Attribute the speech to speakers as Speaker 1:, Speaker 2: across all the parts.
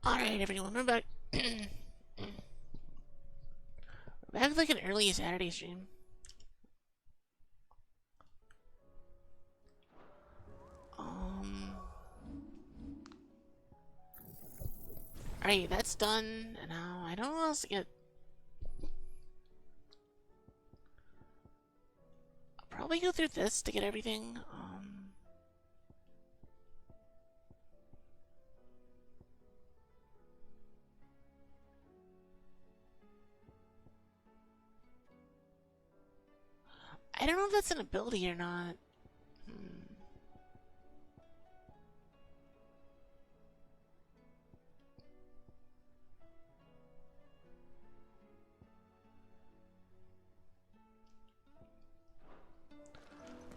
Speaker 1: Alright, everyone, we're back. We're back with like an early Saturday stream. Alright, that's done. And now I don't know what else to get. I'll probably go through this to get everything. I don't know if that's an ability or not.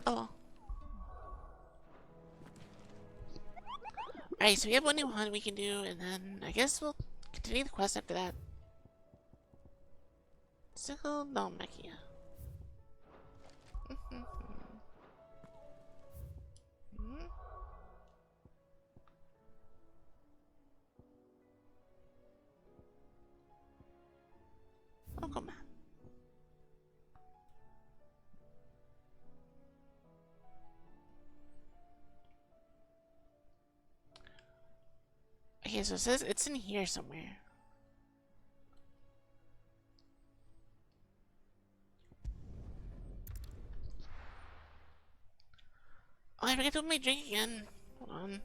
Speaker 1: Oh. Alright, so we have one new hunt we can do, and then I guess we'll continue the quest after that. Sickle? No, Mechia. Oh, come on. Okay, so it says it's in here somewhere. Oh, I forgot to open my drink again. Hold on.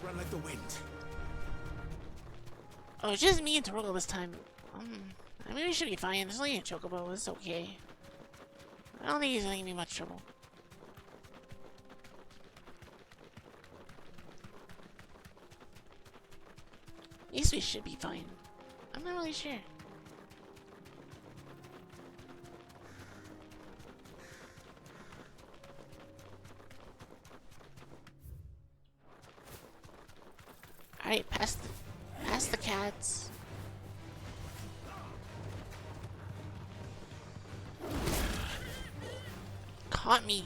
Speaker 2: Run like the wind.
Speaker 1: Oh, it's just me and Torgo this time. I mean, we should be fine. There's only a chocobo. It's okay. I don't think he's gonna give me much trouble. At least we should be fine. I'm not really sure. Alright, past the cats. Caught me.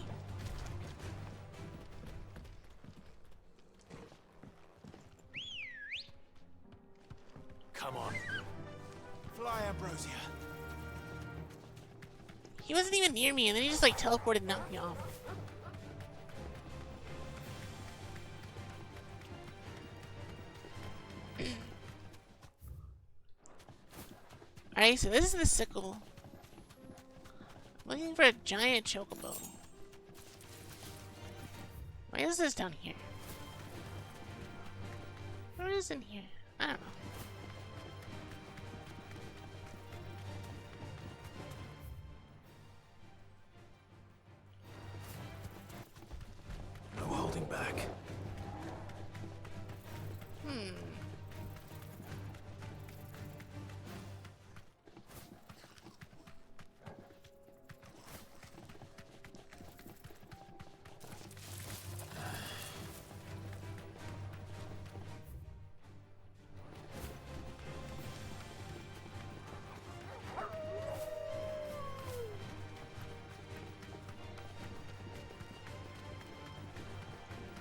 Speaker 2: Come on. Fly, Ambrosia.
Speaker 1: He wasn't even near me, and then he just like teleported and knocked me off. Alright, so this is the sickle. I'm looking for a giant chocobo. Why is this down here? What is in here? I don't know.
Speaker 2: No holding back.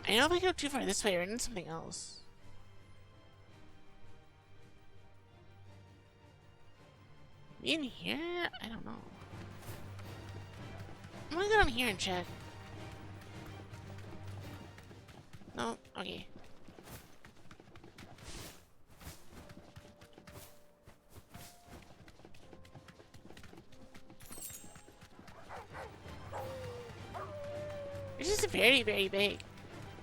Speaker 1: I know if I go too far this way, or in something else. In here? I don't know. I'm gonna go down here and check. No? Okay. It's just very, very big.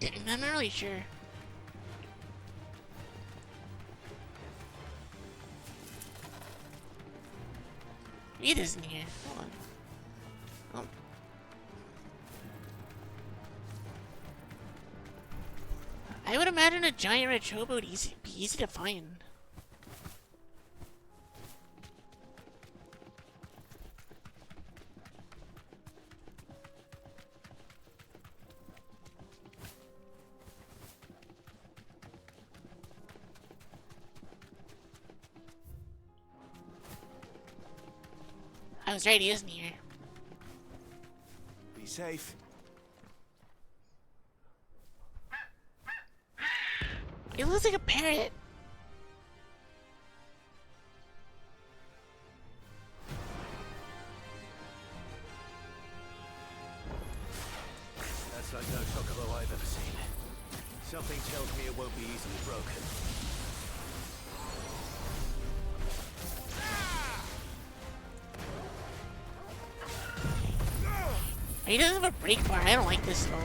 Speaker 1: I'm not really sure. It isn't here. Hold on. Oh. I would imagine a giant red chobo would be easy to find. I was right, he isn't here.
Speaker 2: Be safe.
Speaker 1: He looks like a parrot.
Speaker 2: That's like no chocobo I've ever seen. Something tells me it won't be easily broken.
Speaker 1: He doesn't have a brake bar. I don't like this though.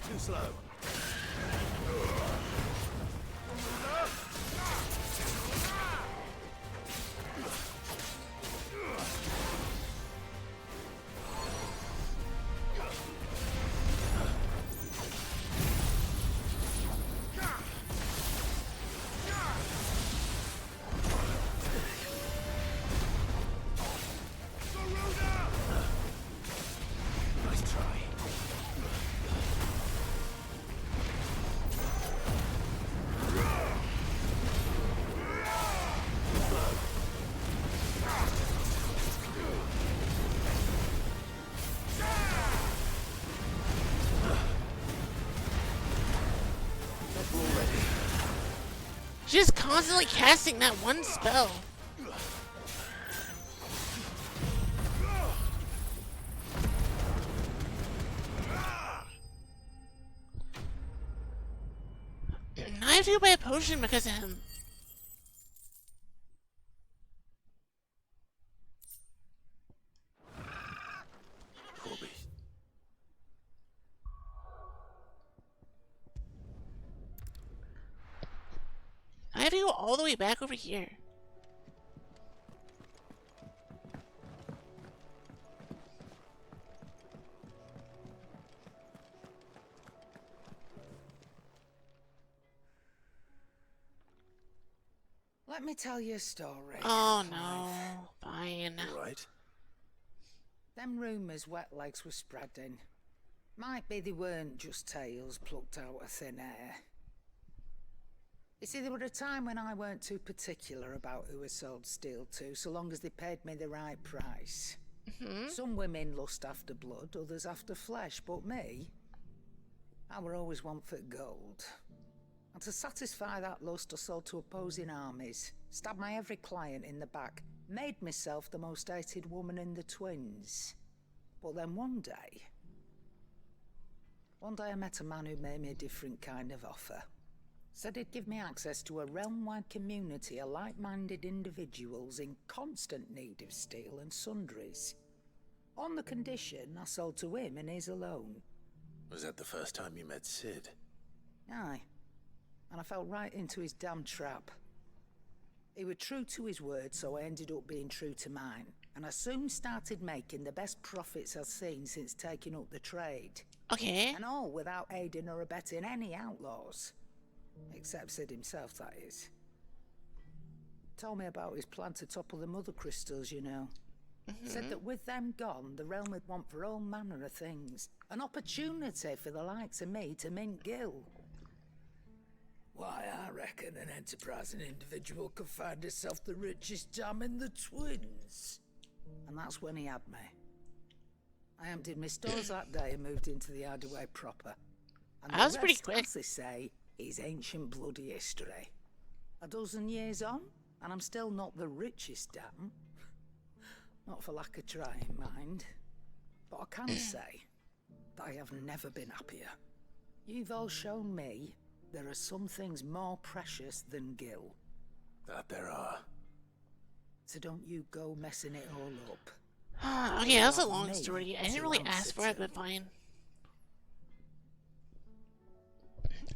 Speaker 2: Too slow. Nice try.
Speaker 1: She's just constantly casting that one spell. I have to go buy a potion because of him.
Speaker 2: Poor beast.
Speaker 1: I have to go all the way back over here.
Speaker 3: Let me tell you a story.
Speaker 1: Oh no. Fine.
Speaker 2: All right.
Speaker 3: Them rumours wet legs were spreading. Might be they weren't just tales plucked out of thin air. You see, there were a time when I weren't too particular about who I sold steel to, so long as they paid me the right price. Some women lust after blood, others after flesh, but me, I were always one for gold. And to satisfy that lust, I sold to opposing armies, stabbed my every client in the back, made myself the most hated woman in the twins. But then one day I met a man who made me a different kind of offer. Said he'd give me access to a realm-wide community of like-minded individuals in constant need of steel and sundries. On the condition I sold to him and his alone.
Speaker 2: Was that the first time you met Sid?
Speaker 3: Aye. And I fell right into his damn trap. He was true to his word, so I ended up being true to mine. And I soon started making the best profits I've seen since taking up the trade.
Speaker 1: Okay.
Speaker 3: And all without aiding or abetting any outlaws. Except Sid himself, that is. Told me about his plan to topple the mother crystals, you know. Said that with them gone, the realm would want for all manner of things. An opportunity for the likes of me to mint gil. Why, I reckon an enterprising individual could find himself the richest dam in the twins. And that's when he had me. I emptied my stores that day and moved into the hideaway proper. And
Speaker 1: That was pretty quick.
Speaker 3: as they say, is ancient bloody history. A dozen years on, and I'm still not the richest dam. Not for lack of trying, mind. But I can say that I have never been happier. You've all shown me there are some things more precious than Gil.
Speaker 2: That there are.
Speaker 3: So don't you go messing it all up.
Speaker 1: Okay, that's a
Speaker 3: Want
Speaker 1: long
Speaker 3: me
Speaker 1: story. I
Speaker 3: to
Speaker 1: didn't really
Speaker 3: answer
Speaker 1: ask for it,
Speaker 3: to.
Speaker 1: but fine.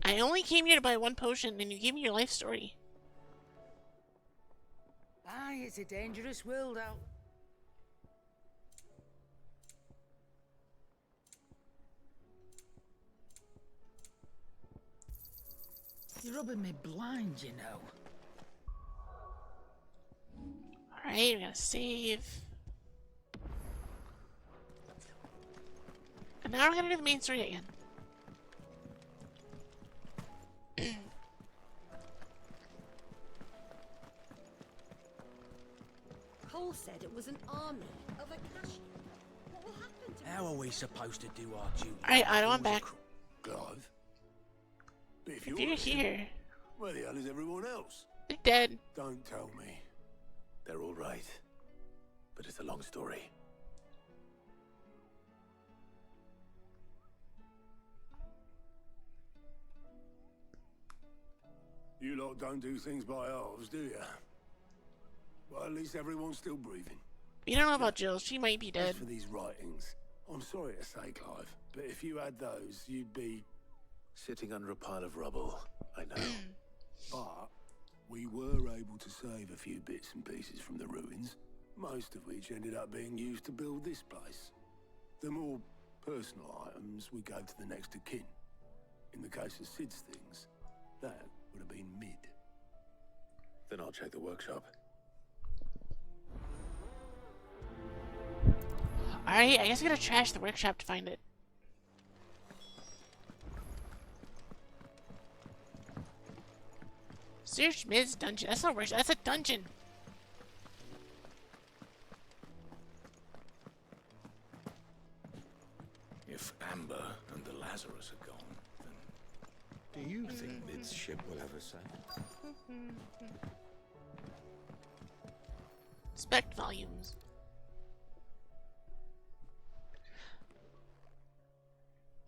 Speaker 1: I only came here to buy one potion, and you gave me your life story.
Speaker 3: Aye, it's a dangerous world out. You're rubbing me blind, you know.
Speaker 1: Alright, we gotta save. And now we're gonna do the main story again.
Speaker 4: Cole said it was an army of Akashi. What will happen to
Speaker 5: How are we supposed to do our duty?
Speaker 1: Alright, Otto, I'm back.
Speaker 2: Clive? But if
Speaker 1: If you're here,
Speaker 2: where the hell is everyone else?
Speaker 1: they're dead.
Speaker 2: Don't tell me. They're all right. But it's a long story. You lot don't do things by halves, do you? Well, at least everyone's still breathing.
Speaker 1: You don't know about Jill. She might be
Speaker 2: As
Speaker 1: dead.
Speaker 2: for these writings, I'm sorry to say, Clive, but if you had those, you'd be sitting under a pile of rubble. I know. But we were able to save a few bits and pieces from the ruins, most of which ended up being used to build this place. The more personal items we gave to the next of kin. In the case of Sid's things, that would have been mid. Then I'll check the workshop.
Speaker 1: Alright, I guess we gotta trash the workshop to find it. Search Mid's dungeon. That's not a workshop, that's a dungeon.
Speaker 5: If Amber and the Lazarus are gone, then do you think Mid's ship will ever sail?
Speaker 1: Spec volumes.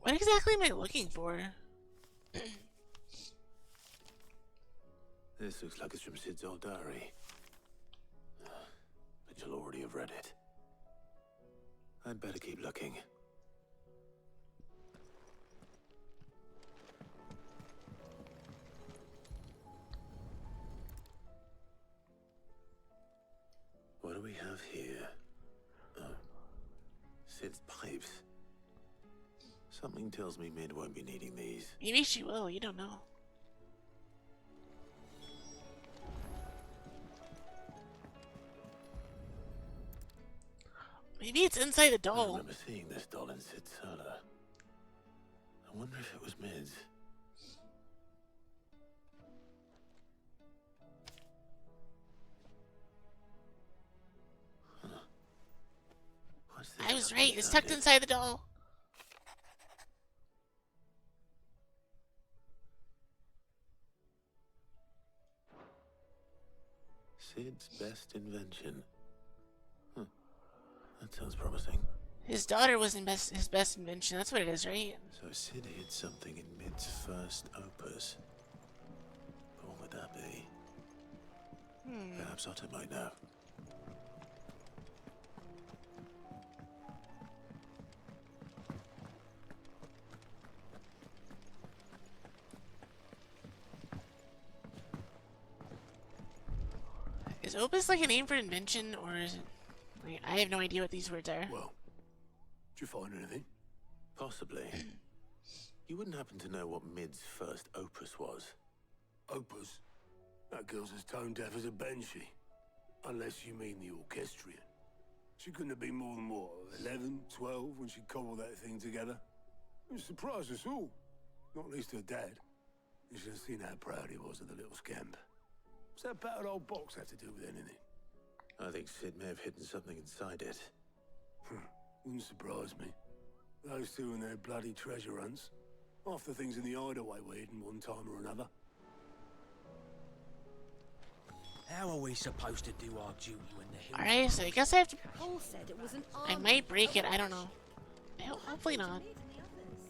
Speaker 1: What exactly am I looking for?
Speaker 2: This looks like it's from Sid's old diary. But you'll already have read it. I'd better keep looking. What do we have here? Oh, Sid's pipes. Something tells me Mid won't be needing these.
Speaker 1: Maybe she will, you don't know. Maybe it's inside the
Speaker 2: I
Speaker 1: doll.
Speaker 2: remember seeing this doll in Sid's cellar. I wonder if it was Mid's. Huh. What's this
Speaker 1: I was
Speaker 2: tucked
Speaker 1: right, it's
Speaker 2: inside
Speaker 1: tucked
Speaker 2: it?
Speaker 1: inside the doll.
Speaker 2: Sid's best invention. Huh. That sounds promising.
Speaker 1: His daughter was his best invention, that's what it is, right?
Speaker 2: So Sid hid something in Mid's first opus. But what would that be? Perhaps Otto might know.
Speaker 1: Is opus like a name for invention, or is it... Like, I have no idea what these words are.
Speaker 2: Well, did you find anything? Possibly. You wouldn't happen to know what Mid's first opus was? Opus? That girl's as tone deaf as a banshee. Unless you mean the orchestrion. She couldn't have been more than, what, 11, 12 when she cobbled that thing together? It surprised us all. Not least her dad. You should have seen how proud he was of the little scamp. What's that battered old box have to do with anything? I think Sid may have hidden something inside it. Wouldn't surprise me. Those two and their bloody treasure hunts. Half the things in the hideaway were hidden one time or another.
Speaker 5: How are we supposed to do our duty when the hill?
Speaker 1: Alright, so I guess I have to...
Speaker 4: Cole said it was an army.
Speaker 1: I might break it,
Speaker 4: of
Speaker 1: I don't know.
Speaker 4: Akashi. What
Speaker 1: Hopefully not.
Speaker 4: happened to Mid and the others?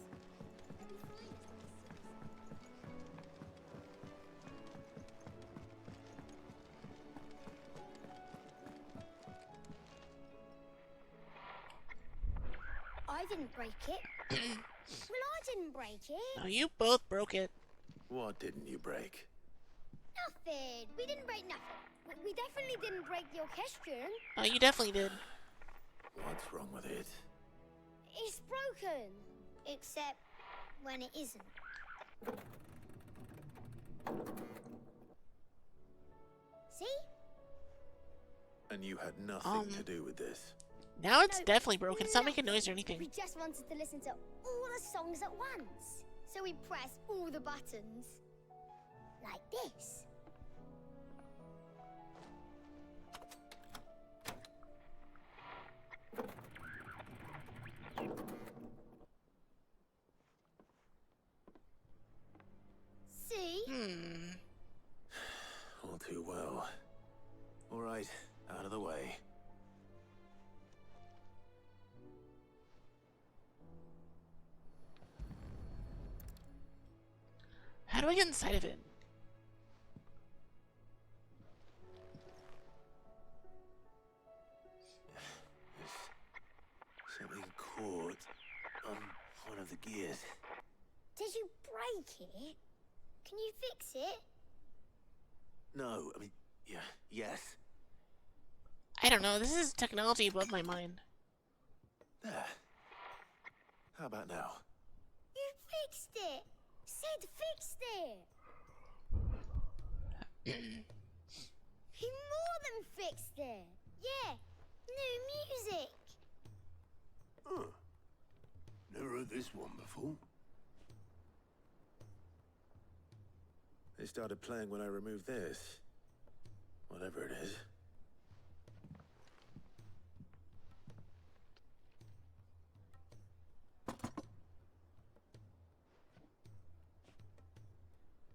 Speaker 4: I didn't break it. Well, I didn't break it.
Speaker 1: No, you both broke it.
Speaker 2: What didn't you break?
Speaker 4: Nothing. We didn't break nothing. We definitely didn't break the orchestrion.
Speaker 1: Oh, you definitely did.
Speaker 2: What's wrong with it?
Speaker 4: It's broken. Except when it isn't. See?
Speaker 2: And you had nothing to
Speaker 1: Um,
Speaker 2: do with this.
Speaker 1: Now it's
Speaker 4: No,
Speaker 1: definitely broken. It's not making noise or
Speaker 4: We
Speaker 1: anything.
Speaker 4: just wanted to listen to all the songs at once. So we pressed all the buttons. Like this. See?
Speaker 2: All too well. All right, out of the way.
Speaker 1: How do I get inside of it?
Speaker 2: There's something caught on one of the gears.
Speaker 4: Did you break it? Can you fix it?
Speaker 2: No, I mean, yeah, yes.
Speaker 1: I don't know. This is technology above my mind.
Speaker 2: There. How about now?
Speaker 4: You fixed it! Sid fixed it! He more than fixed it! Yeah! New music!
Speaker 2: Huh. Never heard this one before. They started playing when I removed this. Whatever it is.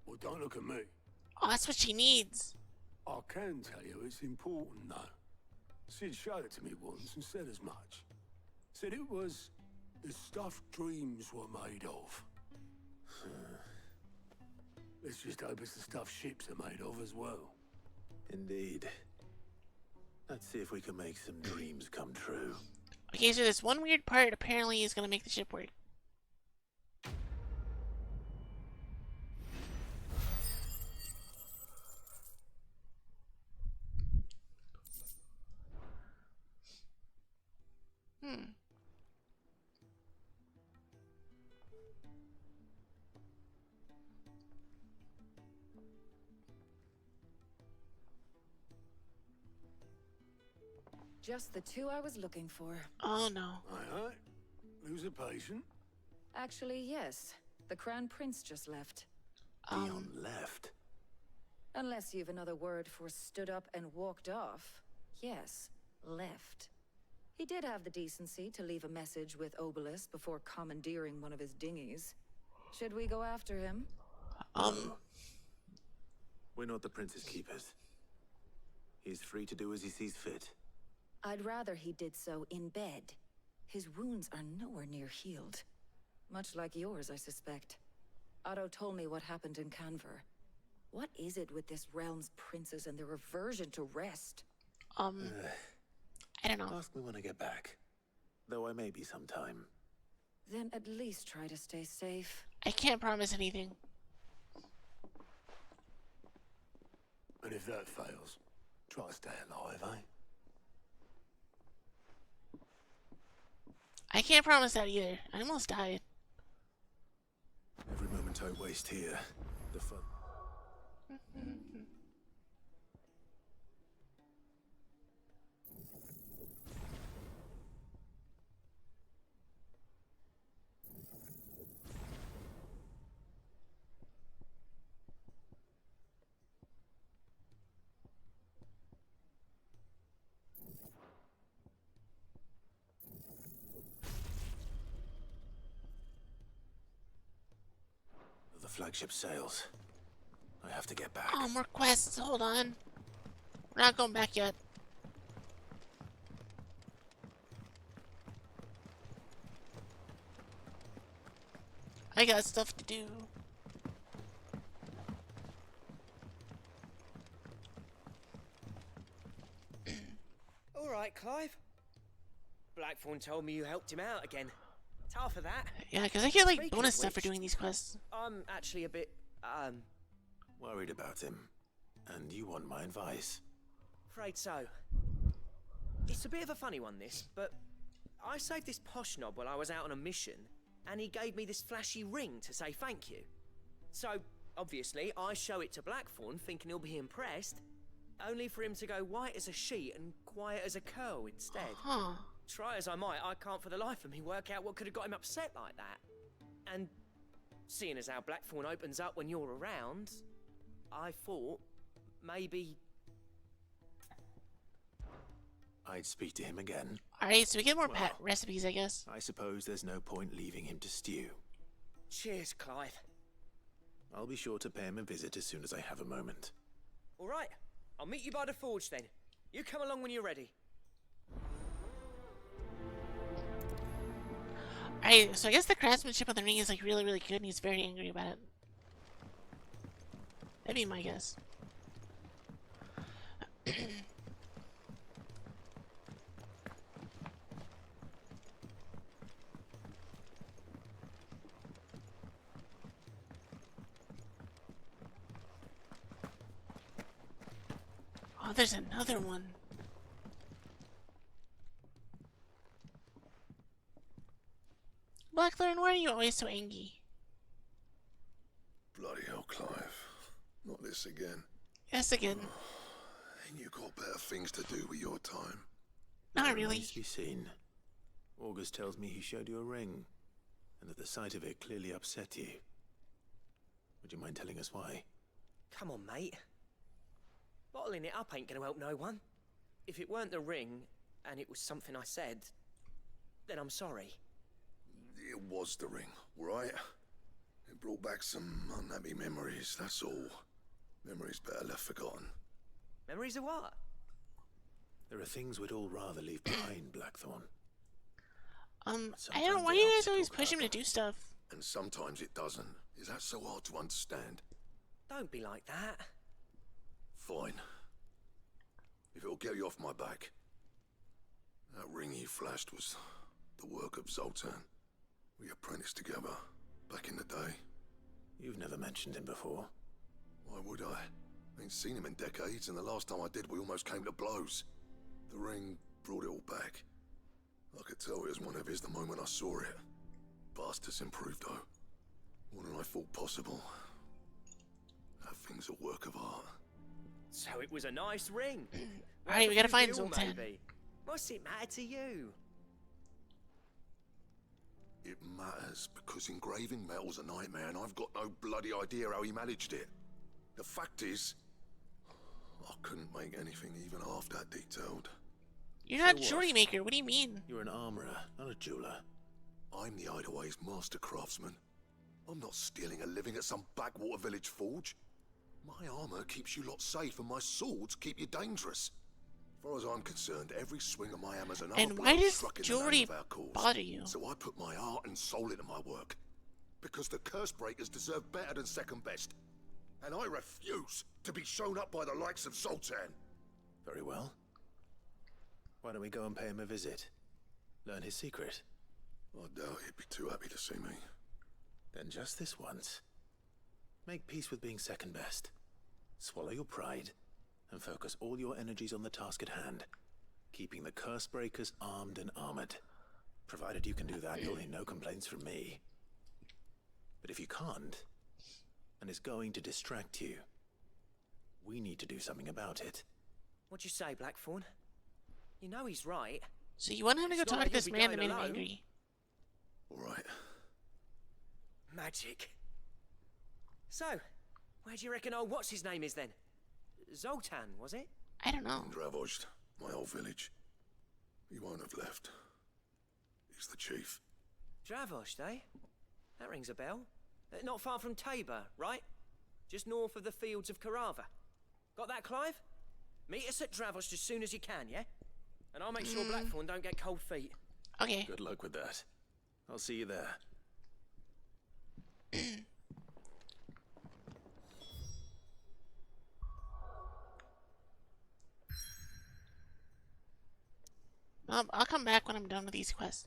Speaker 6: Well, don't look at me.
Speaker 1: Oh, that's what she needs.
Speaker 6: I can tell you it's important, though. Sid showed it to me once and said as much. Said it was the stuff dreams were made of. Let's just hope it's the stuff ships are made of as well.
Speaker 2: Indeed. Let's see if we can make some dreams come true.
Speaker 1: Okay, so this one weird part apparently is gonna make the ship work.
Speaker 7: Just the two I was looking for.
Speaker 1: Oh no.
Speaker 6: Aye. Lose a patient.
Speaker 7: Actually, yes. The Crown Prince just left.
Speaker 2: Dion left.
Speaker 7: Unless you've another word for stood up and walked off. Yes, left. He did have the decency to leave a message with Obelisk before commandeering one of his dinghies. Should we go after him?
Speaker 2: We're not the prince's keepers. He's free to do as he sees fit.
Speaker 7: I'd rather he did so in bed. His wounds are nowhere near healed. Much like yours, I suspect. Otto told me what happened in Canver. What is it with this realm's princes and their aversion to rest?
Speaker 1: I don't know.
Speaker 2: Ask me when I get back. Though I may be sometime.
Speaker 7: Then at least try to stay safe.
Speaker 1: I can't promise anything.
Speaker 6: And if that fails, try to stay alive, eh?
Speaker 1: I can't promise that either. I almost died.
Speaker 2: Every moment I waste here, the fun. The flagship sails. I have to get back.
Speaker 1: Oh, more quests. Hold on. We're not going back yet. I got stuff to do.
Speaker 8: All right, Clive. Blackthorn told me you helped him out again. Tough for that.
Speaker 1: Yeah, because I get like
Speaker 8: Speaking
Speaker 1: bonus
Speaker 8: of
Speaker 1: stuff for
Speaker 8: which,
Speaker 1: doing these quests.
Speaker 8: I'm actually a bit,
Speaker 2: Worried about him. And you want my advice.
Speaker 8: afraid so. It's a bit of a funny one, this, but I saved this posh knob while I was out on a mission, and he gave me this flashy ring to say thank you. So, obviously, I show it to Blackthorn, thinking he'll be impressed, only for him to go white as a sheet and quiet as a curl instead.
Speaker 1: Huh.
Speaker 8: Try as I might, I can't for the life of me work out what could have got him upset like that. And seeing as how Blackthorn opens up when you're around, I thought maybe...
Speaker 2: I'd speak to him again.
Speaker 1: Alright, so we get more
Speaker 2: Well,
Speaker 1: pet recipes, I guess.
Speaker 2: I suppose there's no point leaving him to stew.
Speaker 8: Cheers, Clive.
Speaker 2: I'll be sure to pay him a visit as soon as I have a moment.
Speaker 8: All right, I'll meet you by the forge then. You come along when you're ready.
Speaker 1: Alright, so I guess the craftsmanship on the ring is like really, really good and he's very angry about it. That'd be my guess. Oh, there's another one. Blackthorn, why are you always so angry?
Speaker 9: Bloody hell, Clive. Not this again.
Speaker 1: Yes, again.
Speaker 9: Ain't you got better things to do with your time?
Speaker 1: Not really.
Speaker 2: Remains to be seen. August tells me he showed you a ring, and that the sight of it clearly upset you. Would you mind telling us why?
Speaker 8: Come on, mate. Bottling it up ain't gonna help no one. If it weren't the ring, and it was something I said, then I'm sorry.
Speaker 9: It was the ring, right? It brought back some unhappy memories, that's all. Memories better left forgotten.
Speaker 8: Memories of what?
Speaker 2: There are things we'd all rather leave behind, Blackthorn.
Speaker 1: I
Speaker 2: Sometimes
Speaker 1: don't know why
Speaker 2: it
Speaker 1: you
Speaker 2: helps
Speaker 1: guys
Speaker 2: to
Speaker 1: always
Speaker 2: talk
Speaker 1: push him
Speaker 2: about
Speaker 1: to do stuff.
Speaker 9: And sometimes it doesn't. Is that so hard to understand?
Speaker 8: Don't be like that.
Speaker 9: Fine. If it'll get you off my back. That ring he flashed was the work of Zoltan. We apprenticed together, back in the day.
Speaker 2: You've never mentioned him before.
Speaker 9: Why would I? Ain't seen him in decades, and the last time I did, we almost came to blows. The ring brought it all back. I could tell it was one of his the moment I saw it. Bastard's improved, though. More than I thought possible. That thing's a work of art.
Speaker 8: So it was a nice ring.
Speaker 1: Alright, we gotta find
Speaker 8: Bill,
Speaker 1: Zoltan.
Speaker 8: maybe. What's it matter to you?
Speaker 9: It matters, because engraving metal's a nightmare, and I've got no bloody idea how he managed it. The fact is, I couldn't make anything even half that detailed.
Speaker 1: You're not
Speaker 2: So
Speaker 1: a
Speaker 2: what?
Speaker 1: jewelry maker, what do you mean?
Speaker 2: You're an armorer, not a jeweler.
Speaker 9: I'm the Hideaway's master craftsman. I'm not stealing a living at some backwater village forge. My armor keeps you lot safe, and my swords keep you dangerous. As far as I'm concerned, every swing of my hammer's another
Speaker 1: And
Speaker 9: blow
Speaker 1: why does
Speaker 9: struck in the
Speaker 1: jewelry
Speaker 9: name of our cause.
Speaker 1: bother you?
Speaker 9: So I put my heart and soul into my work. Because the curse breakers deserve better than second best. And I refuse to be shown up by the likes of Zoltan.
Speaker 2: Very well. Why don't we go and pay him a visit? Learn his secret.
Speaker 9: I doubt he'd be too happy to see me.
Speaker 2: Then just this once. Make peace with being second best. Swallow your pride, and focus all your energies on the task at hand. Keeping the curse breakers armed and armored. Provided you can do that, you'll hear no complaints from me. But if you can't, and it's going to distract you, we need to do something about it.
Speaker 8: What'd you say, Blackthorn? You know he's right.
Speaker 1: So you want him to go
Speaker 8: It's not
Speaker 1: talk to
Speaker 8: like
Speaker 1: this
Speaker 8: you'll be
Speaker 1: man that
Speaker 8: going
Speaker 1: made him
Speaker 8: alone.
Speaker 1: angry?
Speaker 9: Alright.
Speaker 8: Magic. So, where do you reckon old what's-his-name is then? Zoltan, was it?
Speaker 1: I don't know.
Speaker 9: Dravozd, my old village. He won't have left. He's the chief.
Speaker 8: Dravozd, eh? That rings a bell. Not far from Tabor, right? Just north of the fields of Carava. Got that, Clive? Meet us at Dravozd as soon as you can, yeah? And I'll make sure Blackthorn don't get cold feet.
Speaker 1: Okay.
Speaker 2: Good luck with that. I'll see you there.
Speaker 1: I'll come back when I'm done with these quests.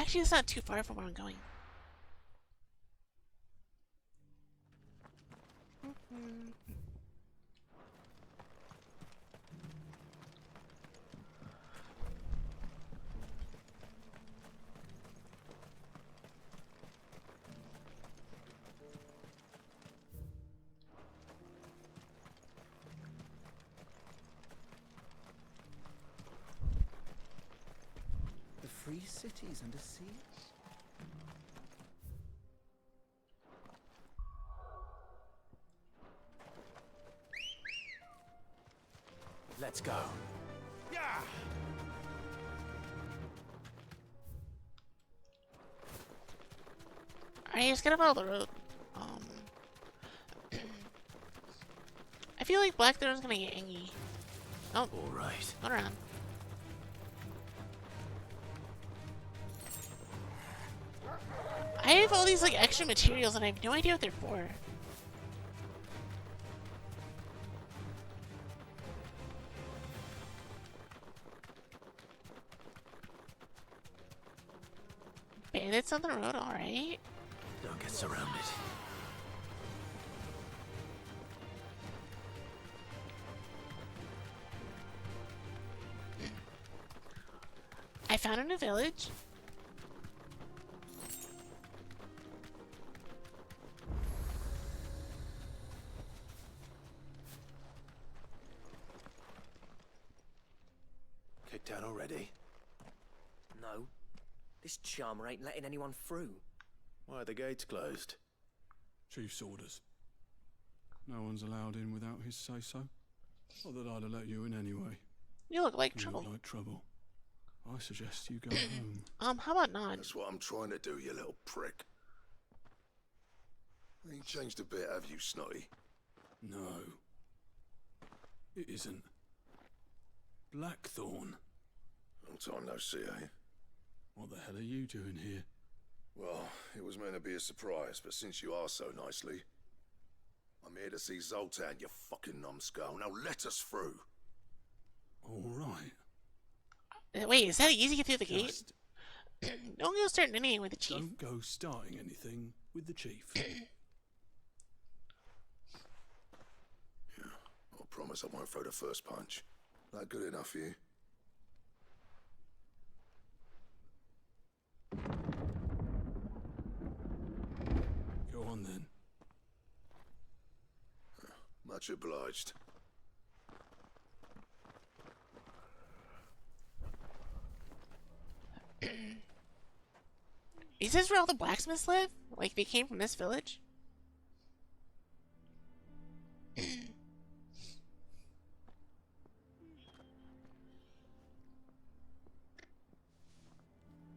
Speaker 1: Actually, it's not too far from where I'm going.
Speaker 10: The free cities under siege?
Speaker 2: Let's go. Yeah.
Speaker 1: Alright, just gonna follow the road. I feel like Blackthorn's gonna get angry. Oh,
Speaker 2: All right.
Speaker 1: hold around. I have all these like extra materials and I have no idea what they're for. Bandits on the road, alright.
Speaker 2: Don't get surrounded.
Speaker 1: I found a new village.
Speaker 2: Kicked out already?
Speaker 8: No. This charmer ain't letting anyone through.
Speaker 2: Why are the gates closed?
Speaker 6: Chief's orders. No one's allowed in without his say-so. Not that I'd have let you in anyway.
Speaker 1: You look like
Speaker 6: You
Speaker 1: trouble.
Speaker 6: look like trouble. I suggest you go home.
Speaker 1: How about not?
Speaker 9: That's what I'm trying to do, you little prick. Ain't changed a bit, have you, Snotty?
Speaker 6: No. It isn't. Blackthorn.
Speaker 9: Long time no see, eh?
Speaker 6: What the hell are you doing here?
Speaker 9: Well, it was meant to be a surprise, but since you asked so nicely, I'm here to see Zoltan, you fucking numbskull. Now let us through.
Speaker 6: All right.
Speaker 1: Wait, is that easy to get through the gate?
Speaker 6: Just
Speaker 1: Don't go starting anything with the chief.
Speaker 6: don't go starting anything with the chief.
Speaker 9: Yeah, I promise I won't throw the first punch. That good enough for you?
Speaker 6: Go on then.
Speaker 9: Much obliged.
Speaker 1: Is this where all the blacksmiths live? Like they came from this village?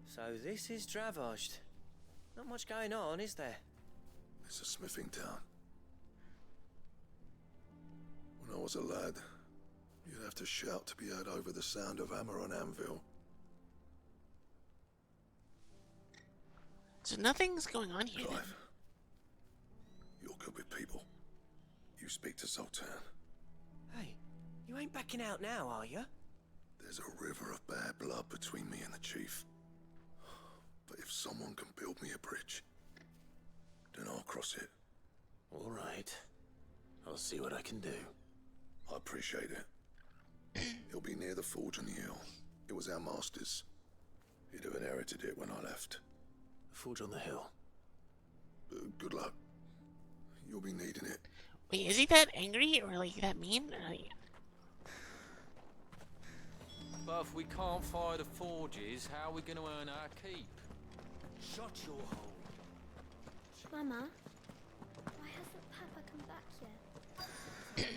Speaker 8: So this is Dravaged. Not much going on, is there?
Speaker 9: It's a smithing town. When I was a lad, you'd have to shout to be heard over the sound of hammer on anvil.
Speaker 1: So nothing's going on here. Then.
Speaker 9: Clive, you're good with people. You speak to Zoltan.
Speaker 8: Hey, you ain't backing out now, are you?
Speaker 9: There's a river of bad blood between me and the chief. But if someone can build me a bridge, then I'll cross it.
Speaker 2: All right. I'll see what I can do.
Speaker 9: I appreciate it. It'll be near the forge on the hill. It was our master's. He'd have inherited it when I left.
Speaker 2: The forge on the hill.
Speaker 9: Good luck. You'll be needing it.
Speaker 1: Wait, is he that angry or like that mean? Or, like...
Speaker 11: But if we can't fire the forges, how are we going to earn our keep?
Speaker 10: Shut your hole.
Speaker 4: Mama, why hasn't Papa come back yet?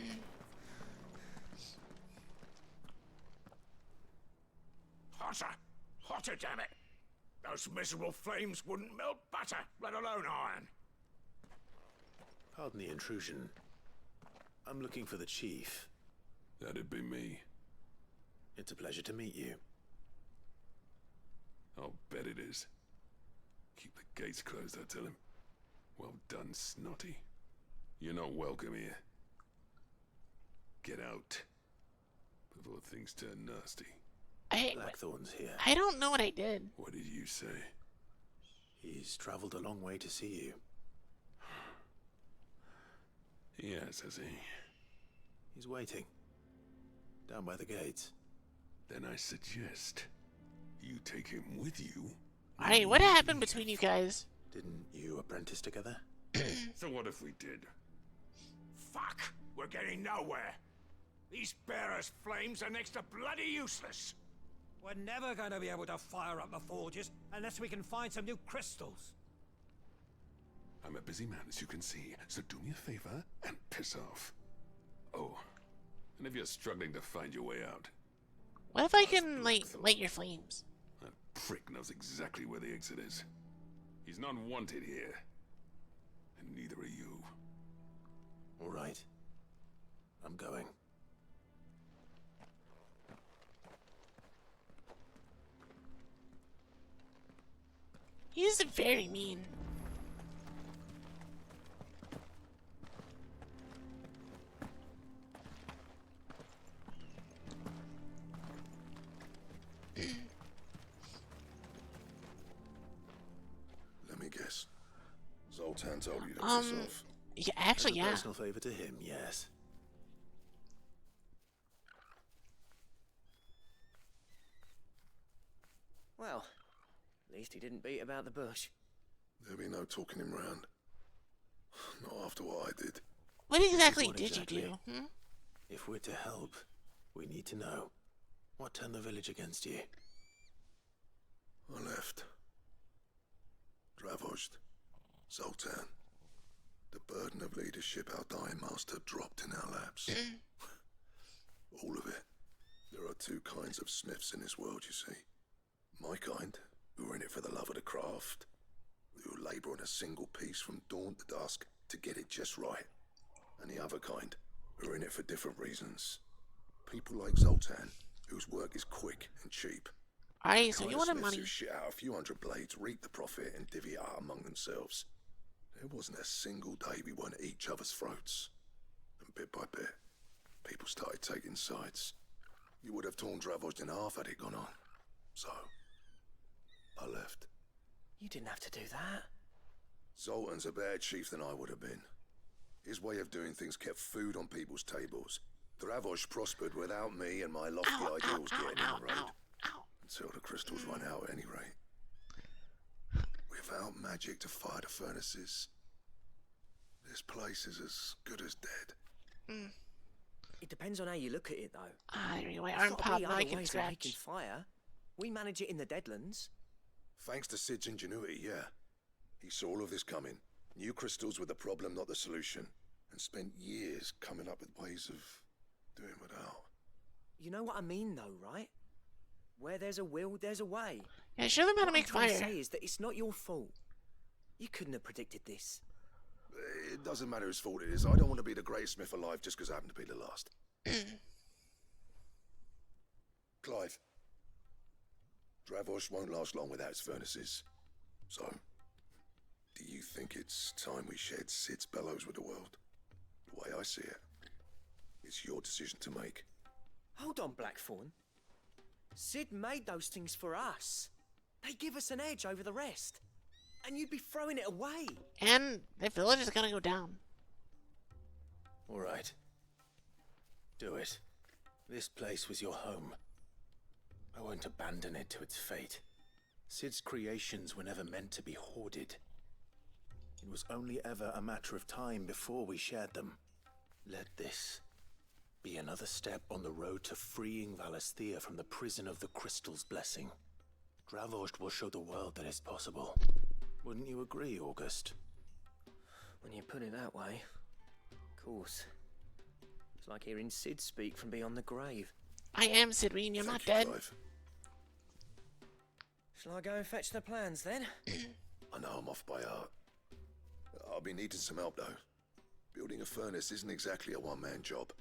Speaker 5: Hotter! Hotter, damn it! Those miserable flames wouldn't melt butter, let alone iron.
Speaker 2: Pardon the intrusion. I'm looking for the chief.
Speaker 6: That'd be me.
Speaker 2: It's a pleasure to meet you.
Speaker 6: I'll bet it is. Keep the gates closed, I tell him. Well done, Snotty. You're not welcome here. Get out. Before things turn nasty.
Speaker 2: Blackthorn's here.
Speaker 1: I don't know what I did.
Speaker 6: What did you say?
Speaker 2: He's traveled a long way to see you.
Speaker 6: Yes, has he?
Speaker 2: He's waiting. Down by the gates.
Speaker 6: Then I suggest you take him with you.
Speaker 1: Alright, what happened between you guys?
Speaker 2: Didn't you apprentice together?
Speaker 6: So what if we did?
Speaker 5: Fuck! We're getting nowhere. These bearers' flames are next to bloody useless.
Speaker 10: We're never going to be able to fire up the forges unless we can find some new crystals.
Speaker 6: I'm a busy man, as you can see, so do me a favor and piss off. Oh, and if you're struggling to find your way out,
Speaker 1: What if I can, like, light your flames?
Speaker 6: that prick knows exactly where the exit is. He's not wanted here. And neither are you.
Speaker 2: All right. I'm going.
Speaker 1: He's very mean.
Speaker 9: Let me guess. Zoltan told you to piss off.
Speaker 1: Yeah, actually,
Speaker 2: As a
Speaker 1: yeah.
Speaker 2: personal favor to him, yes.
Speaker 8: Well, at least he didn't beat about the bush.
Speaker 9: There'll be no talking him round. Not after what I did.
Speaker 1: What exactly
Speaker 2: What
Speaker 1: did
Speaker 2: exactly?
Speaker 1: you do? Hmm?
Speaker 2: If we're to help, we need to know. What turned the village against you?
Speaker 9: I left. Dravost. Zoltan. The burden of leadership our dying master dropped in our laps. All of it. There are two kinds of smiths in this world, you see. My kind, who are in it for the love of the craft, who labour on a single piece from dawn to dusk to get it just right. And the other kind, who are in it for different reasons. People like Zoltan, whose work is quick and cheap.
Speaker 1: Alright, so
Speaker 9: Kind
Speaker 1: you
Speaker 9: of
Speaker 1: wanted
Speaker 9: smiths
Speaker 1: money.
Speaker 9: who shit out a few hundred blades, reap the profit, and divvy it out among themselves. There wasn't a single day we weren't at each other's throats. And bit by bit, people started taking sides. You would have torn Dravost in half had it gone on. So, I left.
Speaker 8: You didn't have to do that.
Speaker 9: Zoltan's a better chief than I would have been. His way of doing things kept food on people's tables. Dravost prospered without me and my lofty ideals getting in the road. Until the crystals run out at any rate. Without magic to fire the furnaces, this place is as good as dead.
Speaker 8: It depends on how you look at it, though.
Speaker 1: Ah, there you go. My
Speaker 8: There's
Speaker 1: arm
Speaker 8: gotta
Speaker 1: popped,
Speaker 8: be
Speaker 1: now I
Speaker 8: other
Speaker 1: can
Speaker 8: ways of making
Speaker 1: scratch.
Speaker 8: fire. We manage it in the Deadlands.
Speaker 9: Thanks to Sid's ingenuity, yeah. He saw all of this coming, knew crystals were the problem, not the solution, and spent years coming up with ways of doing without.
Speaker 8: You know what I mean, though, right? Where there's a will, there's a way.
Speaker 1: Yeah, show them how to
Speaker 8: What
Speaker 1: make
Speaker 8: I'm trying to
Speaker 1: fire.
Speaker 8: say is that it's not your fault. You couldn't have predicted this.
Speaker 9: It doesn't matter whose fault it is. I don't want to be the greatest smith alive just because I happen to be the last. Clive. Dravost won't last long without its furnaces. So, do you think it's time we shared Sid's bellows with the world? The way I see it, it's your decision to make.
Speaker 8: Hold on, Blackthorn. Sid made those things for us. They give us an edge over the rest. And you'd be throwing it away.
Speaker 1: And the village is gonna go down.
Speaker 2: All right. Do it. This place was your home. I won't abandon it to its fate. Sid's creations were never meant to be hoarded. It was only ever a matter of time before we shared them. Let this be another step on the road to freeing Valisthea from the prison of the Crystal's blessing. Dravost will show the world that it's possible. Wouldn't you agree, August?
Speaker 8: When you put it that way, of course. It's like hearing Sid speak from beyond the grave.
Speaker 1: I am Sidween, you're not
Speaker 9: Thank you,
Speaker 1: dead.
Speaker 9: Clive.
Speaker 8: Shall I go and fetch the plans then?
Speaker 9: I know I'm off by heart. I'll be needing some help, though. Building a furnace isn't exactly a one-man job.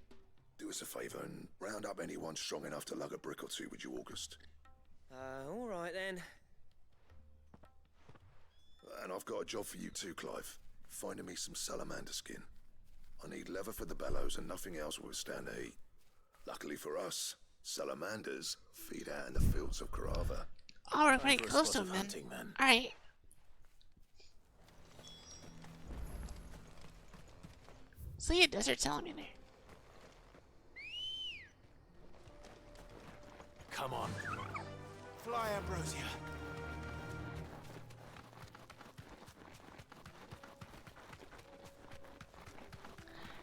Speaker 9: Do us a favour and round up anyone strong enough to lug a brick or two, would you, August?
Speaker 8: All right then.
Speaker 9: And I've got a job for you too, Clive. Finding me some salamander skin. I need leather for the bellows and nothing else will withstand the heat. Luckily for us, salamanders feed out in the fields of Carava.
Speaker 1: Oh, we're pretty
Speaker 2: For a
Speaker 1: close
Speaker 2: spot
Speaker 1: to
Speaker 2: of
Speaker 1: him then.
Speaker 2: hunting, then.
Speaker 1: Alright. See a desert salamander.
Speaker 2: Come on. Fly, Ambrosia.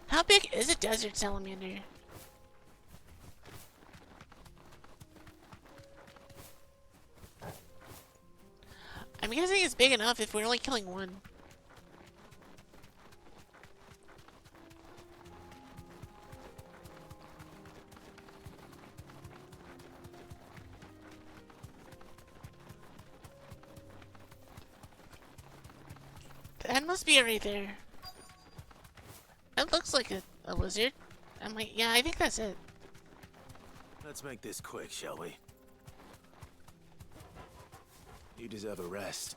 Speaker 1: How big is a desert salamander? I'm guessing it's big enough if we're only killing one. That must be it right there. That looks like a lizard. I'm like, yeah, I think that's it.
Speaker 2: Let's make this quick, shall we? You deserve a rest.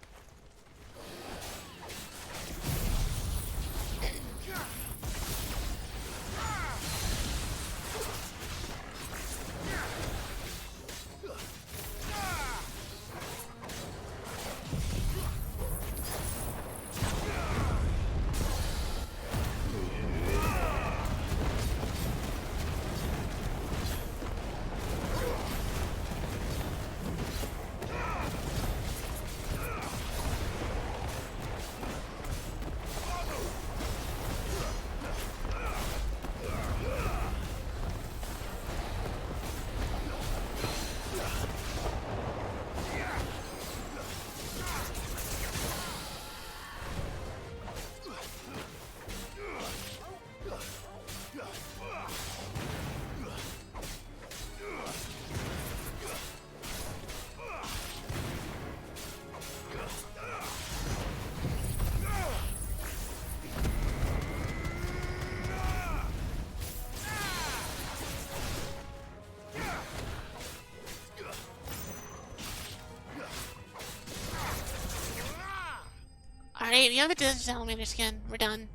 Speaker 1: Alright, we have a desert salamander skin. We're done.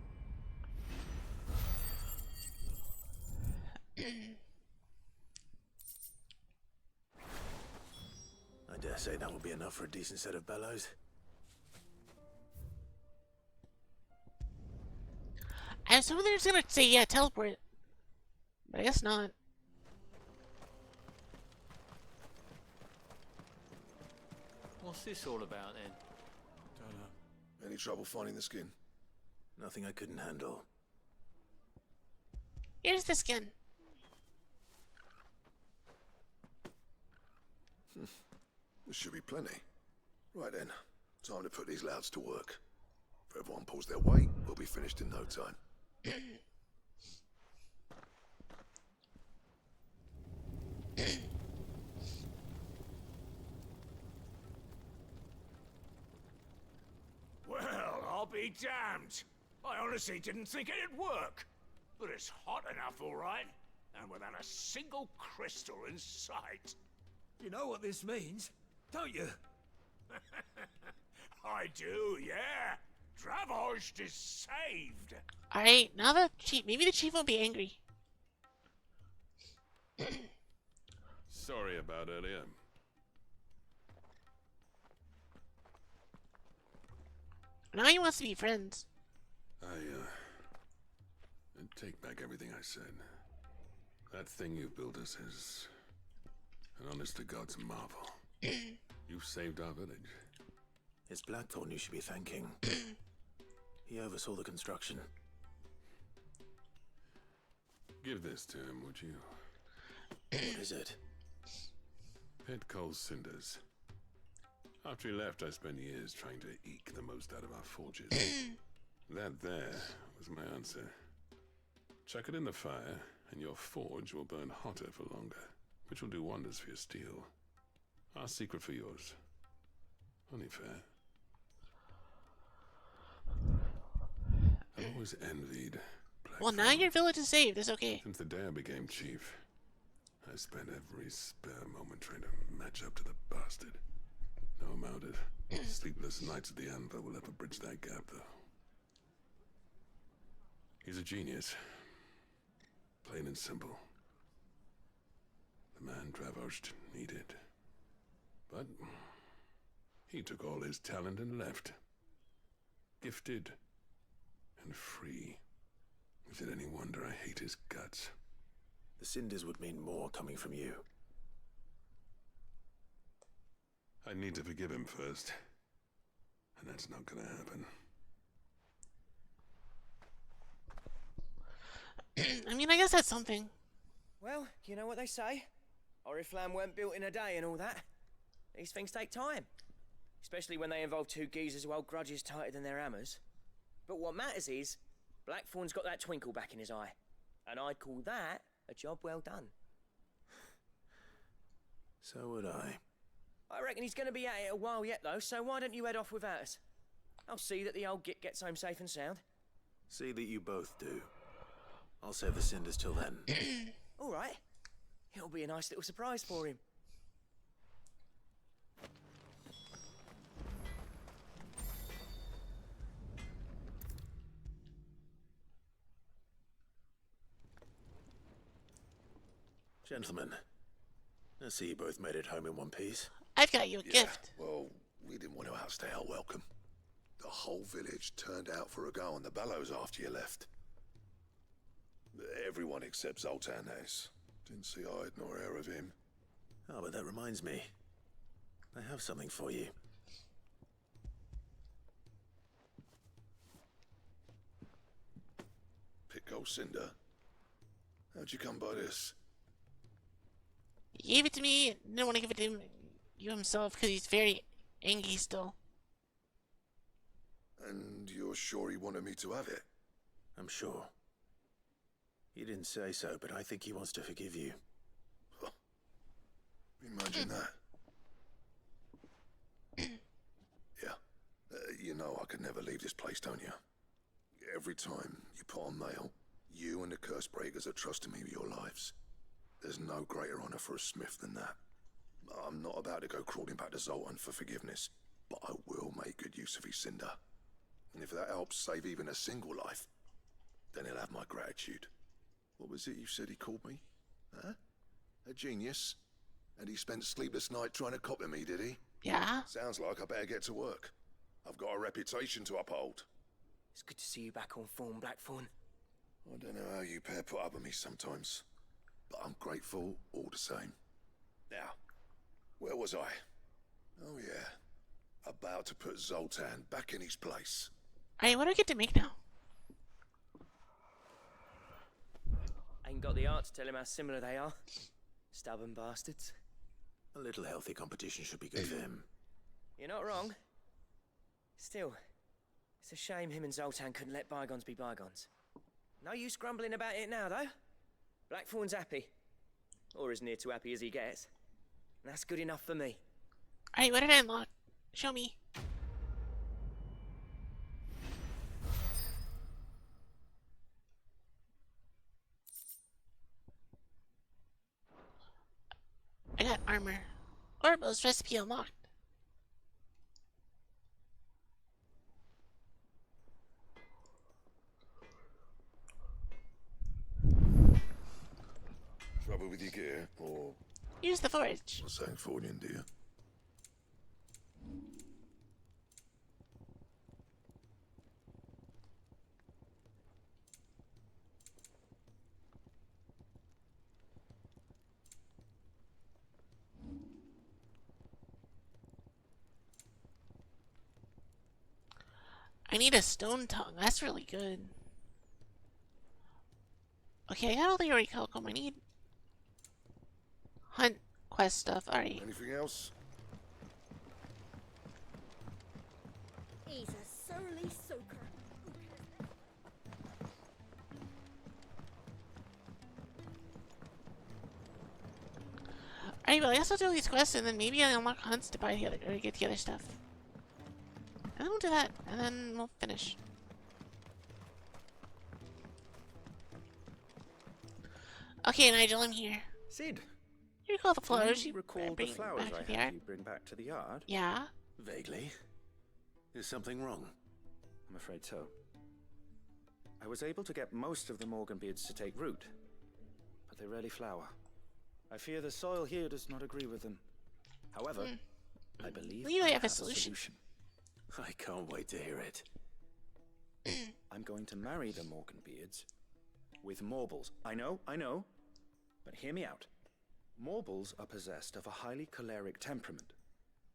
Speaker 2: I dare say that will be enough for a decent set of bellows.
Speaker 1: I was hoping they were just gonna say, yeah, teleport. But I guess not.
Speaker 11: What's this all about then?
Speaker 9: Don't know. Any trouble finding the skin?
Speaker 2: Nothing I couldn't handle.
Speaker 1: Here's the skin.
Speaker 9: There should be plenty. Right then, time to put these louds to work. If everyone pulls their weight, we'll be finished in no time.
Speaker 5: Well, I'll be damned. I honestly didn't think it'd work. But it's hot enough, all right. And without a single crystal in sight.
Speaker 10: You know what this means, don't you?
Speaker 5: I do, yeah. Dravost is saved.
Speaker 1: Alright, now the chief, maybe the chief won't be angry.
Speaker 6: Sorry about earlier.
Speaker 1: Now he wants to be friends.
Speaker 6: I take back everything I said. That thing you built us is an honest to God's marvel. You've saved our village.
Speaker 2: It's Blackthorn you should be thanking. He oversaw the construction.
Speaker 6: Give this to him, would you?
Speaker 2: What is it?
Speaker 6: Pit Coal's cinders. After he left, I spent years trying to eke the most out of our forges. That there was my answer. Chuck it in the fire, and your forge will burn hotter for longer, which will do wonders for your steel. Our secret for yours. Only fair. I've always envied Blackthorn.
Speaker 1: Well, now your village is saved. It's okay.
Speaker 6: Since the day I became chief, I spent every spare moment trying to match up to the bastard. No amount of sleepless nights at the Anvil will ever bridge that gap, though. He's a genius. Plain and simple. The man Dravost needed. But he took all his talent and left. Gifted and free. Is it any wonder I hate his guts?
Speaker 2: The cinders would mean more coming from you.
Speaker 6: I need to forgive him first. And that's not gonna happen.
Speaker 1: I mean, I guess that's something.
Speaker 8: Well, you know what they say. Oriflamme weren't built in a day and all that. These things take time. Especially when they involve two geezers who hold grudges tighter than their hammers. But what matters is, Blackthorn's got that twinkle back in his eye. And I'd call that a job well done.
Speaker 2: So would I.
Speaker 8: I reckon he's going to be at it a while yet, though, so why don't you head off without us? I'll see that the old git gets home safe and sound.
Speaker 2: See that you both do. I'll save the cinders till then.
Speaker 8: All right. It'll be a nice little surprise for him.
Speaker 2: Gentlemen, I see you both made it home in one piece.
Speaker 1: I've got you a gift.
Speaker 9: Well, we didn't want to outstay our welcome. The whole village turned out for a go on the bellows after you left. Everyone except Zoltan has. Didn't see hide nor hair of him.
Speaker 2: Oh, but that reminds me. I have something for you.
Speaker 9: Pick old Cinder. How'd you come by this?
Speaker 1: He gave it to me. Didn't want to give it to you himself because he's very angry still.
Speaker 9: And you're sure he wanted me to have it?
Speaker 2: I'm sure. He didn't say so, but I think he wants to forgive you.
Speaker 9: Huh. Imagine that. Yeah. You know I could never leave this place, don't you? Every time you put on mail, you and the curse breakers are trusting me with your lives. There's no greater honor for a smith than that. I'm not about to go crawling back to Zoltan for forgiveness, but I will make good use of his cinder. And if that helps save even a single life, then he'll have my gratitude. What was it you said he called me? Huh? A genius? And he spent sleepless night trying to copy me, did he?
Speaker 1: Yeah.
Speaker 9: Sounds like I better get to work. I've got a reputation to uphold.
Speaker 8: It's good to see you back on form, Blackthorn.
Speaker 9: I don't know how you pair put up with me sometimes, but I'm grateful all the same. Now, where was I? Oh yeah, about to put Zoltan back in his place.
Speaker 1: Alright, what do I get to make now?
Speaker 8: Ain't got the art to tell him how similar they are. Stubborn bastards.
Speaker 2: A little healthy competition should be good for him.
Speaker 8: You're not wrong. Still, it's a shame him and Zoltan couldn't let bygones be bygones. No use grumbling about it now, though. Blackthorn's happy. Or as near to happy as he gets. And that's good enough for me.
Speaker 1: Alright, what did I unlock? Show me. I got armor. Orbo's recipe unlocked.
Speaker 9: Trouble with your gear, or
Speaker 1: Use the forge.
Speaker 9: something for you, dear?
Speaker 1: I need a stone tongue. That's really good. Okay, I got all the orichalcum I need. Hunt quest stuff. Alright.
Speaker 9: Anything else?
Speaker 4: He's a surly soaker.
Speaker 1: Alright, well, I guess I'll do these quests and then maybe I'll unlock hunts to buy the other or get the other stuff. And then we'll do that, and then we'll finish. Okay, Nigel, I'm here.
Speaker 12: Sid,
Speaker 1: You recall the flowers you
Speaker 12: recall the
Speaker 1: bring
Speaker 12: flowers
Speaker 1: back to
Speaker 12: I
Speaker 1: the
Speaker 12: had
Speaker 1: yard?
Speaker 12: you bring back to the yard?
Speaker 1: Yeah.
Speaker 2: Vaguely. Is something wrong?
Speaker 12: I'm afraid so. I was able to get most of the Morganbeards to take root, but they rarely flower. I fear the soil here does not agree with them. However, I believe
Speaker 1: I have a solution.
Speaker 2: I can't wait to hear it.
Speaker 12: I'm going to marry the Morganbeards with Morbles. I know, but hear me out. Morbles are possessed of a highly choleric temperament.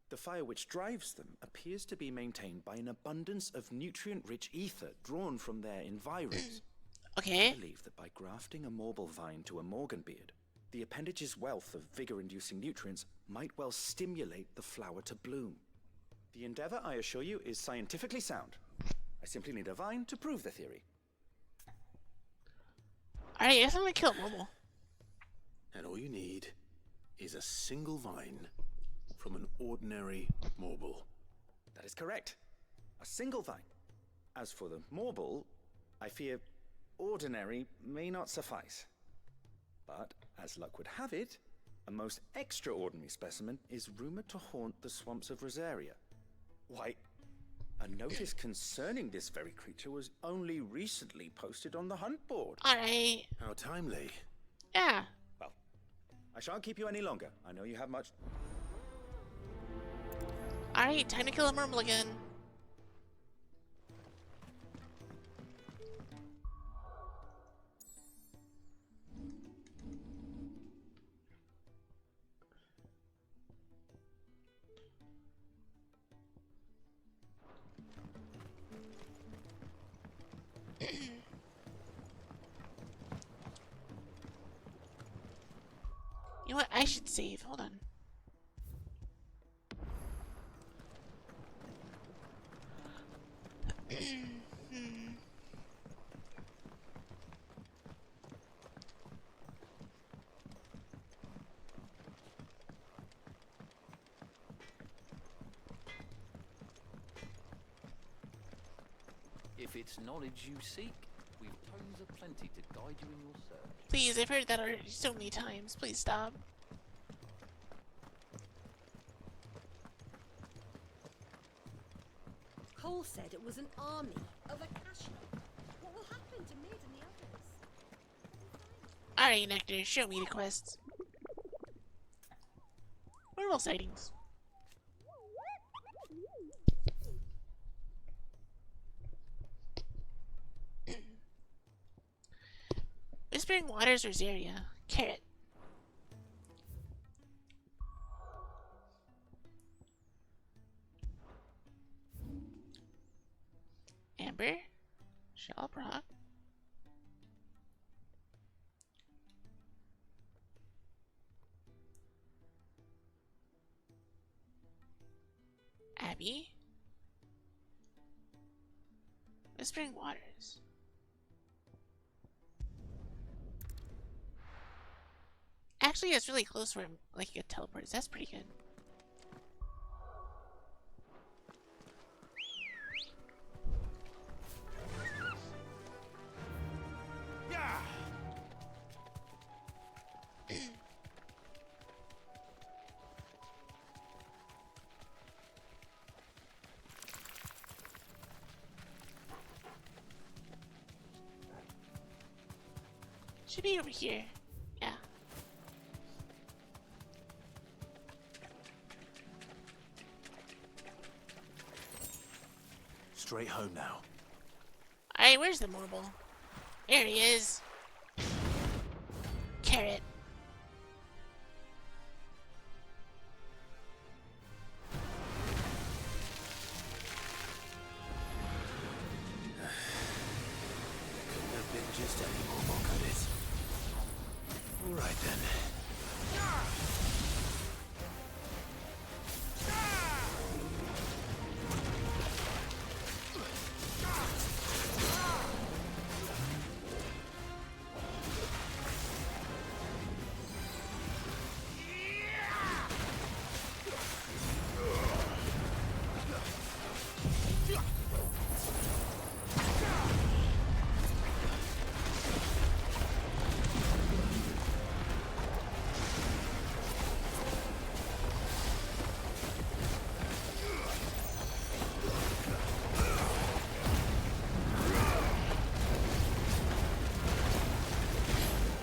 Speaker 12: The fire which drives them appears to be maintained by an abundance of nutrient-rich ether drawn from their environs.
Speaker 1: Okay.
Speaker 12: I believe that by grafting a Morble vine to a Morganbeard, the appendage's wealth of vigor-inducing nutrients might well stimulate the flower to bloom. The endeavor, I assure you, is scientifically sound. I simply need a vine to prove the theory.
Speaker 1: Alright, I guess I'm gonna kill Mobile.
Speaker 2: And all you need is a single vine from an ordinary Morble.
Speaker 12: That is correct. A single vine. As for the Morble, I fear ordinary may not suffice. But, as luck would have it, a most extraordinary specimen is rumored to haunt the swamps of Rosaria. Why, a notice concerning this very creature was only recently posted on the hunt board.
Speaker 1: Alright.
Speaker 2: How timely.
Speaker 1: Yeah.
Speaker 12: Well, I shan't keep you any longer. I know you have much...
Speaker 1: Alright, time to kill a Murmble again. You know what? I should save. Hold on.
Speaker 11: If it's knowledge you seek, we've tomes aplenty to guide you in your search.
Speaker 1: Please, I've heard that already so many times. Please stop.
Speaker 13: Cole said it was an army of Akashna. What will happen to Mid and the others?
Speaker 1: Alright, Nectar, show me the quests. Normal sightings. Whispering Waters, Rosaria. Carrot. Amber. Shalbrock. Abby. Whispering Waters. Actually, it's really close where like you could teleport. That's pretty good.
Speaker 5: Yeah.
Speaker 1: Should be over here. Yeah.
Speaker 2: Straight home now.
Speaker 1: Alright, where's the Morble? There he is. Carrot.
Speaker 2: Couldn't have been just any Morble, could it? Alright then.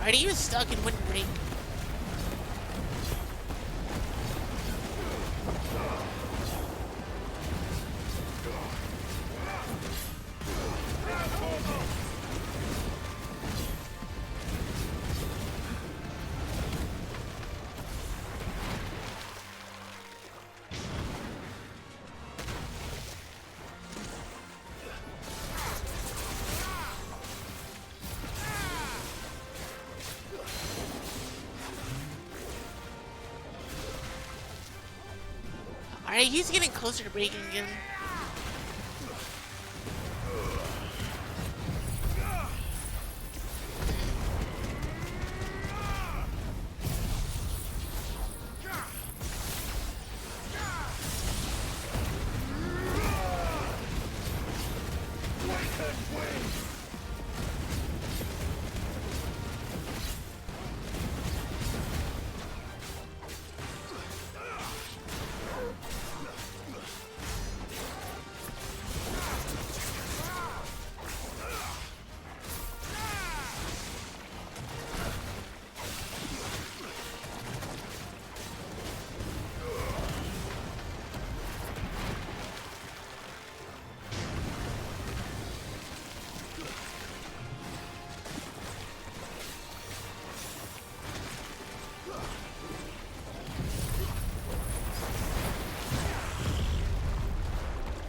Speaker 1: Are you stuck in Wooden Ring? Alright, he's getting closer to breaking again.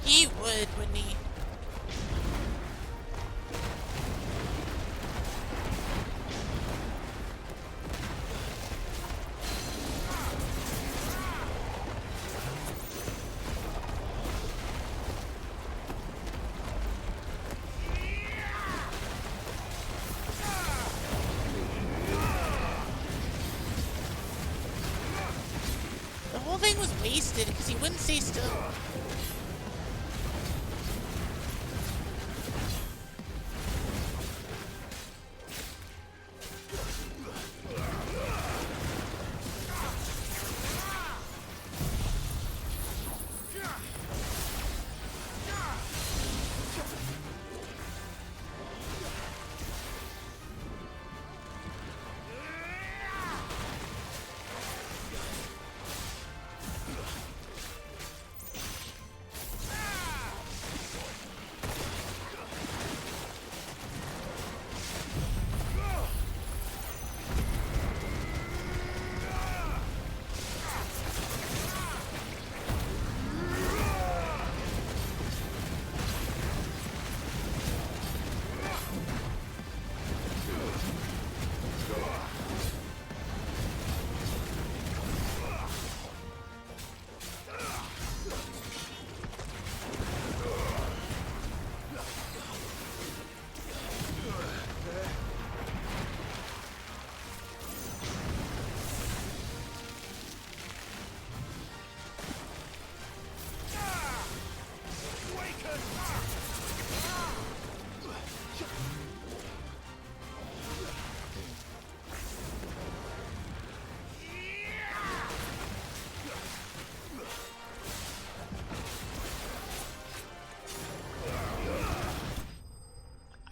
Speaker 1: He would, wouldn't he? The whole thing was wasted because he wouldn't stay still.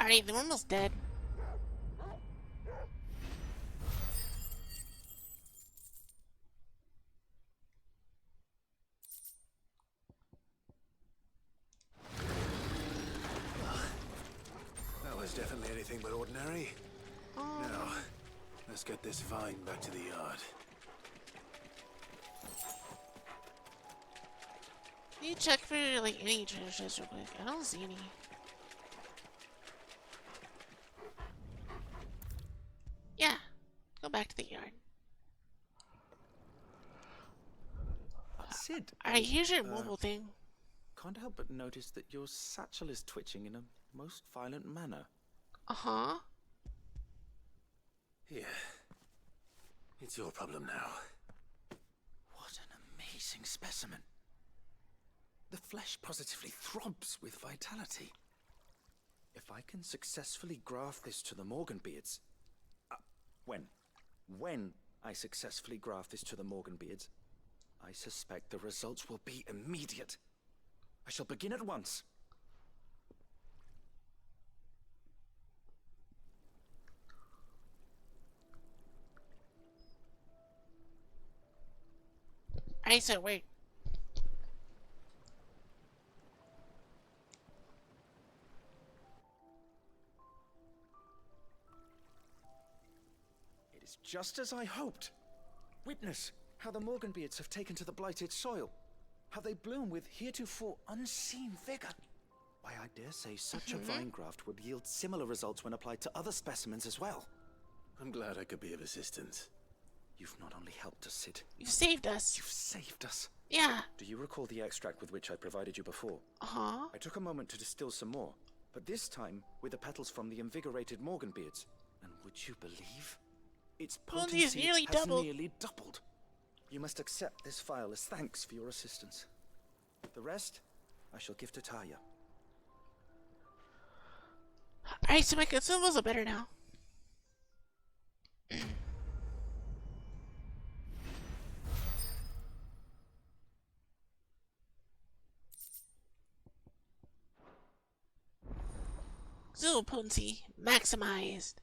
Speaker 1: Alright, they're almost dead.
Speaker 2: That was definitely anything but ordinary. Now, let's get this vine back to the yard.
Speaker 1: Can you check for like any treasure chests real quick? I don't see any. Yeah, go back to the yard.
Speaker 12: Sid.
Speaker 1: Alright, here's your mobile thing.
Speaker 12: Can't help but notice that your satchel is twitching in a most violent manner.
Speaker 1: Uh-huh.
Speaker 2: Here. It's your problem now.
Speaker 12: What an amazing specimen. The flesh positively throbs with vitality. If I can successfully graft this to the Morganbeards... When I successfully graft this to the Morganbeards, I suspect the results will be immediate. I shall begin at once.
Speaker 1: Alright, so wait.
Speaker 12: It is just as I hoped. Witness how the Morganbeards have taken to the blighted soil. How they bloom with heretofore unseen vigor. Why, I dare say such a vine graft would yield similar results when applied to other specimens as well.
Speaker 2: I'm glad I could be of assistance.
Speaker 12: You've not only helped us, Sid.
Speaker 1: You've saved us.
Speaker 12: You've saved us.
Speaker 1: Yeah.
Speaker 12: Do you recall the extract with which I provided you before?
Speaker 1: Uh-huh.
Speaker 12: I took a moment to distill some more, but this time with the petals from the invigorated Morganbeards. And would you believe? Its
Speaker 1: Potency has
Speaker 12: potency
Speaker 1: nearly
Speaker 12: has
Speaker 1: doubled.
Speaker 12: nearly doubled. You must accept this file as thanks for your assistance. The rest, I shall give to Taya.
Speaker 1: Alright, so my consumables are better now. Consumable potency maximized.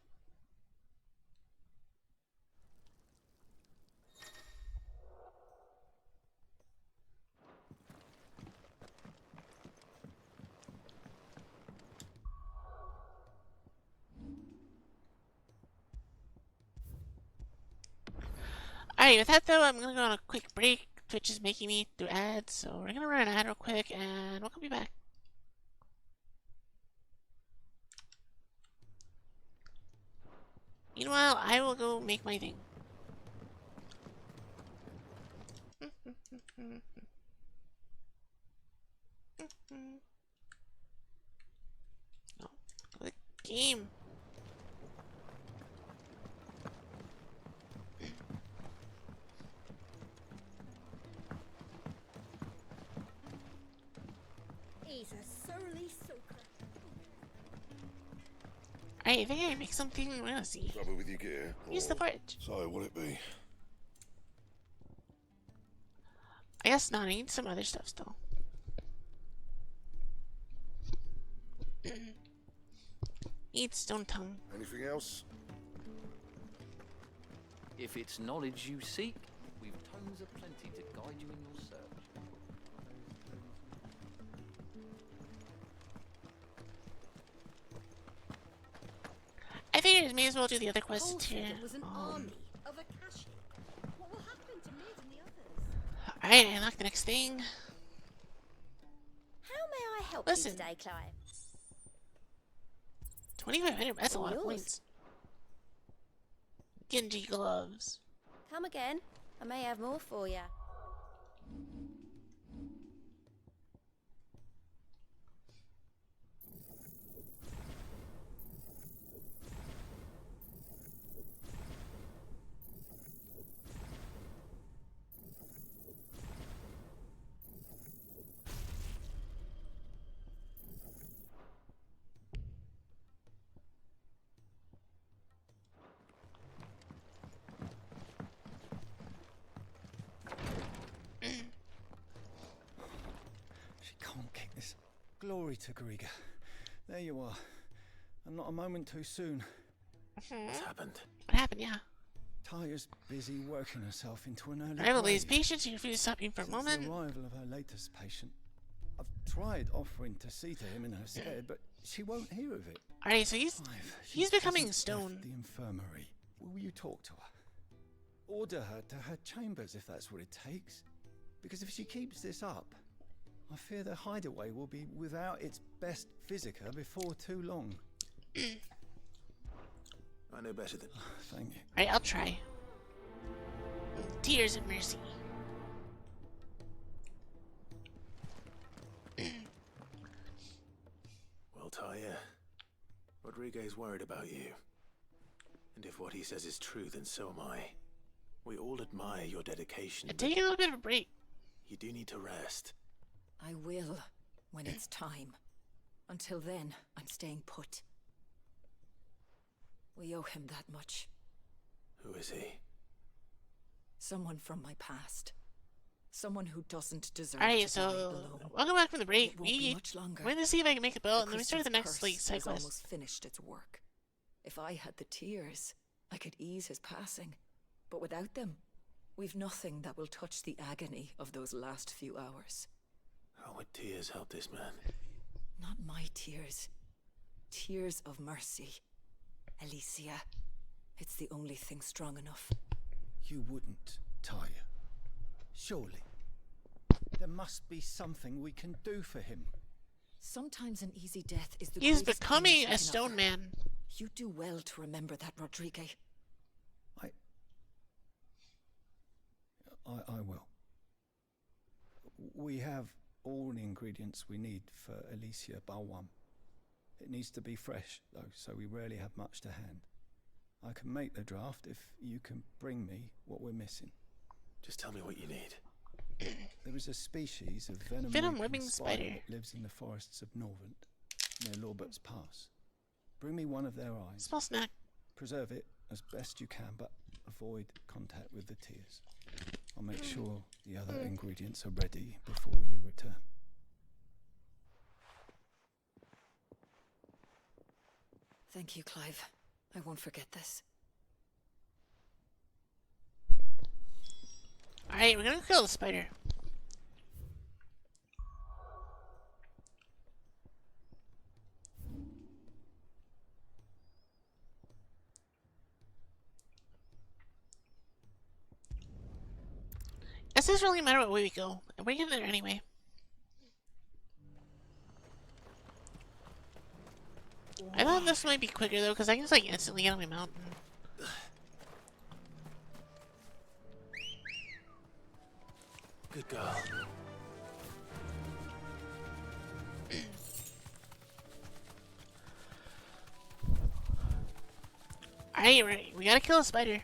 Speaker 1: Alright, with that though, I'm gonna go on a quick break. Twitch is making me do ads, so we're gonna run an ad real quick and we'll be back. Meanwhile, I will go make my thing. No, the game.
Speaker 13: He's a surly soaker.
Speaker 1: I think I make something. We're gonna see.
Speaker 9: Trouble with your gear?
Speaker 1: Use the porch.
Speaker 9: So, what it be?
Speaker 1: I guess not. I need some other stuff still. Eat stone tongue.
Speaker 9: Anything else?
Speaker 11: If it's knowledge you seek, we've tomes aplenty to guide you in your search.
Speaker 1: I figured I may as well do the other quests
Speaker 13: Paul said
Speaker 1: here.
Speaker 13: it was an army of Akashi. What will happen to Mid and the others?
Speaker 1: Alright, I unlock the next thing.
Speaker 4: How may I help
Speaker 1: Listen.
Speaker 4: you today, Clive?
Speaker 1: 2,500, that's a lot of
Speaker 4: Yours.
Speaker 1: points. Genji gloves.
Speaker 4: Come again. I may have more for you.
Speaker 10: She can't kick this. Glory to Griga. There you are. And not a moment too soon.
Speaker 2: What's happened?
Speaker 1: What happened, yeah?
Speaker 10: Taya's busy working herself into an early
Speaker 1: Arrival of these
Speaker 10: grave.
Speaker 1: patients, you refuse to stop me for a
Speaker 10: Since
Speaker 1: moment.
Speaker 10: the arrival of her latest patient, I've tried offering to see to him in her stead, but she won't hear of it.
Speaker 1: Alright, so he's
Speaker 10: She
Speaker 1: becoming
Speaker 10: hasn't
Speaker 1: stone.
Speaker 10: left the infirmary. Will you talk to her? Order her to her chambers if that's what it takes. Because if she keeps this up, I fear the hideaway will be without its best physica before too long.
Speaker 2: I know better than...
Speaker 10: Thank you.
Speaker 1: Alright, I'll try. Tears of mercy.
Speaker 2: Well, Taya, Rodriguez worried about you. And if what he says is true, then so am I. We all admire your dedication.
Speaker 1: Take a little bit of a break.
Speaker 2: You do need to rest.
Speaker 7: I will, when it's time. Until then, I'm staying put. We owe him that much.
Speaker 2: Who is he?
Speaker 7: Someone from my past. Someone who doesn't deserve
Speaker 1: Alright,
Speaker 7: to die
Speaker 1: so
Speaker 7: alone.
Speaker 1: welcome back from the break.
Speaker 7: It won't be much longer.
Speaker 1: We're gonna see if I can make a belt, and then we start the
Speaker 7: crystal's
Speaker 1: next like
Speaker 7: curse
Speaker 1: side
Speaker 7: has
Speaker 1: quest.
Speaker 7: almost finished its work. If I had the tears, I could ease his passing. But without them, we've nothing that will touch the agony of those last few hours.
Speaker 2: How would tears help this man?
Speaker 7: Not my tears. Tears of mercy. Alicia, it's the only thing strong enough.
Speaker 10: You wouldn't, Taya. Surely. There must be something we can do for him.
Speaker 7: Sometimes an easy death is the
Speaker 1: He's
Speaker 7: greatest
Speaker 1: becoming
Speaker 7: kindness we
Speaker 1: a
Speaker 7: can
Speaker 1: stone
Speaker 7: offer.
Speaker 1: man.
Speaker 7: You do well to remember that, Rodrigue.
Speaker 10: I will. We have all the ingredients we need for Alicia Balwam. It needs to be fresh, though, so we rarely have much to hand. I can make the draft if you can bring me what we're missing.
Speaker 2: Just tell me what you need.
Speaker 10: There is a species of venom
Speaker 1: Venom-webbing
Speaker 10: spider
Speaker 1: spider.
Speaker 10: that lives in the forests of Norvent, near Lorbert's Pass. Bring me one of their eyes.
Speaker 1: Small snack.
Speaker 10: Preserve it as best you can, but avoid contact with the tears. I'll make sure the other ingredients are ready before you return.
Speaker 7: Thank you, Clive. I won't forget this.
Speaker 1: Alright, we're gonna kill the spider. It doesn't really matter what way we go. We're getting there anyway. I thought this might be quicker though, because I can just like instantly get on my mountain.
Speaker 2: Good girl.
Speaker 1: Alright, right, we gotta kill a spider.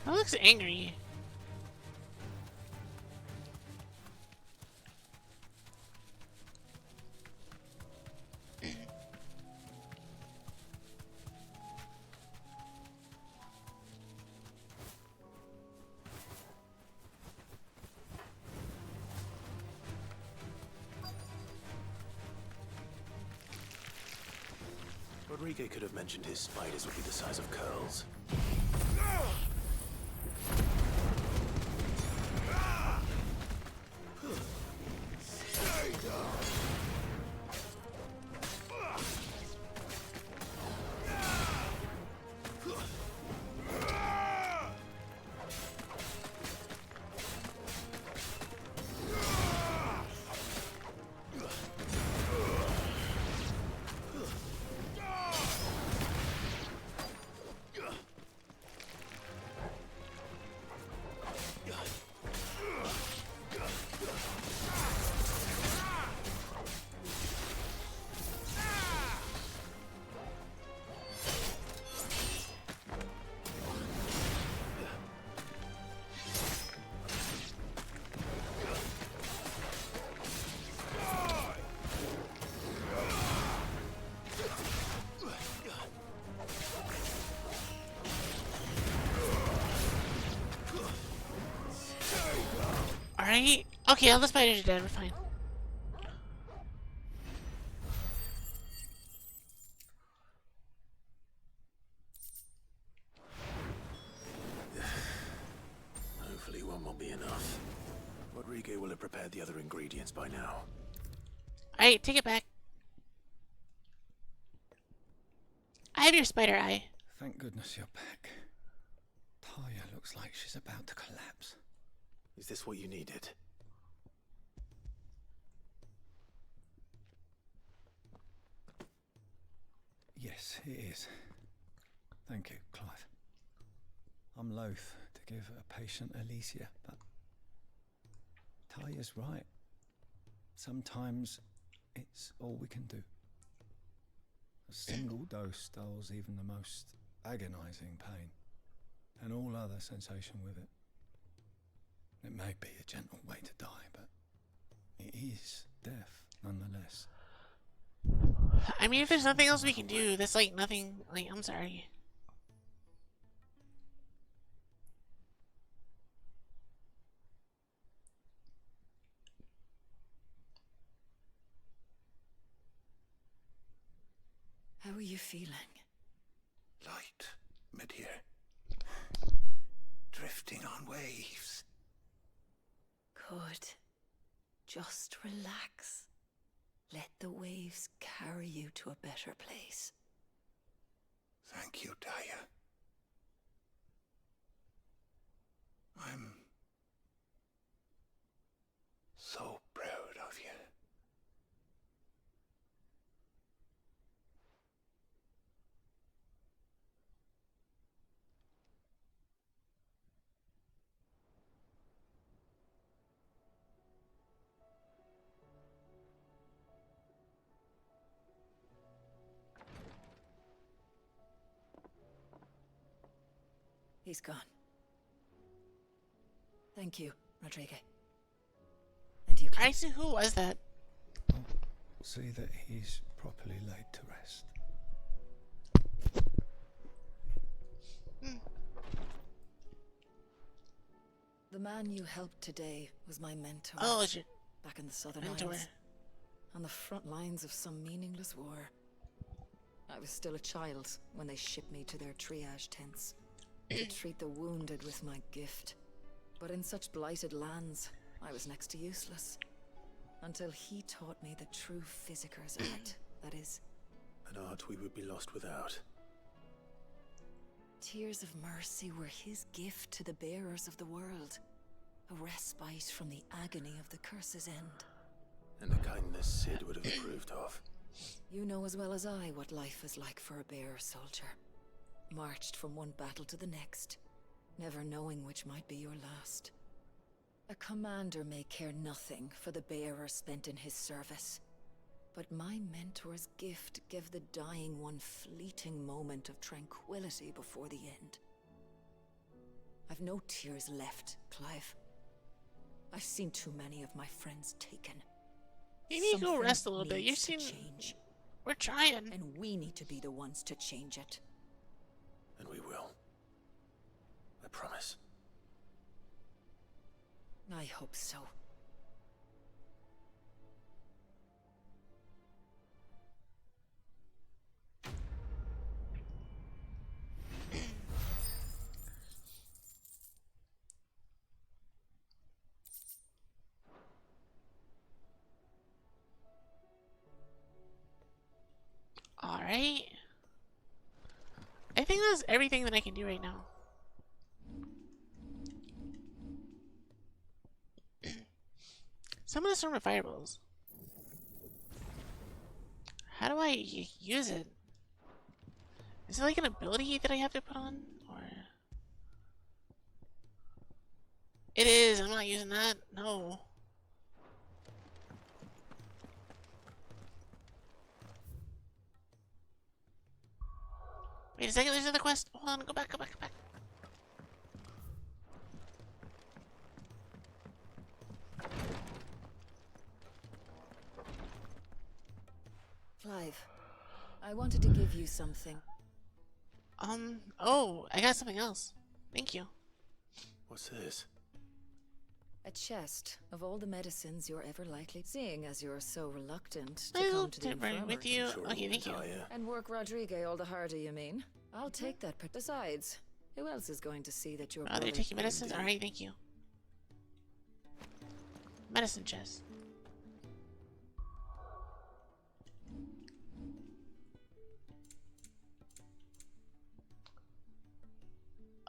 Speaker 1: That looks angry.
Speaker 2: Rodrigo could have mentioned his spiders would be the size of curls.
Speaker 1: Alright. Okay, all the spiders are dead. We're fine.
Speaker 2: Hopefully one won't be enough. Rodrigo will have prepared the other ingredients by now.
Speaker 1: Alright, take it back. I have your spider eye.
Speaker 10: Thank goodness you're back. Talia looks like she's about to collapse.
Speaker 2: Is this what you needed?
Speaker 10: Yes, it is. Thank you, Clive. I'm loath to give a patient Alicia, but Talia's right. Sometimes it's all we can do. A single dose dulls even the most agonizing pain, and all other sensation with it. It may be a gentle way to die, but it is death nonetheless.
Speaker 1: I mean, if there's nothing else we can do, that's like nothing. Like, I'm sorry.
Speaker 7: How are you feeling?
Speaker 9: Light, mid-here. Drifting on waves.
Speaker 7: Good. Just relax. Let the waves carry you to a better place.
Speaker 9: Thank you, Talia. I'm so proud of you.
Speaker 7: He's gone. Thank you, Rodrigue. And you,
Speaker 1: I see. Who was that?
Speaker 10: See that he's properly laid to rest.
Speaker 7: The man you helped today was my mentor.
Speaker 1: Oh, is it?
Speaker 7: Back in the Southern
Speaker 1: Mentor.
Speaker 7: Isles. On the front lines of some meaningless war. I was still a child when they shipped me to their triage tents to treat the wounded with my gift. But in such blighted lands, I was next to useless. Until he taught me the true physicker's art, that is.
Speaker 2: An art we would be lost without.
Speaker 7: Tears of mercy were his gift to the bearers of the world. A respite from the agony of the curse's end.
Speaker 2: And a kindness Sid would have approved of.
Speaker 7: You know as well as I what life is like for a bearer soldier. Marched from one battle to the next, never knowing which might be your last. A commander may care nothing for the bearer spent in his service. But my mentor's gift gave the dying one fleeting moment of tranquility before the end. I've no tears left, Clive. I've seen too many of my friends taken.
Speaker 1: You need to go
Speaker 7: Something
Speaker 1: rest a little bit. You've
Speaker 7: needs to
Speaker 1: seen.
Speaker 7: change.
Speaker 1: We're trying.
Speaker 7: And we need to be the ones to change it.
Speaker 2: And we will. I promise.
Speaker 7: I hope so.
Speaker 1: Alright. I think that's everything that I can do right now. Some of the storm of fireballs. How do I use it? Is it like an ability that I have to put on? Or... It is! I'm not using that. No. Wait a second, there's another quest. Hold on, go back, go back, go back.
Speaker 7: Clive, I wanted to give you something.
Speaker 1: Oh, I got something else. Thank you.
Speaker 2: What's this?
Speaker 7: A chest of all the medicines you're ever likely, seeing as you're so reluctant to
Speaker 1: I'll
Speaker 7: come to the
Speaker 1: take right
Speaker 7: infirmary.
Speaker 1: with you.
Speaker 2: Sure
Speaker 1: Okay, thank you.
Speaker 7: And work Rodrigue all the harder, you mean? I'll take that. Besides, who else is going to see that you're...
Speaker 1: Oh, they're taking medicines? Alright, thank you. Medicine chest.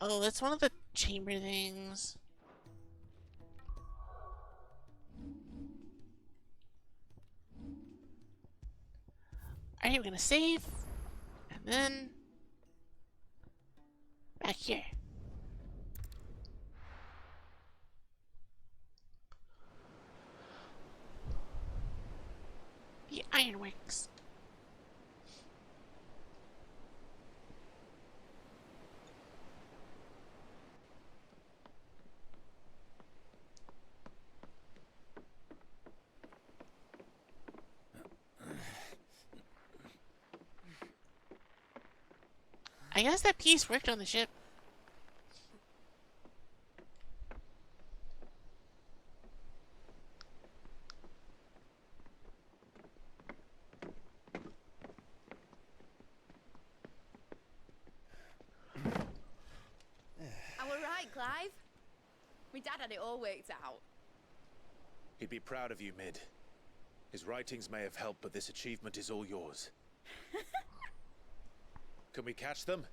Speaker 1: Oh, that's one of the chamber things. Alright, we're gonna save. And then... back here. The ironworks. I guess that piece worked on the ship.
Speaker 14: I were right, Clive. My dad had it all worked out.
Speaker 15: He'd be proud of you, Mid. His writings may have helped, but this achievement is all yours. Can we catch them?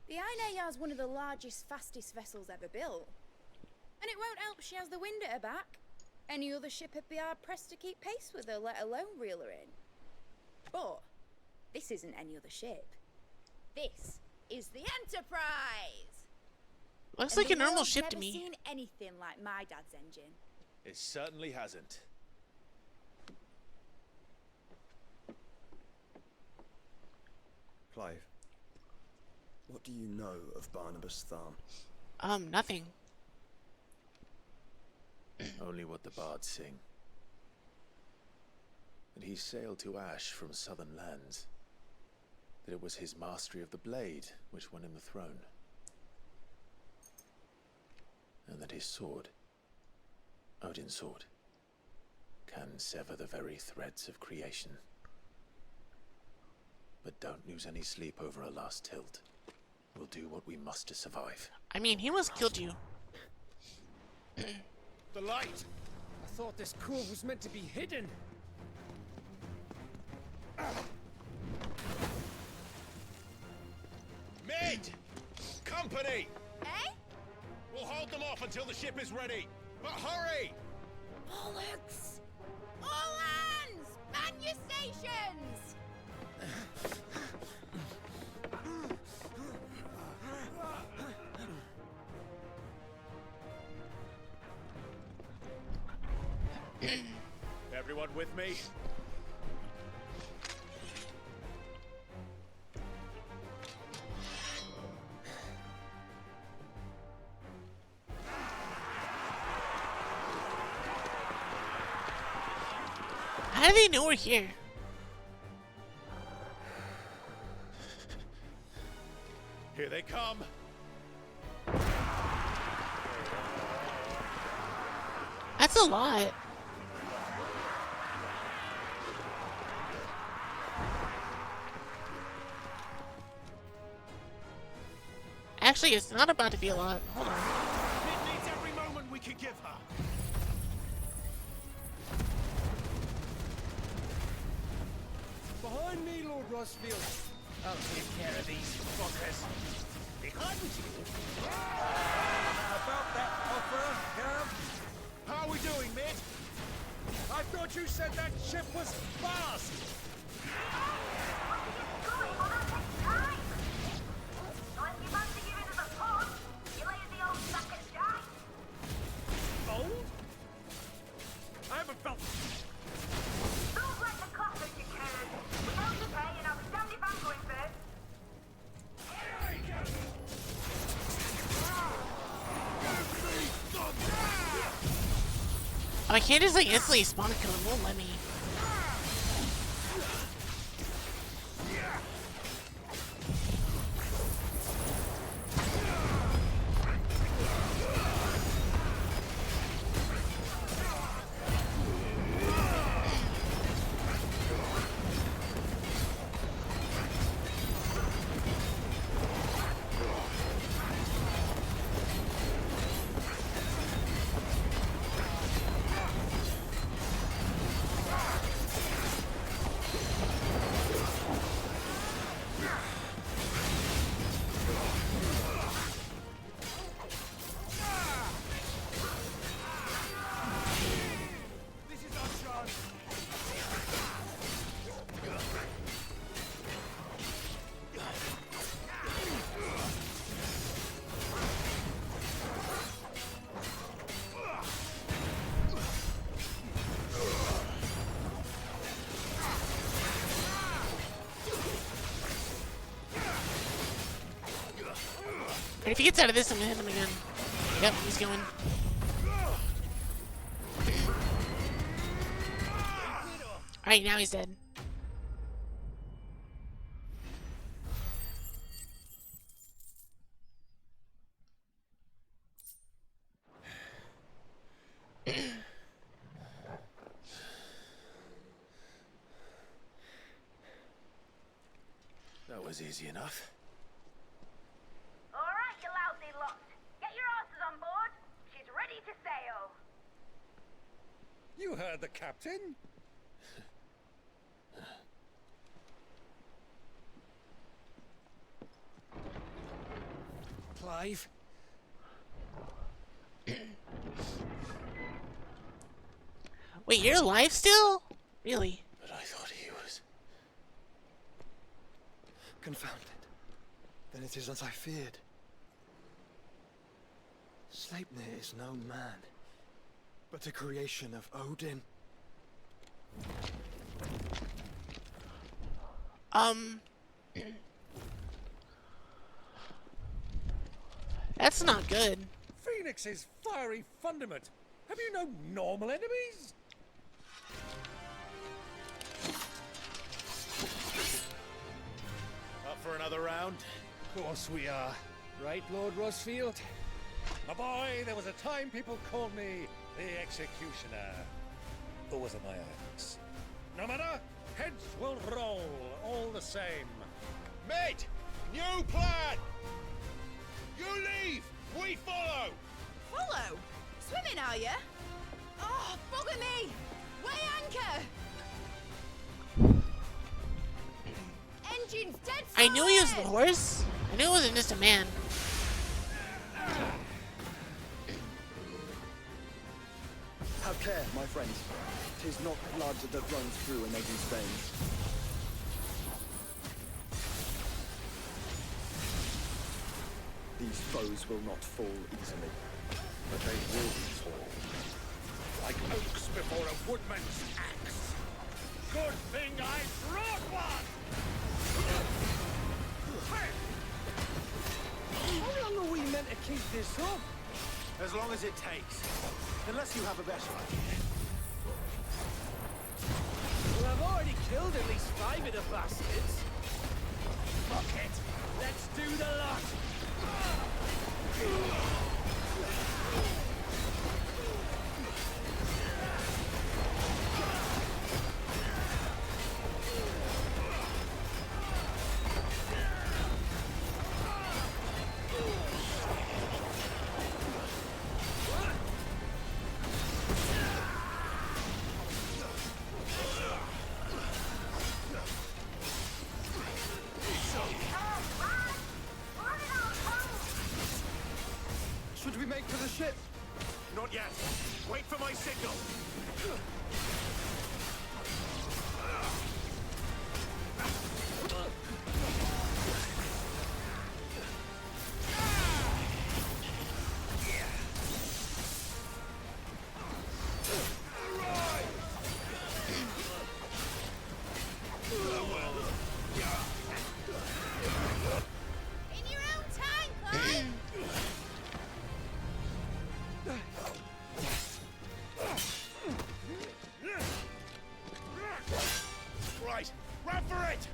Speaker 14: The Iron Yard's one of the largest, fastest vessels ever built. And it won't help she has the wind at her back. Any other ship would be hard-pressed to keep pace with her, let alone reel her in. But this isn't any other ship. This is the Enterprise!
Speaker 1: Looks
Speaker 14: And
Speaker 1: like a
Speaker 14: the
Speaker 1: normal
Speaker 14: world's
Speaker 1: ship to
Speaker 14: never
Speaker 1: me.
Speaker 14: seen anything like my dad's engine.
Speaker 15: It certainly hasn't.
Speaker 10: Clive, What do you know of Barnabas Tharn?
Speaker 1: Nothing.
Speaker 15: Only what the bards sing. That he sailed to Ash from southern lands. That it was his mastery of the blade which won him the throne. And that his sword, Odin's sword, can sever the very threads of creation. But don't lose any sleep over a last tilt. We'll do what we must to survive.
Speaker 1: I mean, he almost killed you.
Speaker 5: The light! I thought this cove was meant to be hidden.
Speaker 15: Mid! Company!
Speaker 14: Eh?
Speaker 15: We'll hold them off until the ship is ready. But hurry!
Speaker 14: Bollocks! All hands! Man your stations!
Speaker 15: Everyone with me?
Speaker 1: How do they know we're here?
Speaker 15: Here they come.
Speaker 1: That's a lot. Actually, it's not about to be a lot. Hold on.
Speaker 5: It needs every moment we can give her. Behind me, Lord Rosfield. I'll take care of these fuckers. Behind you. About that offer, Cav. How are we doing, mate? I thought you said that ship was fast. Old? I haven't felt.
Speaker 16: Don't let the clappers get carried. We have to pay and I'll be damned if I'm going first.
Speaker 1: Oh, I can't just like instantly spawn kill him. Won't let me. And if he gets out of this, I'm gonna hit him again. Yep, he's going. Alright, now he's dead.
Speaker 15: That was easy enough.
Speaker 16: All right, you lousy lot. Get your asses on board. She's ready to sail.
Speaker 5: You heard the captain. Clive.
Speaker 1: Wait, you're alive still? Really?
Speaker 15: But I thought he was.
Speaker 10: Confounded. Then it is as I feared. Sleipnir is no man, but a creation of Odin.
Speaker 1: That's not good.
Speaker 5: Phoenix's fiery fundament. Have you no normal enemies?
Speaker 17: Up for another round?
Speaker 5: Of course we are. Right, Lord Rosfield? My boy, there was a time people called me the Executioner. Or was it my axe? No matter, heads will roll all the same.
Speaker 17: Mate! New plan! You leave! We follow!
Speaker 14: Follow? Swimming, are you? Oh, bugger me! Weigh anchor! Engine's dead solid!
Speaker 1: I knew he was the horse. I knew it wasn't just a man.
Speaker 18: Have care, my friends. 'Tis not blood that runs through a nation's veins. These foes will not fall easily, but they will fall.
Speaker 5: Like oaks before a woodman's axe. Good thing I brought one!
Speaker 18: How long are we meant to keep this up?
Speaker 17: As long as it takes. Unless you have a better idea.
Speaker 8: Well, I've already killed at least 5 of the bastards.
Speaker 5: Fuck it! Let's do the lot!
Speaker 18: Should we make for the ship?
Speaker 17: Not yet. Wait for my signal.
Speaker 14: In your own time, Clyde!
Speaker 17: Right. Run for it!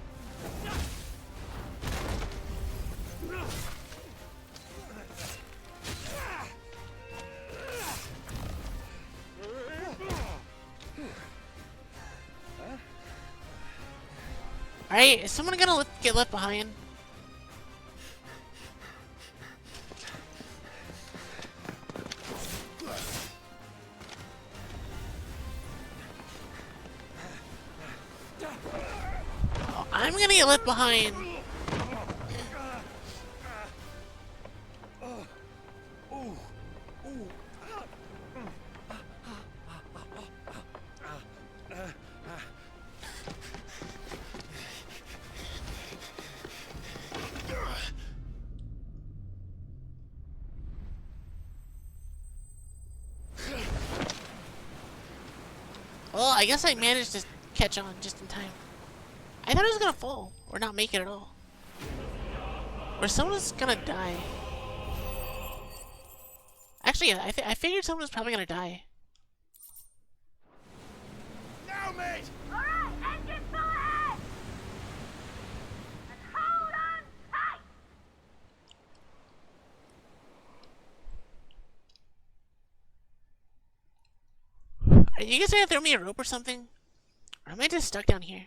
Speaker 1: Alright, is someone gonna get left behind? Oh, I'm gonna get left behind. Well, I guess I managed to catch on just in time. I thought I was gonna fall, or not make it at all. Or someone's gonna die. Actually, I figured someone was probably gonna die.
Speaker 17: Now, mate!
Speaker 16: Alright, engine full ahead! And hold on tight!
Speaker 1: Are you guys gonna throw me a rope or something? Or am I just stuck down here?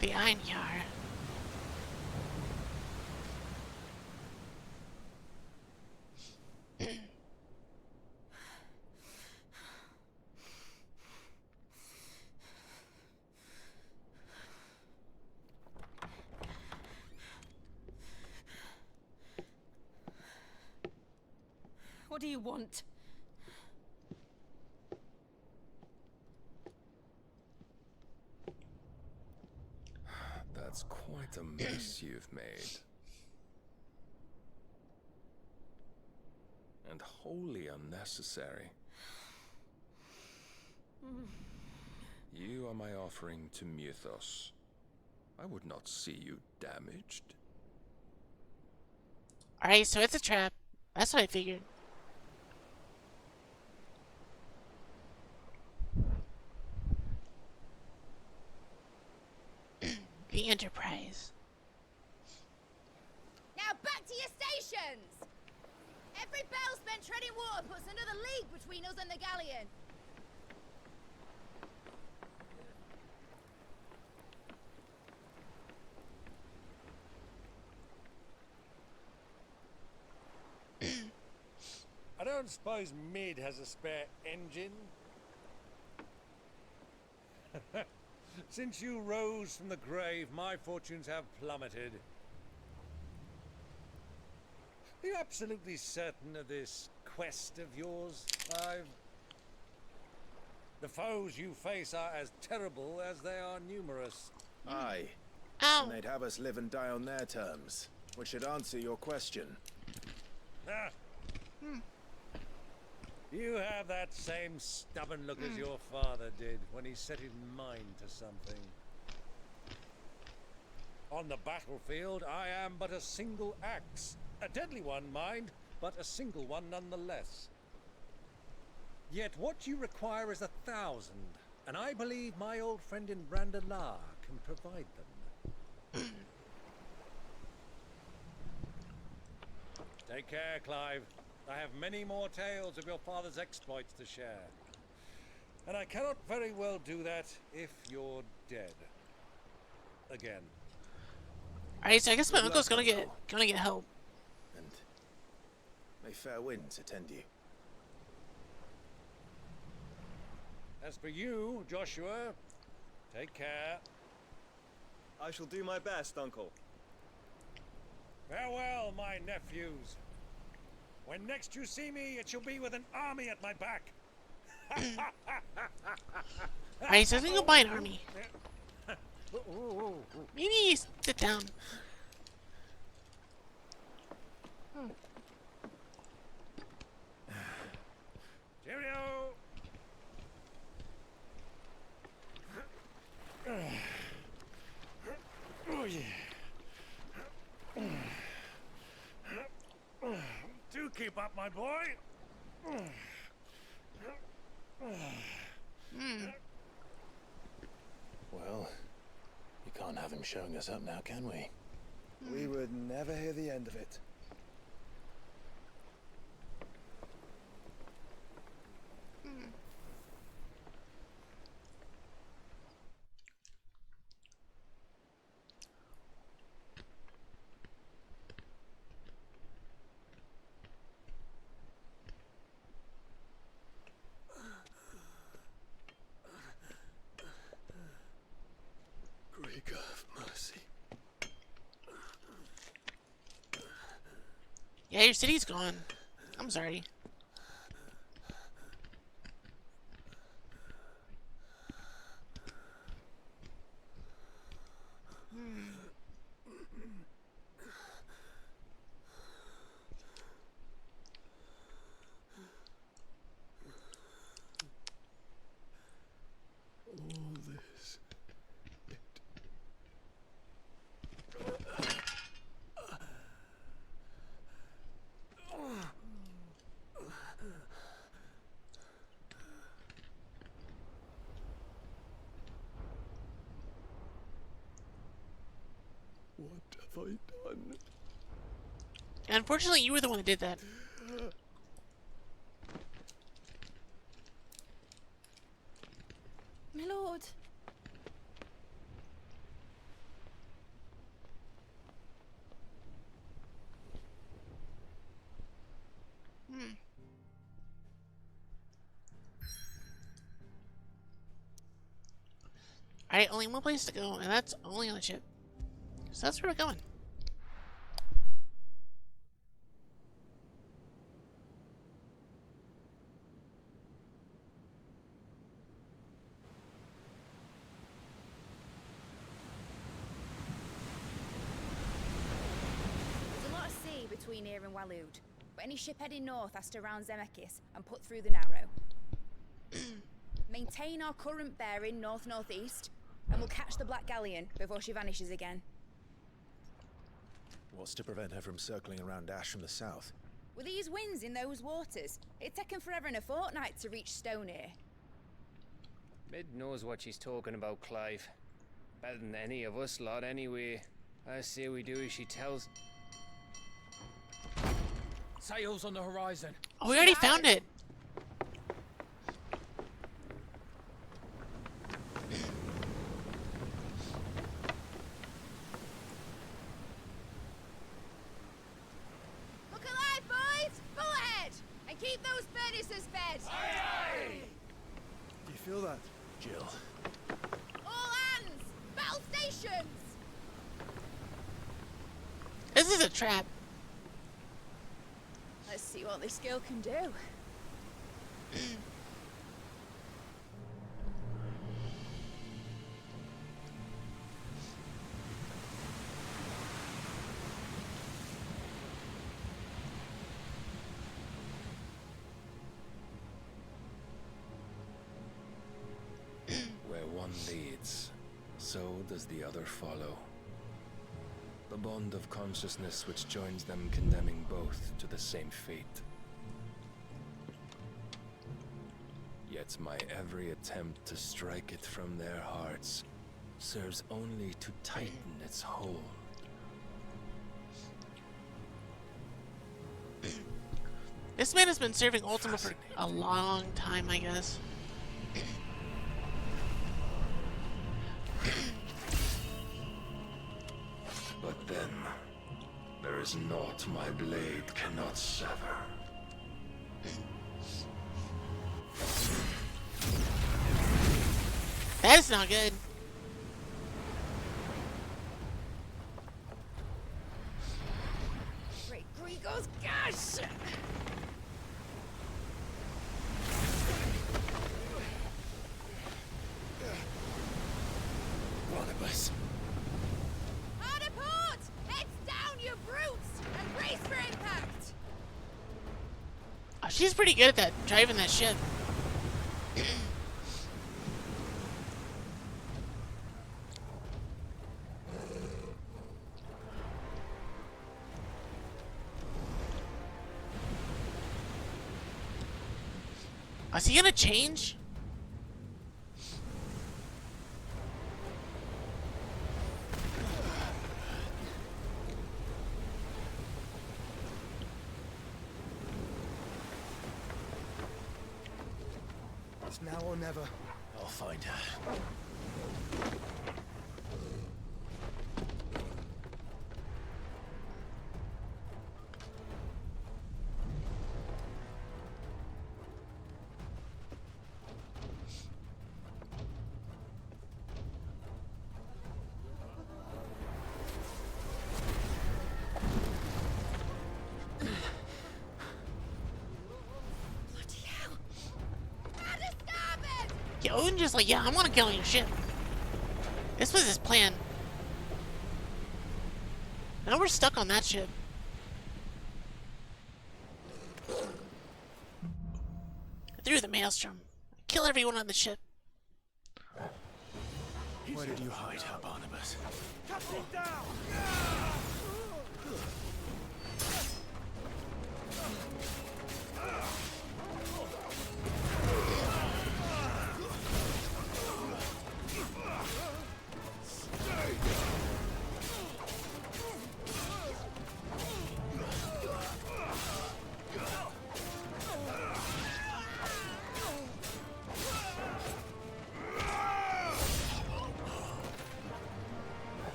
Speaker 1: The Iron Yar.
Speaker 13: What do you want?
Speaker 6: That's quite a mess you've made. And wholly unnecessary. You are my offering to Mythos. I would not see you damaged.
Speaker 1: Alright, so it's a trap. That's what I figured. The Enterprise.
Speaker 14: Now back to your stations! Every bell spent treading water puts another league between us and the galleon.
Speaker 5: I don't suppose Mid has a spare engine? Since you rose from the grave, my fortunes have plummeted. Are you absolutely certain of this quest of yours, Clive? The foes you face are as terrible as they are numerous.
Speaker 12: Aye.
Speaker 1: Ow.
Speaker 12: And they'd have us live and die on their terms, which should answer your question.
Speaker 5: Ah. You have that same stubborn look as your father did when he set his mind to something. On the battlefield, I am but a single axe. A deadly one, mind, but a single one nonetheless. Yet what you require is 1,000, and I believe my old friend in Brandalar can provide them. Take care, Clive. I have many more tales of your father's exploits to share. And I cannot very well do that if you're dead. Again.
Speaker 1: Alright, so I guess my uncle's gonna get help.
Speaker 12: And may fair winds attend you.
Speaker 5: As for you, Joshua, take care.
Speaker 18: I shall do my best, Uncle.
Speaker 5: Farewell, my nephews. When next you see me, it shall be with an army at my back.
Speaker 1: Alright, so I think I'll buy an army. Maybe sit down.
Speaker 5: Cheerio! Oh, yeah. Do keep up, my boy.
Speaker 15: Well, you can't have him showing us up now, can we?
Speaker 18: We would never hear the end of it.
Speaker 2: Greek of mercy.
Speaker 1: Yeah, your city's gone. I'm sorry.
Speaker 2: All this. What have I done?
Speaker 1: Unfortunately, you were the one that did that.
Speaker 14: My lord.
Speaker 1: Alright, only one place to go, and that's only on the ship. So that's where we're going.
Speaker 14: There's a lot of sea between here and Waloed, but any ship heading north has to round Zemeckis and put through the Narrow. Maintain our current bearing north-northeast, and we'll catch the Black Galleon before she vanishes again.
Speaker 18: What's to prevent her from circling around Ash from the south?
Speaker 14: With these winds in those waters, it'd taken forever and a fortnight to reach Stonehenge.
Speaker 19: Mid knows what she's talking about, Clive. Better than any of us lot, anyway. I say we do as she tells.
Speaker 5: Sails on the horizon.
Speaker 1: Oh, we already found it.
Speaker 14: Look alive, boys! Pull ahead! And keep those furnaces fed!
Speaker 5: Aye, aye!
Speaker 18: Do you feel that, Jill?
Speaker 14: All hands! Battle stations!
Speaker 1: This is a trap.
Speaker 14: Let's see what this girl can do.
Speaker 6: Where one leads, so does the other follow. The bond of consciousness which joins them, condemning both to the same fate. Yet my every attempt to strike it from their hearts serves only to tighten its hold.
Speaker 1: This man has been serving Ultima for a long time, I guess.
Speaker 6: But then, there is naught my blade cannot sever.
Speaker 1: That is not good.
Speaker 14: Great Gregor's gosh!
Speaker 6: Barnabas.
Speaker 14: Harder port! Heads down, you brutes! And brace for impact!
Speaker 1: Oh, she's pretty good at that, driving that ship. Oh, is he gonna change?
Speaker 18: It's now or never.
Speaker 15: I'll find her.
Speaker 1: Yeah, Odin just like, yeah, I want to get on your ship. This was his plan. Now we're stuck on that ship. Through the maelstrom. Kill everyone on the ship.
Speaker 15: Where did you hide her, Barnabas?
Speaker 5: Cut it down!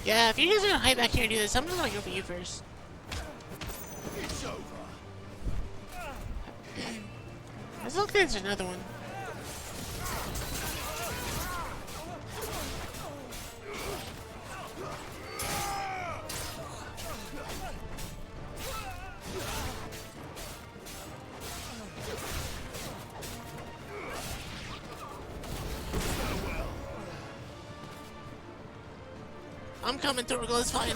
Speaker 1: Yeah, if you guys are gonna hide back here and do this, I'm just gonna go for you first.
Speaker 5: It's over.
Speaker 1: Let's look, there's another one. I'm coming, Thorgal, it's fine.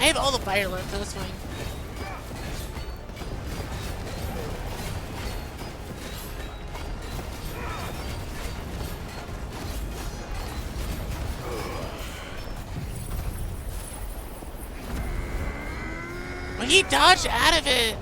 Speaker 1: I have all the fire left, so it's fine. Well, he dodged out of it.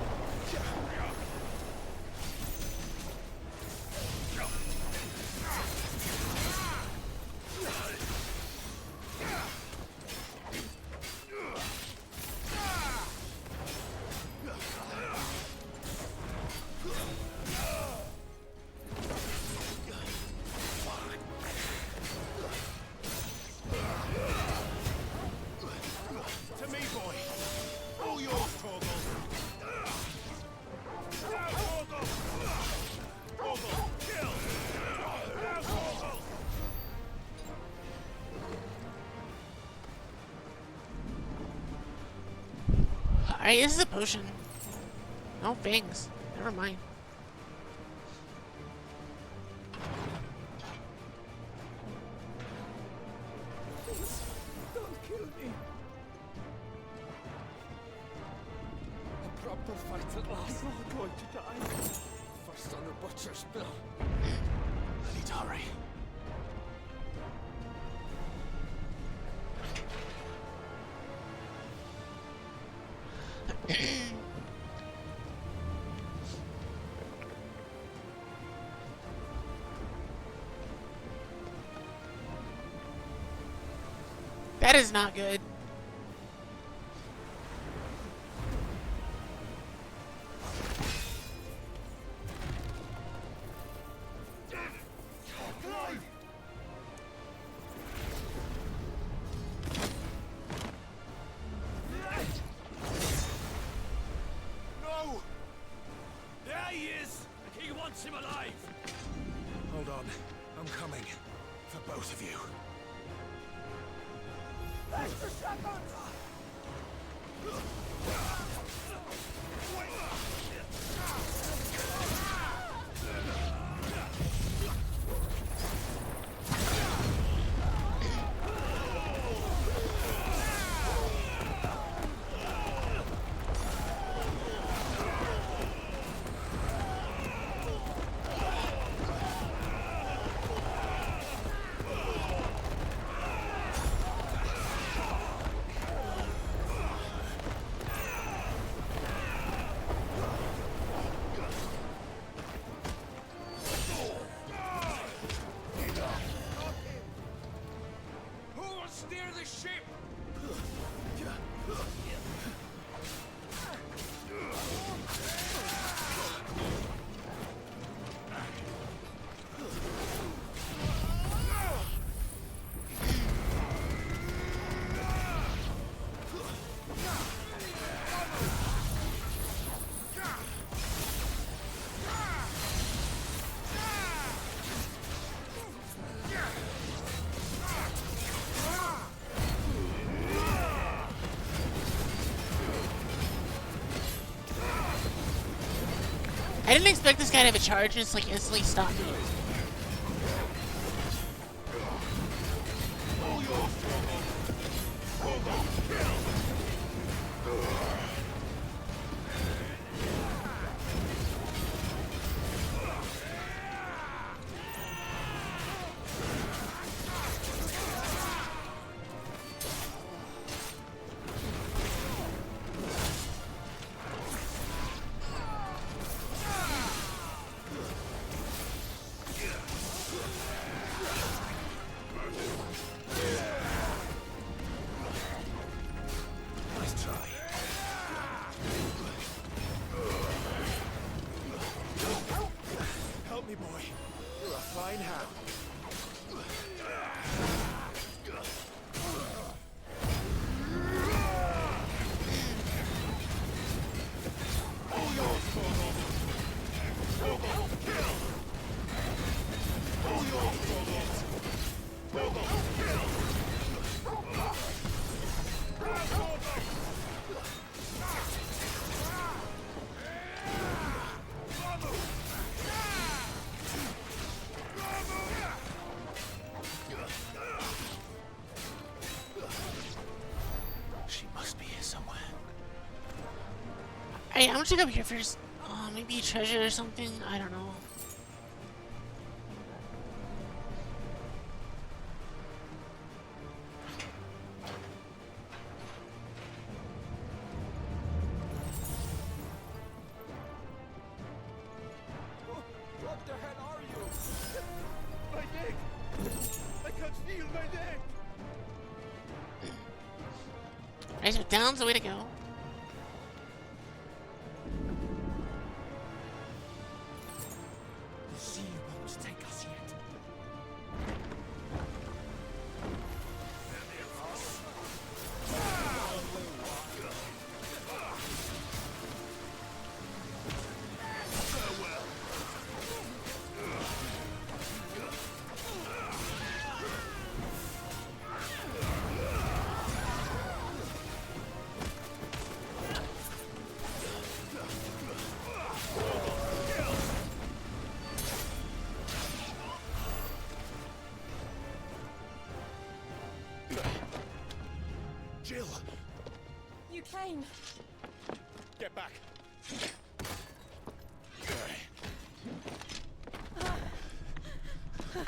Speaker 5: To me, boy. All yours, Torgal. Torgal! Torgal, kill! Torgal!
Speaker 1: Alright, this is a potion. No fangs. Never mind.
Speaker 5: Don't kill me. A proper fight at last. I'm not going to die. First on the butcher's bill. I need to hurry.
Speaker 1: That is not good.
Speaker 5: No! There he is! And he wants him alive! Hold on. I'm coming. For both of you. Extra shotgun! Who will steer the ship?
Speaker 1: I didn't expect this guy to have a charge and just like instantly stop me.
Speaker 5: Nice try. Help me, boy. You're a fine hound. All yours, Torgal. Torgal, kill! All yours, Torgal. Torgal, kill!
Speaker 1: Wait, I'm gonna check up here first. Maybe a treasure or something? I don't know.
Speaker 5: What the hell are you? My leg! I can't feel my leg!
Speaker 1: Right, so down's the way to go.
Speaker 5: She won't take us yet. Jill!
Speaker 13: You came.
Speaker 5: Get back!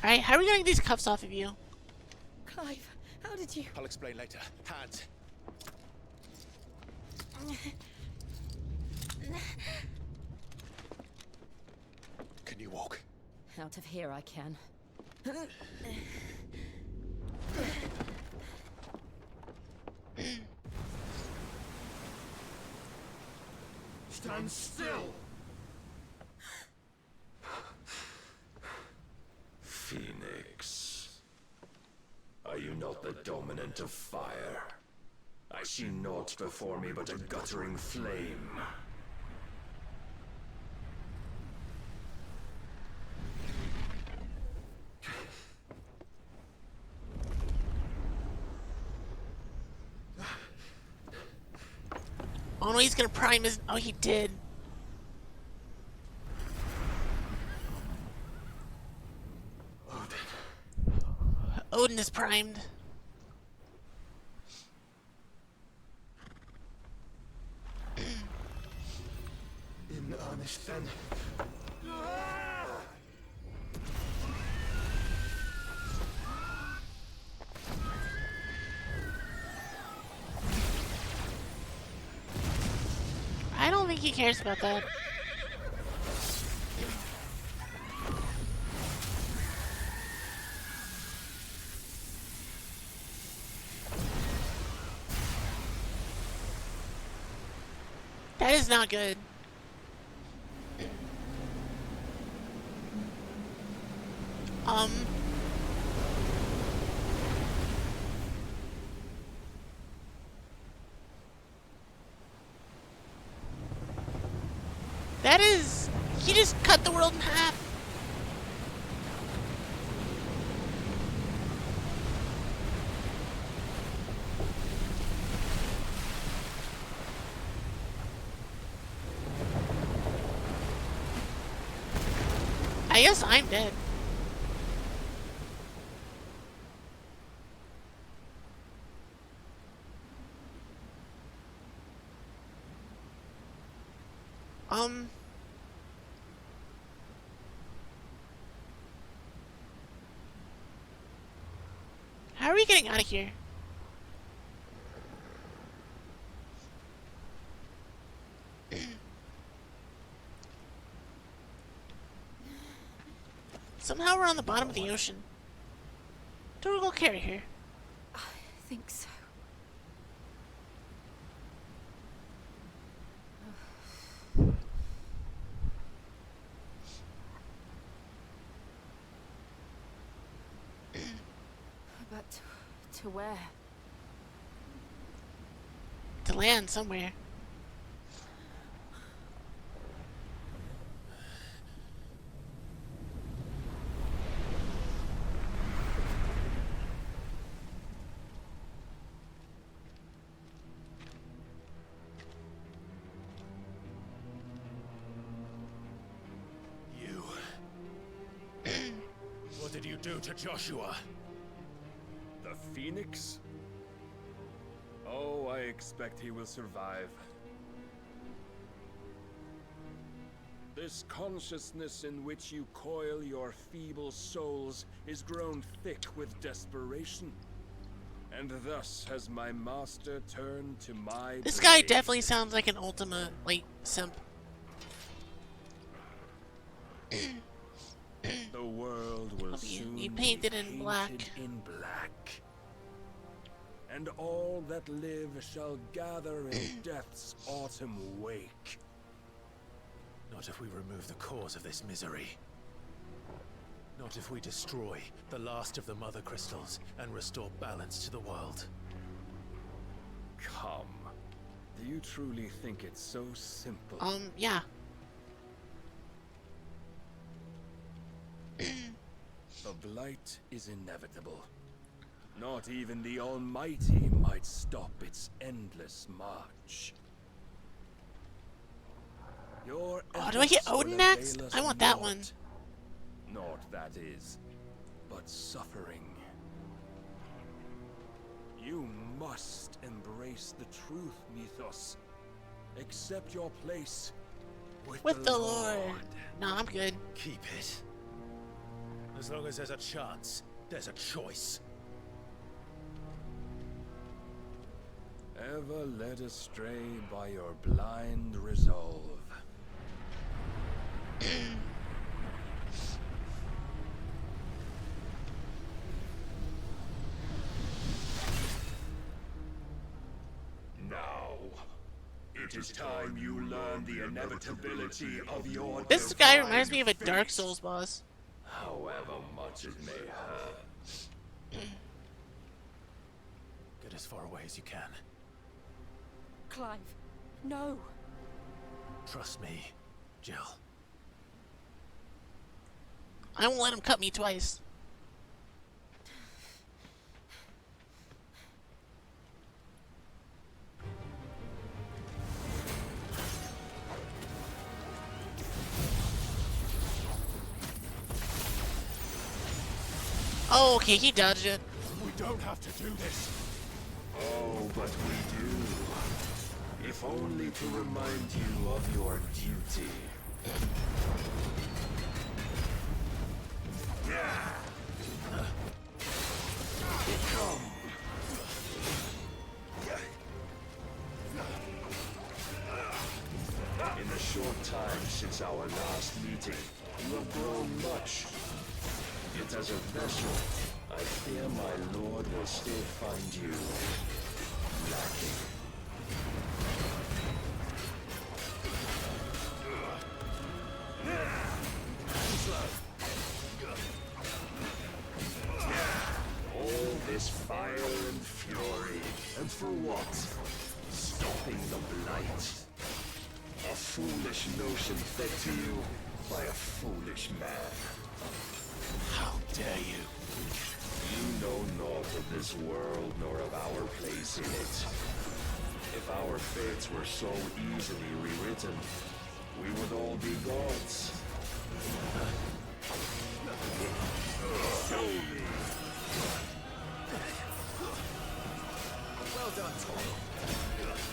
Speaker 1: Alright, how are we gonna get these cuffs off of you?
Speaker 13: Clive, how did you?
Speaker 5: I'll explain later. Hands. Can you walk?
Speaker 13: Out of here I can.
Speaker 5: Stand still!
Speaker 20: Phoenix. Are you not the dominant of fire? I see naught before me but a guttering flame.
Speaker 1: Oh no, he's gonna prime his. Oh, he did. Odin is primed.
Speaker 5: In earnest then.
Speaker 1: I don't think he cares about that. That is not good. That is... He just cut the world in half. I guess I'm dead. How are we getting out of here? Somehow we're on the bottom of the ocean. Don't go carry here.
Speaker 13: I think so. But to where?
Speaker 1: To land somewhere.
Speaker 5: You. What did you do to Joshua?
Speaker 6: The Phoenix? Oh, I expect he will survive.
Speaker 21: This consciousness in which you coil your feeble souls is grown thick with desperation. And thus has my master turned to my
Speaker 1: This guy
Speaker 21: blade.
Speaker 1: definitely sounds like an Ultima, like, simp.
Speaker 21: The world will soon
Speaker 1: You painted
Speaker 21: be
Speaker 1: in black.
Speaker 21: in black. And all that live shall gather in death's autumn wake.
Speaker 2: Not if we remove the cause of this misery. Not if we destroy the last of the Mother Crystals and restore balance to the world.
Speaker 21: Come. Do you truly think it's so simple?
Speaker 1: Yeah.
Speaker 21: The blight is inevitable. Not even the Almighty might stop its endless march. Your
Speaker 1: Oh, do I get
Speaker 21: efforts will
Speaker 1: Odin
Speaker 21: avail
Speaker 1: next?
Speaker 21: us
Speaker 1: I want that
Speaker 21: naught.
Speaker 1: one.
Speaker 21: Naught, that is, but suffering. You must embrace the truth, Mythos. Accept your place
Speaker 1: With the Lord. No, I'm good.
Speaker 2: Keep it. As long as there's a chance, there's a choice.
Speaker 21: Ever led astray by your blind resolve.
Speaker 20: Now, it is time you learn the inevitability of your
Speaker 1: This guy
Speaker 20: divine
Speaker 1: reminds me of a Dark
Speaker 20: fate,
Speaker 1: Souls boss.
Speaker 20: however much it may hurt.
Speaker 2: Get as far away as you can.
Speaker 13: Clive, no.
Speaker 2: Trust me, Jill.
Speaker 1: I won't let him cut me twice. Oh, okay, he dodged it.
Speaker 21: We don't have to do this.
Speaker 20: Oh, but we do. If only to remind you of your duty. Come. In the short time since our last meeting, you have grown much. Yet as a vessel, I fear my lord will still find you lacking. All this fire and fury, and for what? Stopping the blight. A foolish notion fed to you by a foolish man.
Speaker 2: How dare you?
Speaker 20: You know naught of this world nor of our place in it. If our fates were so easily rewritten, we would all be gods. Show me.
Speaker 17: Well done, Tom.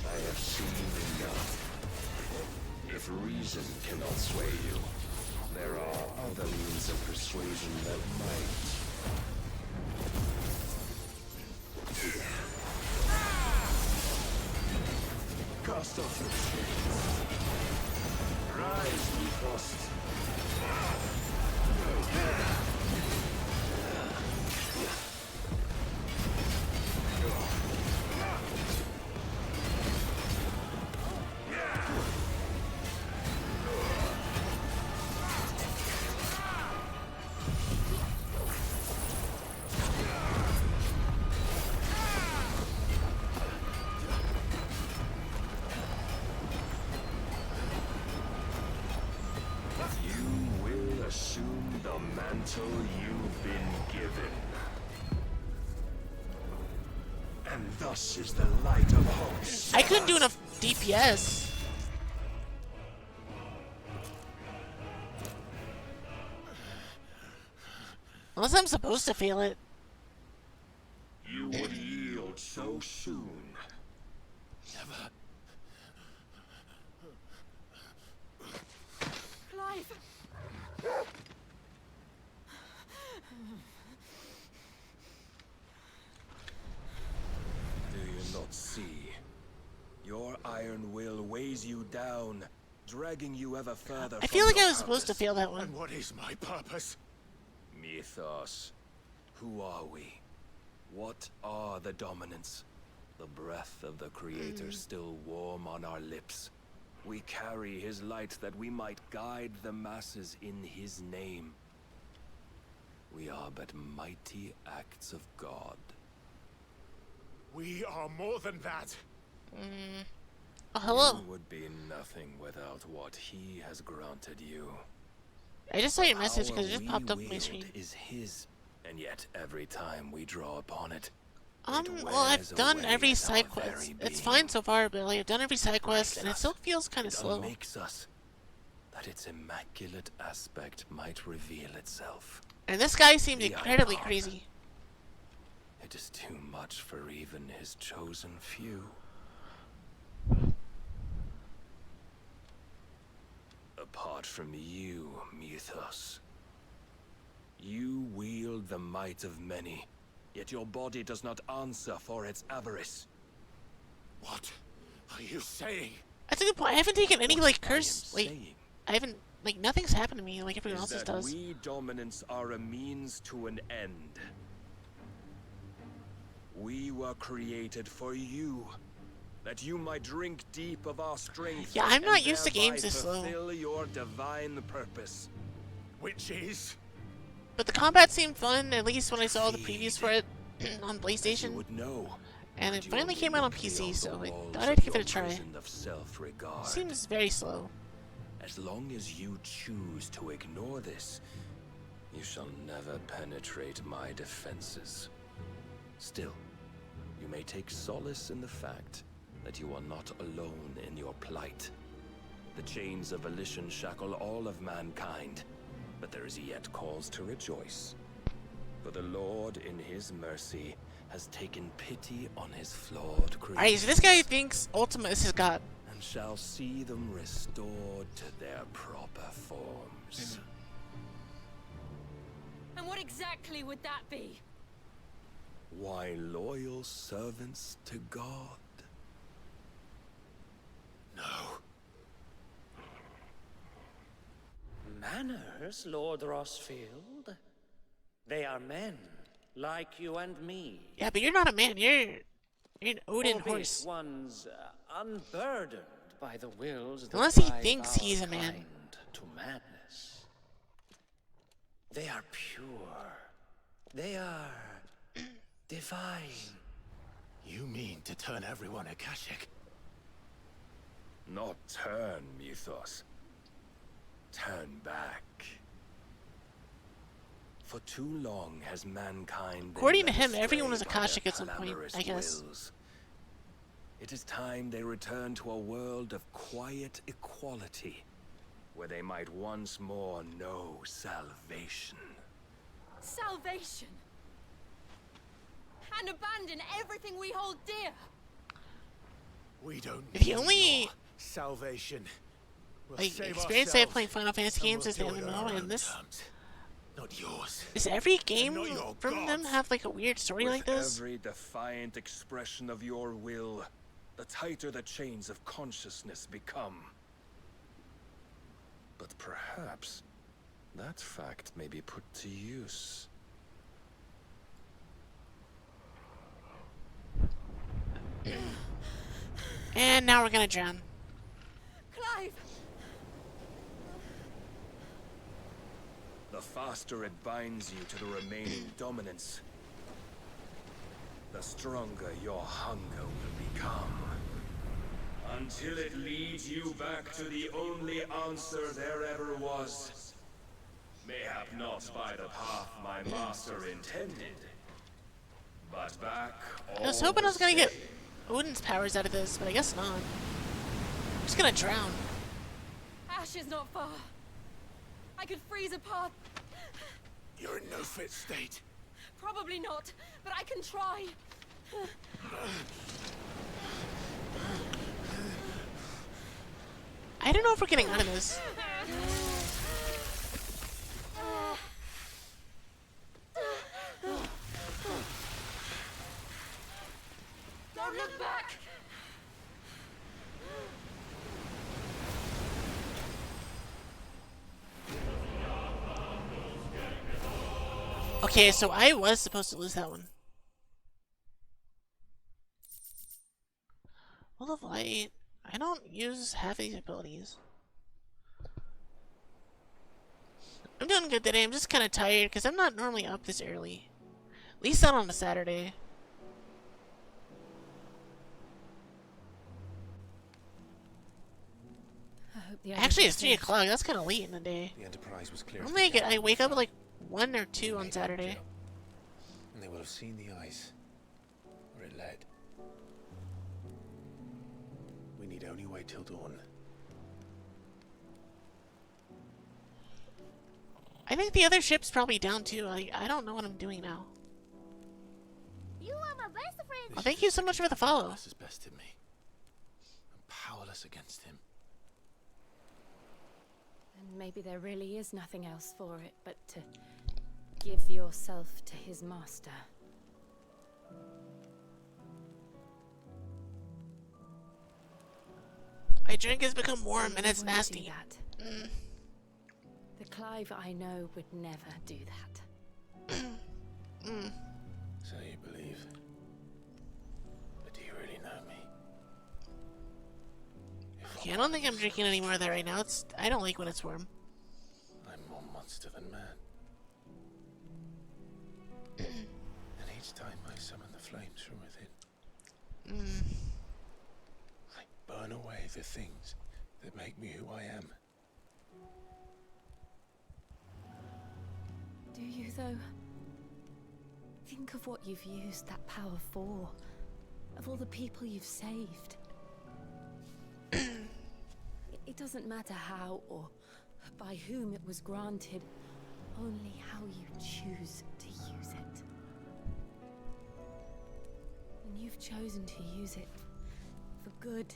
Speaker 20: I have seen enough. If reason cannot sway you, there are other means of persuasion that might. Cast off your chains. Rise, Mythos. You will assume the mantle you've been given. And thus is the light of hope.
Speaker 1: I couldn't do enough DPS. Unless I'm supposed to feel it.
Speaker 20: You would yield so soon.
Speaker 21: down, dragging you ever further
Speaker 1: I
Speaker 21: from
Speaker 1: feel like
Speaker 21: your
Speaker 1: I was supposed to
Speaker 21: purpose.
Speaker 1: fail that one.
Speaker 2: And what is my purpose?
Speaker 21: Mythos. Who are we? What are the dominants? The breath of the Creator still warm on our lips. We carry his light that we might guide the masses in his name. We are but mighty acts of God.
Speaker 2: We are more than that.
Speaker 1: Oh, hello.
Speaker 21: You would be nothing without what he has granted you.
Speaker 1: I just saw your message
Speaker 21: Power
Speaker 1: because it just
Speaker 21: we
Speaker 1: popped up on my
Speaker 21: wield
Speaker 1: screen.
Speaker 21: is his, and yet every time we draw upon it,
Speaker 1: Well, I've done every side quest. It's fine so far, but like, I've done every side quest, and it still feels kind of slow.
Speaker 21: It makes us that its immaculate aspect might reveal itself.
Speaker 1: And this guy seems
Speaker 21: The
Speaker 1: incredibly
Speaker 21: icon.
Speaker 1: crazy.
Speaker 21: It is too much for even his chosen few. Apart from you, Mythos, you wield the might of many, yet your body does not answer for its avarice.
Speaker 2: What are you saying?
Speaker 1: That's a good point. I haven't taken any, like, curse, like,
Speaker 21: saying
Speaker 1: I haven't, like, nothing's happened to me like everyone
Speaker 21: Is
Speaker 1: else's
Speaker 21: that
Speaker 1: does.
Speaker 21: we dominants are a means to an end. We were created for you, that you might drink deep of our strength.
Speaker 1: Yeah, I'm not
Speaker 21: and
Speaker 1: used to
Speaker 21: thereby
Speaker 1: games this slow.
Speaker 21: fulfill your divine purpose.
Speaker 2: Which is?
Speaker 1: But the combat seemed fun, at least when I saw the previews for it on PlayStation.
Speaker 21: Would know.
Speaker 1: And it finally came out on PC, so I thought
Speaker 21: Walls
Speaker 1: I'd
Speaker 21: of
Speaker 1: give it a
Speaker 21: your
Speaker 1: try.
Speaker 21: prison of self-regard.
Speaker 1: Seems very slow.
Speaker 21: As long as you choose to ignore this, you shall never penetrate my defenses. Still, you may take solace in the fact that you are not alone in your plight. The chains of volition shackle all of mankind, but there is yet cause to rejoice. For the Lord, in his mercy, has taken pity on his flawed creation.
Speaker 1: Alright, so this guy thinks Ultima is his god.
Speaker 21: And shall see them restored to their proper forms.
Speaker 3: And what exactly would that be?
Speaker 21: Why, loyal servants to God.
Speaker 2: No.
Speaker 22: Manners, Lord Rossfield? They are men, like you and me.
Speaker 1: Yeah, but you're not a man, you're an Odin
Speaker 22: Albeit
Speaker 1: horse.
Speaker 22: one's unburdened by the wills that
Speaker 1: Unless he
Speaker 22: drive
Speaker 1: thinks
Speaker 22: our
Speaker 1: he's a man.
Speaker 22: kind to madness. They are pure. They are divine.
Speaker 2: You mean to turn everyone Akashic?
Speaker 21: Not turn, Mythos. Turn back. For too long has mankind been
Speaker 1: According to
Speaker 21: led
Speaker 1: him, everyone was
Speaker 21: astray by
Speaker 1: Akashic
Speaker 21: their
Speaker 1: at some point,
Speaker 21: clamorous
Speaker 1: I guess.
Speaker 21: wills. It is time they return to a world of quiet equality, where they might once more know salvation.
Speaker 3: Salvation. And abandon everything we hold dear.
Speaker 2: We don't
Speaker 1: If you
Speaker 2: need
Speaker 1: only
Speaker 2: your salvation. We'll
Speaker 1: like
Speaker 2: save
Speaker 1: experience I have
Speaker 2: ourselves,
Speaker 1: playing Final Fantasy
Speaker 2: and
Speaker 1: games
Speaker 2: we'll
Speaker 1: is the
Speaker 2: do it on our
Speaker 1: MMO,
Speaker 2: own
Speaker 1: and this
Speaker 2: terms, not yours.
Speaker 1: is every game
Speaker 2: not your
Speaker 1: from them
Speaker 2: gods.
Speaker 1: have like a weird story
Speaker 21: With
Speaker 1: like this?
Speaker 21: every defiant expression of your will, the tighter the chains of consciousness become. But perhaps that fact may be put to use.
Speaker 1: And now we're gonna drown.
Speaker 3: Clive!
Speaker 21: The faster it binds you to the remaining dominance, the stronger your hunger will become. Until it leads you back to the only answer there ever was. Mayhap not by the path my master intended, but back
Speaker 1: I was hoping I was gonna get Odin's powers out of this, but I guess not. I'm just gonna drown.
Speaker 3: Ash is not far. I could freeze a path.
Speaker 2: You're in no fit state.
Speaker 3: Probably not, but I can try.
Speaker 1: I don't know if we're getting out of this.
Speaker 3: Don't look back!
Speaker 1: Okay, so I was supposed to lose that one. Full of light. I don't use half these abilities. I'm doing good today. I'm just kind of tired because I'm not normally up this early. At least not on a Saturday. Actually, it's 3 o'clock. That's kind of late in the day.
Speaker 15: The Enterprise was clear.
Speaker 1: I wake up at like 1 or 2 on Saturday.
Speaker 15: And they will have seen the ice. Where it led. We need only wait till dawn.
Speaker 1: I think the other ship's probably down too. I don't know what I'm doing now.
Speaker 13: You are my best friend.
Speaker 1: Well, thank you so much for the follow.
Speaker 15: This is best in me. I'm powerless against him.
Speaker 4: And maybe there really is nothing else for it but to give yourself to his master.
Speaker 1: My drink has become warm and it's nasty.
Speaker 4: The Clive I know would never do that.
Speaker 15: So you believe. But do you really know me?
Speaker 1: Okay, I don't think I'm drinking any more of that right now. I don't like when it's warm.
Speaker 15: I'm more monster than man. And each time I summon the flames from within, I burn away the things that make me who I am.
Speaker 4: Do you, though? Think of what you've used that power for. Of all the people you've saved. It doesn't matter how or by whom it was granted, only how you choose to use it. And you've chosen to use it for good.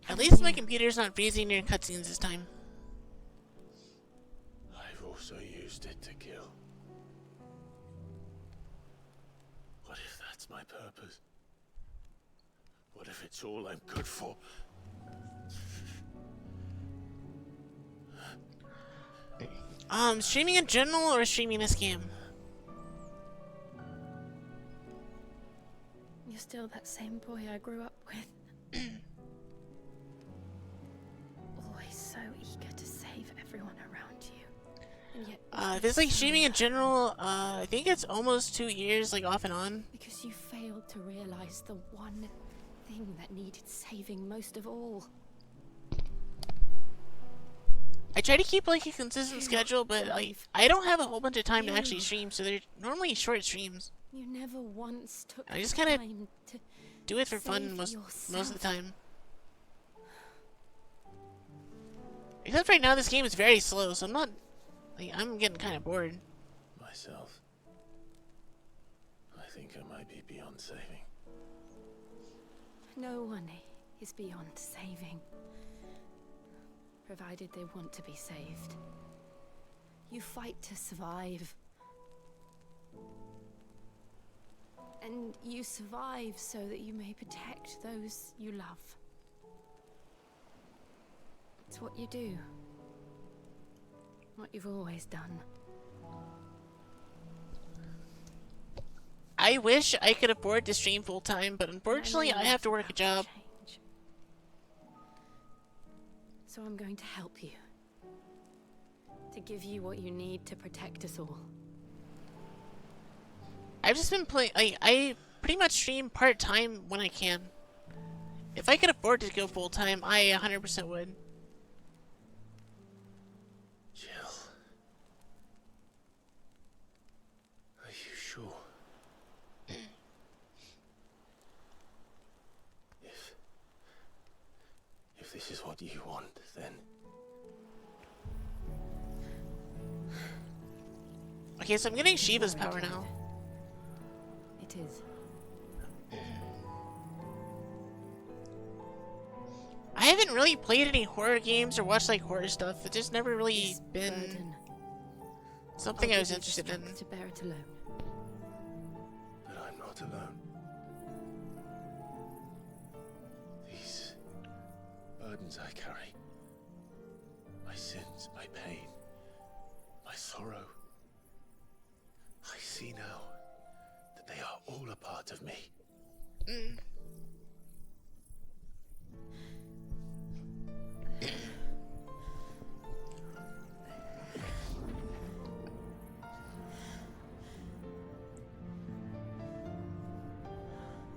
Speaker 1: At least my computer's not freezing during cutscenes this time.
Speaker 15: I've also used it to kill. What if that's my purpose? What if it's all I'm good for?
Speaker 1: Streaming in general or streaming this game?
Speaker 4: You're still that same boy I grew up with. Always so eager to save everyone around you. And yet,
Speaker 1: If it's like streaming in general, I think it's almost 2 years, like off and on.
Speaker 4: because you failed to realize the one thing that needed saving most of all.
Speaker 1: I try to keep like a consistent schedule, but I don't have a whole bunch of time to actually stream, so they're normally short streams.
Speaker 4: You never once took
Speaker 1: I just kind of
Speaker 4: time to
Speaker 1: do it for fun
Speaker 4: save
Speaker 1: most of the
Speaker 4: yourself.
Speaker 1: time. Except right now, this game is very slow, so I'm getting kind of bored.
Speaker 15: Myself. I think I might be beyond saving.
Speaker 4: No one is beyond saving. Provided they want to be saved. You fight to survive. And you survive so that you may protect those you love. It's what you do. What you've always done.
Speaker 1: I wish I could afford to stream full time, but unfortunately, I have to work a job.
Speaker 4: So I'm going to help you. To give you what you need to protect us all.
Speaker 1: I've just been playing. I pretty much stream part time when I can. If I could afford to go full time, I 100% would.
Speaker 15: Jill. Are you sure? If this is what you want, then...
Speaker 1: Okay, so I'm getting Shiva's power now.
Speaker 4: It is.
Speaker 1: I haven't really played any horror games or watched like horror stuff. It's just never really been something I was interested in.
Speaker 4: To bear it alone.
Speaker 15: But I'm not alone. These burdens I carry, my sins, my pain, my sorrow,
Speaker 2: see now that they are all a part of me.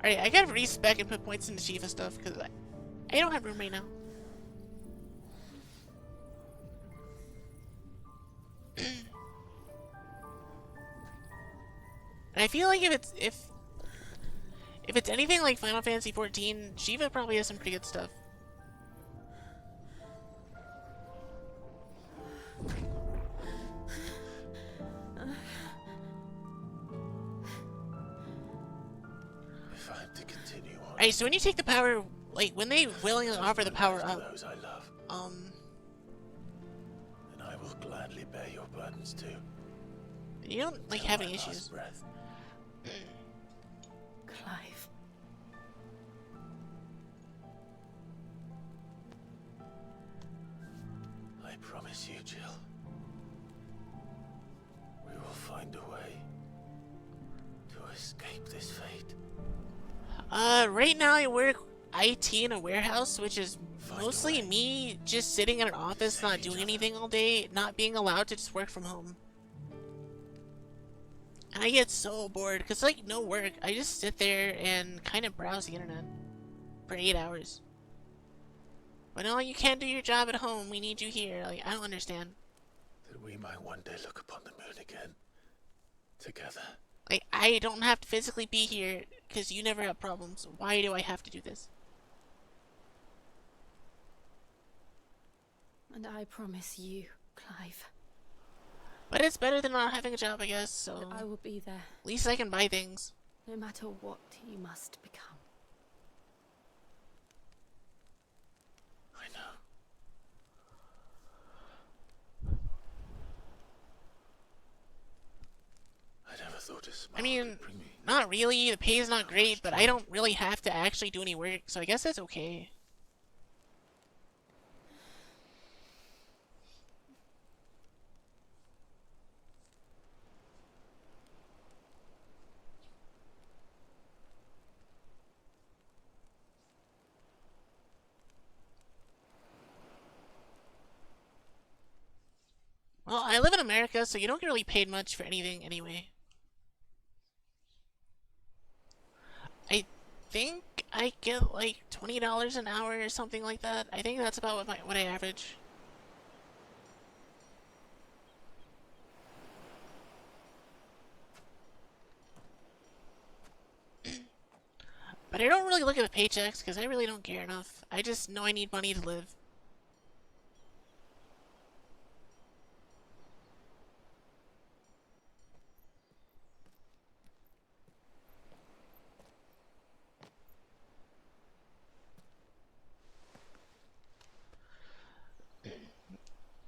Speaker 1: Alright, I gotta respec and put points into Shiva stuff because I don't have room right now. And I feel like if it's anything like Final Fantasy XIV, Shiva probably has some pretty good stuff.
Speaker 2: If I'm to continue on,
Speaker 1: Alright, so when you take the power, like when they willingly offer the power up,
Speaker 2: those I love, and I will gladly bear your burdens too.
Speaker 1: You don't like
Speaker 2: Till
Speaker 1: have
Speaker 2: my
Speaker 1: any
Speaker 2: last
Speaker 1: issues.
Speaker 2: breath.
Speaker 4: Clive.
Speaker 2: I promise you, Jill. We will find a way to escape this fate.
Speaker 1: Right now I work IT in a warehouse, which is mostly me just sitting in an office, not doing anything all day, not being allowed to just work from home. And I get so bored, because like no work, I just sit there and kind of browse the internet for 8 hours. But no, you can't do your job at home, we need you here, like I don't understand.
Speaker 2: That we might one day look upon the moon again, together.
Speaker 1: Like, I don't have to physically be here, because you never have problems. Why do I have to do this?
Speaker 4: And I promise you, Clive.
Speaker 1: But it's better than not having a job, I guess, so...
Speaker 4: I will be there.
Speaker 1: At least I can buy things.
Speaker 4: No matter what you must become.
Speaker 2: I know. I never thought a smile
Speaker 1: I mean,
Speaker 2: could bring me.
Speaker 1: not really, the pay is not great, but I don't really have to actually do any work, so I guess that's okay. Well, I live in America, so you don't get really paid much for anything anyway. I think I get like $20 an hour or something like that. I think that's about what I average. But I don't really look at the paychecks because I really don't care enough. I just know I need money to live.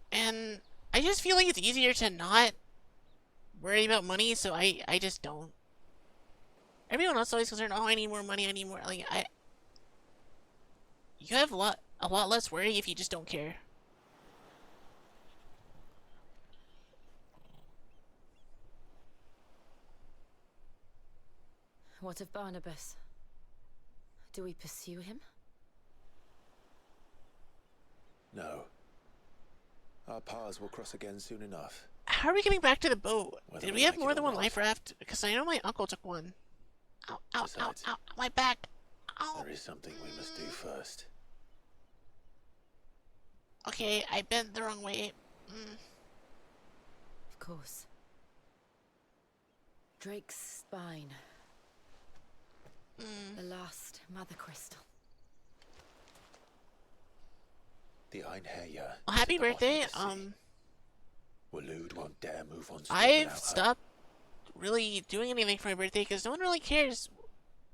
Speaker 1: And I just feel like it's easier to not worry about money, so I just don't. Everyone else is always concerned, oh, I need more money, I need more. Like, you have a lot less worry if you just don't care.
Speaker 4: What of Barnabas? Do we pursue him?
Speaker 2: No. Our paths will cross again soon enough.
Speaker 1: How are we getting back to the boat?
Speaker 2: Whether
Speaker 1: Did
Speaker 2: we
Speaker 1: we have
Speaker 2: like
Speaker 1: more
Speaker 2: it
Speaker 1: than
Speaker 2: or
Speaker 1: one
Speaker 2: not.
Speaker 1: life raft? Because I know my uncle took one. Ow, ow, ow, ow, my back. Ow.
Speaker 2: There is something we must do first.
Speaker 1: Okay, I bent the wrong way.
Speaker 4: Of course. Drake's spine. The last mother crystal.
Speaker 2: The Einherjar.
Speaker 1: Well, happy birthday.
Speaker 2: Waloed won't dare move on.
Speaker 1: I've stopped really doing anything for my birthday because no one really cares.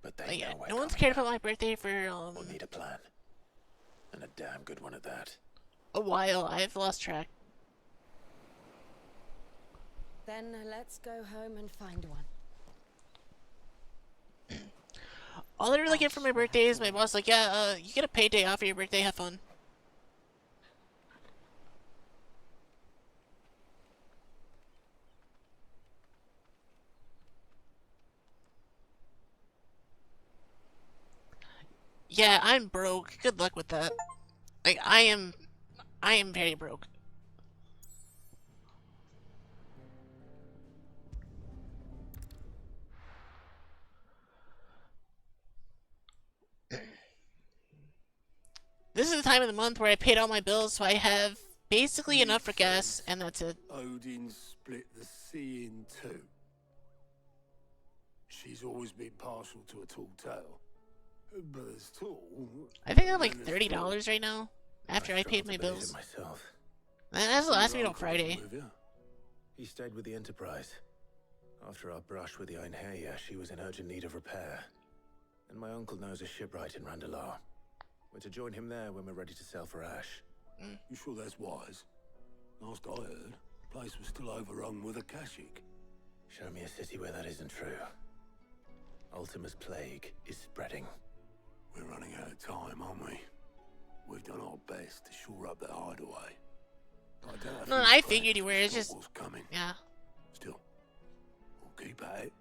Speaker 2: But they
Speaker 1: Like,
Speaker 2: know we're
Speaker 1: no one's
Speaker 2: coming
Speaker 1: cared
Speaker 2: now.
Speaker 1: about my birthday for
Speaker 2: We'll need a plan. And a damn good one at that.
Speaker 1: a while. I've lost track.
Speaker 4: Then let's go home and find one.
Speaker 1: All I really get for my birthday is my boss like, yeah, you get a paid day off for your birthday, have fun. Yeah, I'm broke. Good luck with that. Like, I am very broke. This is the time of the month where I paid all my bills, so I have basically enough for gas, and that's it.
Speaker 2: Odin split the sea in two. She's always been partial to a tall tale. But there's tall.
Speaker 1: I think I'm like $30 right now, after I paid my bills.
Speaker 2: Myself.
Speaker 1: That has last me till Friday.
Speaker 2: He stayed with the Enterprise. After our brush with the Einherja, she was in urgent need of repair. And my uncle knows a shipwright in Randalar. We're to join him there when we're ready to sail for Ash. You sure that's wise? Last I heard, the place was still overrun with Akashic. Show me a city where that isn't true. Ultima's plague is spreading. We're running out of time, aren't we? We've done our best to shore up that hideaway.
Speaker 1: No, I figured you were. It's just
Speaker 2: coming.
Speaker 1: Yeah.
Speaker 2: Still, we'll keep at it.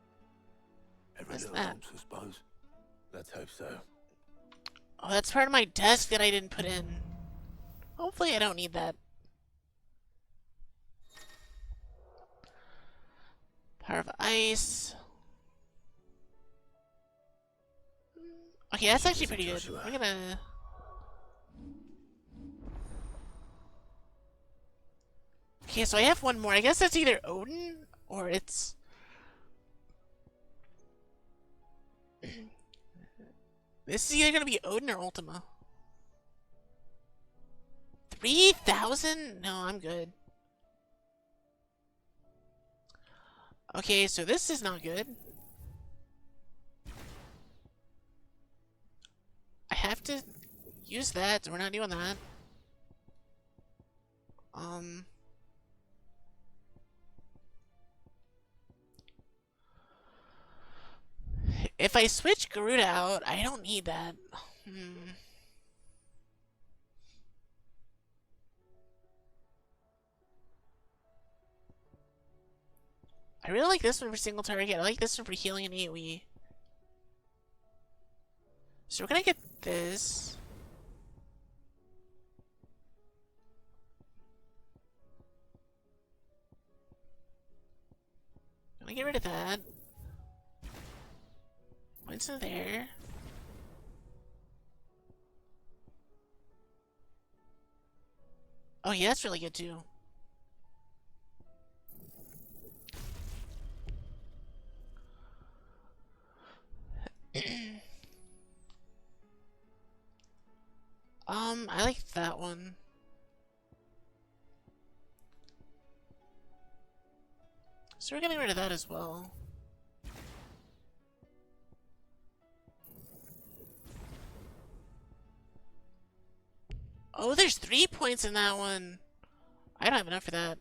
Speaker 2: Every
Speaker 1: What's
Speaker 2: little
Speaker 1: that?
Speaker 2: helps, I suppose. Let's hope so.
Speaker 1: Oh, that's part of my desk that I didn't put in. Hopefully I don't need that. Power of ice. Okay, that's actually pretty good. I'm gonna... Okay, so I have one more. I guess that's either Odin or it's... This is either gonna be Odin or Ultima. 3,000? No, I'm good. Okay, so this is not good. I have to use that, so we're not doing that. If I switch Garuda out, I don't need that. I really like this one for single target. I like this one for healing and AoE. So we're gonna get this. Gonna get rid of that. Points in there. Oh yeah, that's really good too. I like that one. So we're getting rid of that as well. Oh, there's 3 points in that one. I don't have enough for that.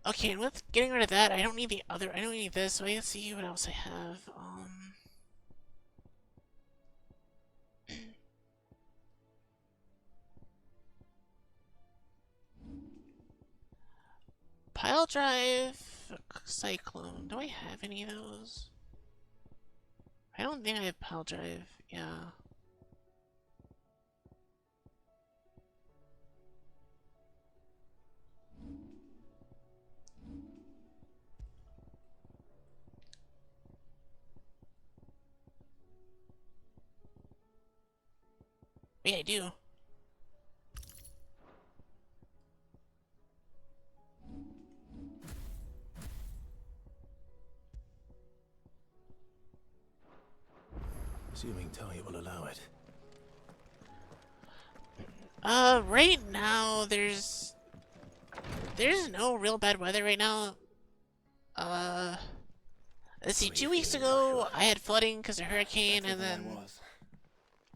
Speaker 1: Okay, and with getting rid of that, I don't need the other. I don't need this. So let's see what else I have. Pile drive, cyclone. Do I have any of those? I don't think I have pile drive. Yeah. Yeah, I do.
Speaker 2: Assuming Talia will allow it.
Speaker 1: Right now there's no real bad weather right now. Let's see, 2 weeks ago, I had flooding because of hurricane, and then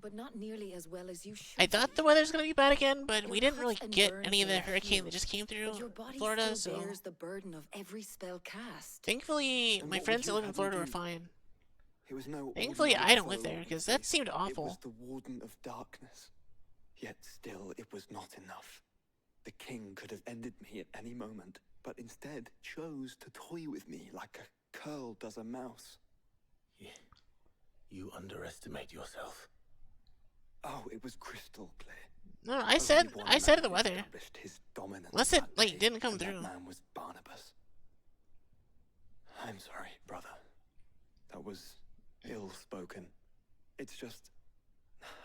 Speaker 7: but not nearly as well as you should.
Speaker 1: I thought the weather's gonna be bad again, but we didn't really get any of the hurricane that just came through Florida, so
Speaker 7: bears the burden of every spell cast.
Speaker 1: thankfully, my friends that live in Florida were fine.
Speaker 18: It was no
Speaker 1: Thankfully, I don't live there, because that seemed awful.
Speaker 18: It was the Warden of Darkness. Yet still, it was not enough. The king could have ended me at any moment, but instead chose to toy with me like a curl does a mouse.
Speaker 2: You underestimate yourself.
Speaker 18: Oh, it was crystal clear.
Speaker 1: No, I said the weather. Unless it like didn't come through.
Speaker 18: That man was Barnabas. I'm sorry, brother. That was ill-spoken. It's just,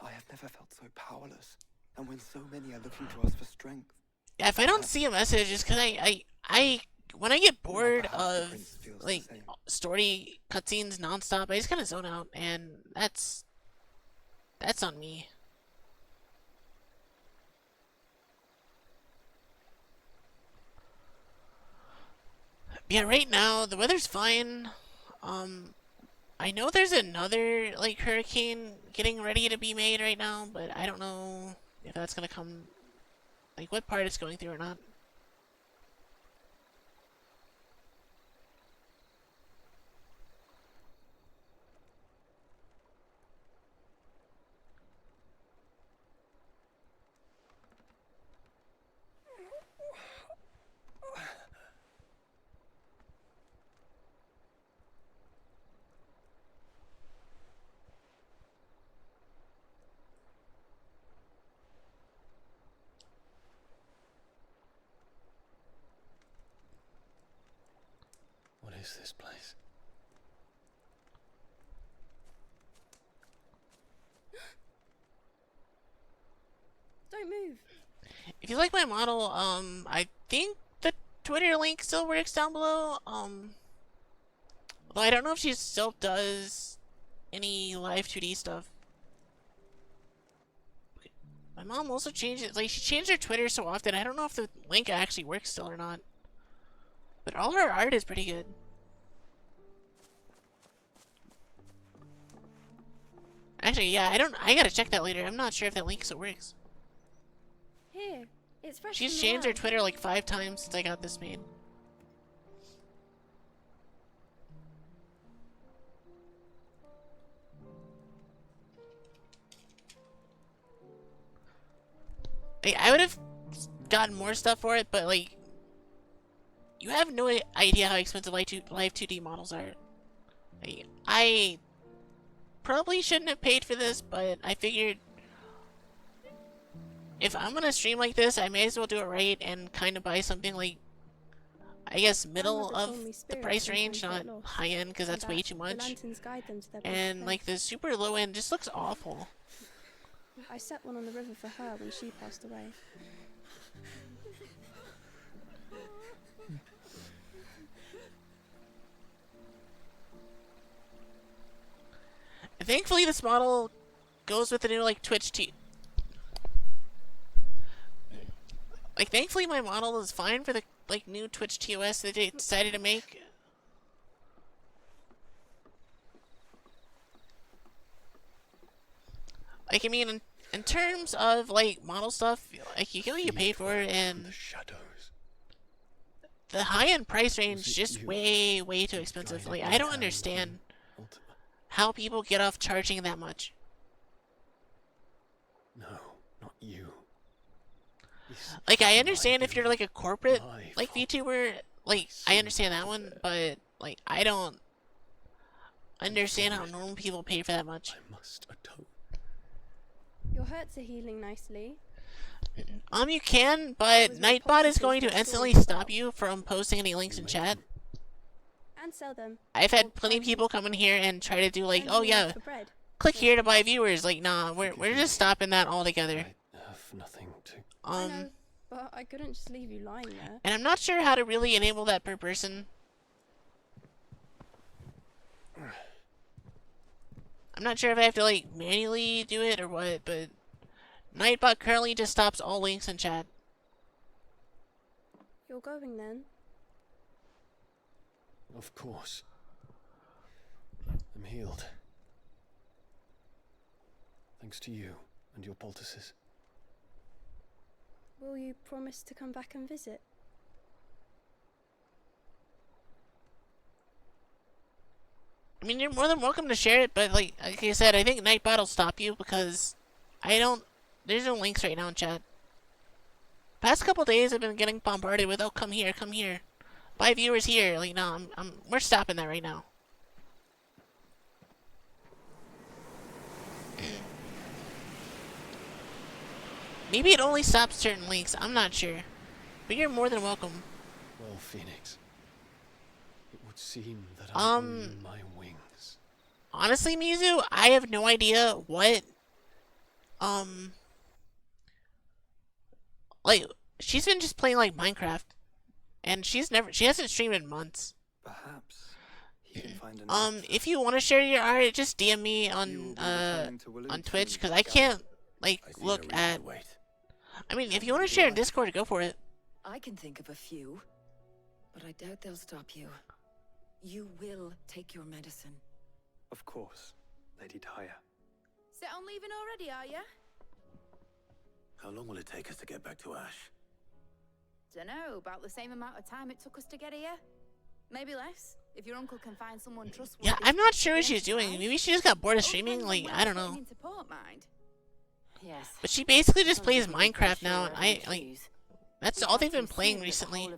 Speaker 18: I have never felt so powerless. And when so many are looking to us for strength.
Speaker 1: Yeah, if I don't see a message, it's because I when I get bored of like story cutscenes nonstop, I just kind of zone out, and that's on me. Yeah, right now the weather's fine. I know there's another like hurricane getting ready to be made right now, but I don't know if that's gonna come, like what part it's going through or not.
Speaker 15: What is this place?
Speaker 14: Don't move.
Speaker 1: If you like my model, I think the Twitter link still works down below. Although I don't know if she still does any live 2D stuff. My mom also changed it. Like, she changed her Twitter so often, I don't know if the link actually works still or not. But all her art is pretty good. Actually, yeah, I gotta check that later. I'm not sure if that link still works.
Speaker 14: Here, it's fresh.
Speaker 1: She's changed her Twitter like 5 times since I got this made. Like, I would have gotten more stuff for it, but like, you have no idea how expensive live 2D models are. Like, I probably shouldn't have paid for this, but I figured if I'm gonna stream like this, I may as well do it right and kind of buy something like, I guess, middle of the price range, not high end, because that's way too much. And like the super low end just looks awful.
Speaker 9: I set one on the river for her when she passed away.
Speaker 1: Thankfully, this model goes with the new like Twitch Like, thankfully, my model is fine for the like new Twitch TOS that they decided to make. Like, I mean, in terms of like model stuff, like you get what you pay for, and the high-end price range is just way too expensive. Like, I don't understand how people get off charging that much.
Speaker 15: No, not you.
Speaker 1: Like, I understand if you're like a corporate like VTuber, like I understand that one, but like I don't understand how normal people pay for that much.
Speaker 15: I must atone.
Speaker 9: Your hurts are healing nicely.
Speaker 1: You can, but Nightbot is going to instantly stop you from posting any links in chat.
Speaker 9: And sell them.
Speaker 1: I've had plenty of people come in here and try to do like, oh yeah, click here to buy viewers. Like, nah, we're just stopping that altogether.
Speaker 15: I have nothing to.
Speaker 9: I know, but I couldn't just leave you lying there.
Speaker 1: And I'm not sure how to really enable that per person. I'm not sure if I have to like manually do it or what, but Nightbot currently just stops all links in chat.
Speaker 9: You're going then?
Speaker 15: Of course. I'm healed. Thanks to you and your poultices.
Speaker 9: Will you promise to come back and visit?
Speaker 1: I mean, you're more than welcome to share it, but like I said, I think Nightbot will stop you because there's no links right now in chat. Past couple days I've been getting bombarded with, oh, come here, come here. Buy viewers here. Like, no, we're stopping that right now. Maybe it only stops certain links, I'm not sure. But you're more than welcome.
Speaker 15: Well, Phoenix, it would seem that I owe you my wings.
Speaker 1: Honestly, Mizu, I have no idea what, like, she's been just playing, like, Minecraft. And she hasn't streamed in months.
Speaker 18: Perhaps he can find
Speaker 1: if you want to share your art, just DM me on Twitch, because I can't, like, look at... I mean, if you want to share in Discord, go for it.
Speaker 7: I can think of a few, but I doubt they'll stop you. You will take your medicine.
Speaker 18: Of course, Lady Daya.
Speaker 14: Set on leaving already, are ya?
Speaker 2: How long will it take us to get back to Ash?
Speaker 14: Dunno, about the same amount of time it took us to get here. Maybe less, if your uncle can find someone trustworthy.
Speaker 1: Yeah, I'm not sure what she's doing. Maybe she just got bored of streaming, like, I don't know.
Speaker 7: Yes.
Speaker 1: But she basically just plays Minecraft now, and that's all they've been playing recently.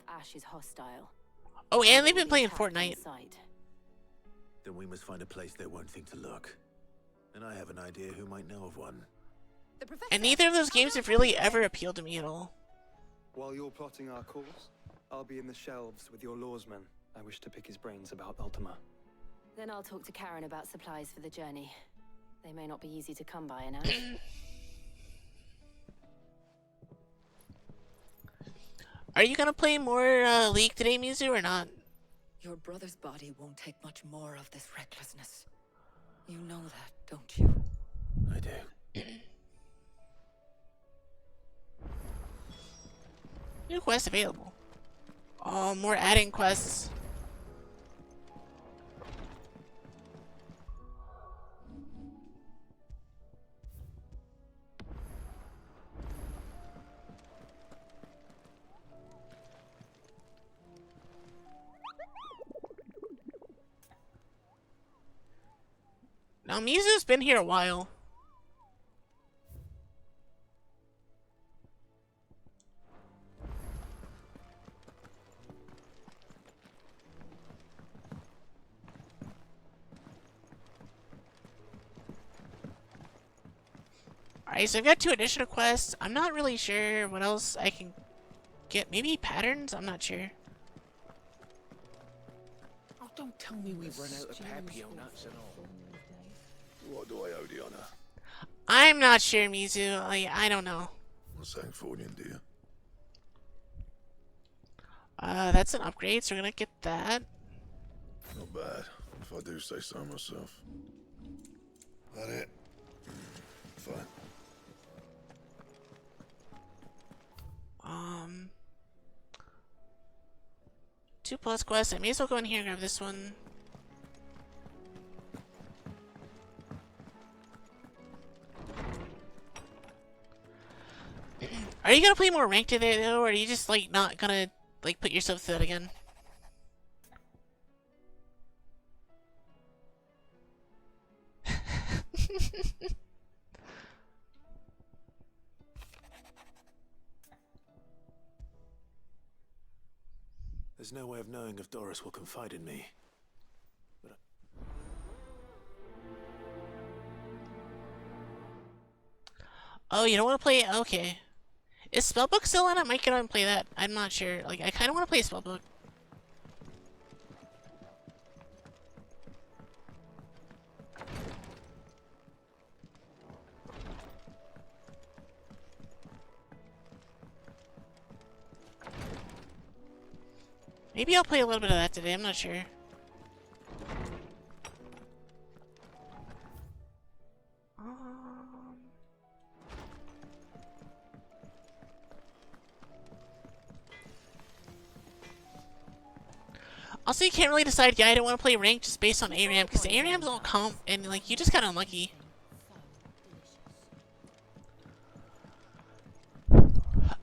Speaker 1: Oh, and they've been playing Fortnite.
Speaker 2: Then we must find a place they won't think to look. And I have an idea who might know of one.
Speaker 1: And neither of those games have really ever appealed to me at all.
Speaker 18: While you're plotting our course, I'll be in the shelves with your lawsman. I wish to pick his brains about Ultima.
Speaker 4: Then I'll talk to Karen about supplies for the journey. They may not be easy to come by in Ash.
Speaker 1: Are you gonna play more League today, Mizu, or not?
Speaker 7: Your brother's body won't take much more of this recklessness. You know that, don't you?
Speaker 2: I do.
Speaker 1: New quests available. Oh, more adding quests. Now, Mizu's been here a while. Alright, so I've got 2 additional quests. I'm not really sure what else I can get. Maybe patterns? I'm not sure.
Speaker 5: Oh, don't tell me we've run out of Papio nuts and all.
Speaker 6: What do I owe the honor?
Speaker 1: I'm not sure, Mizu. I don't know.
Speaker 6: Well, Sancfordian, do you?
Speaker 1: That's an upgrade, so we're gonna get that.
Speaker 6: Not bad, if I do say so myself. That it? Fine.
Speaker 1: 2+ quests. I may as well go in here and grab this one. Are you gonna play more ranked today though, or are you just like not gonna like put yourself through that again?
Speaker 2: There's no way of knowing if Doris will confide in me. But
Speaker 1: Oh, you don't want to play? Okay. Is Spellbook still on? I might get on and play that. I'm not sure. Like, I kind of want to play Spellbook. Maybe I'll play a little bit of that today. I'm not sure. Also, you can't really decide, yeah, I don't want to play ranked just based on ARAM, because ARAM's all comp, and, like, you just got unlucky.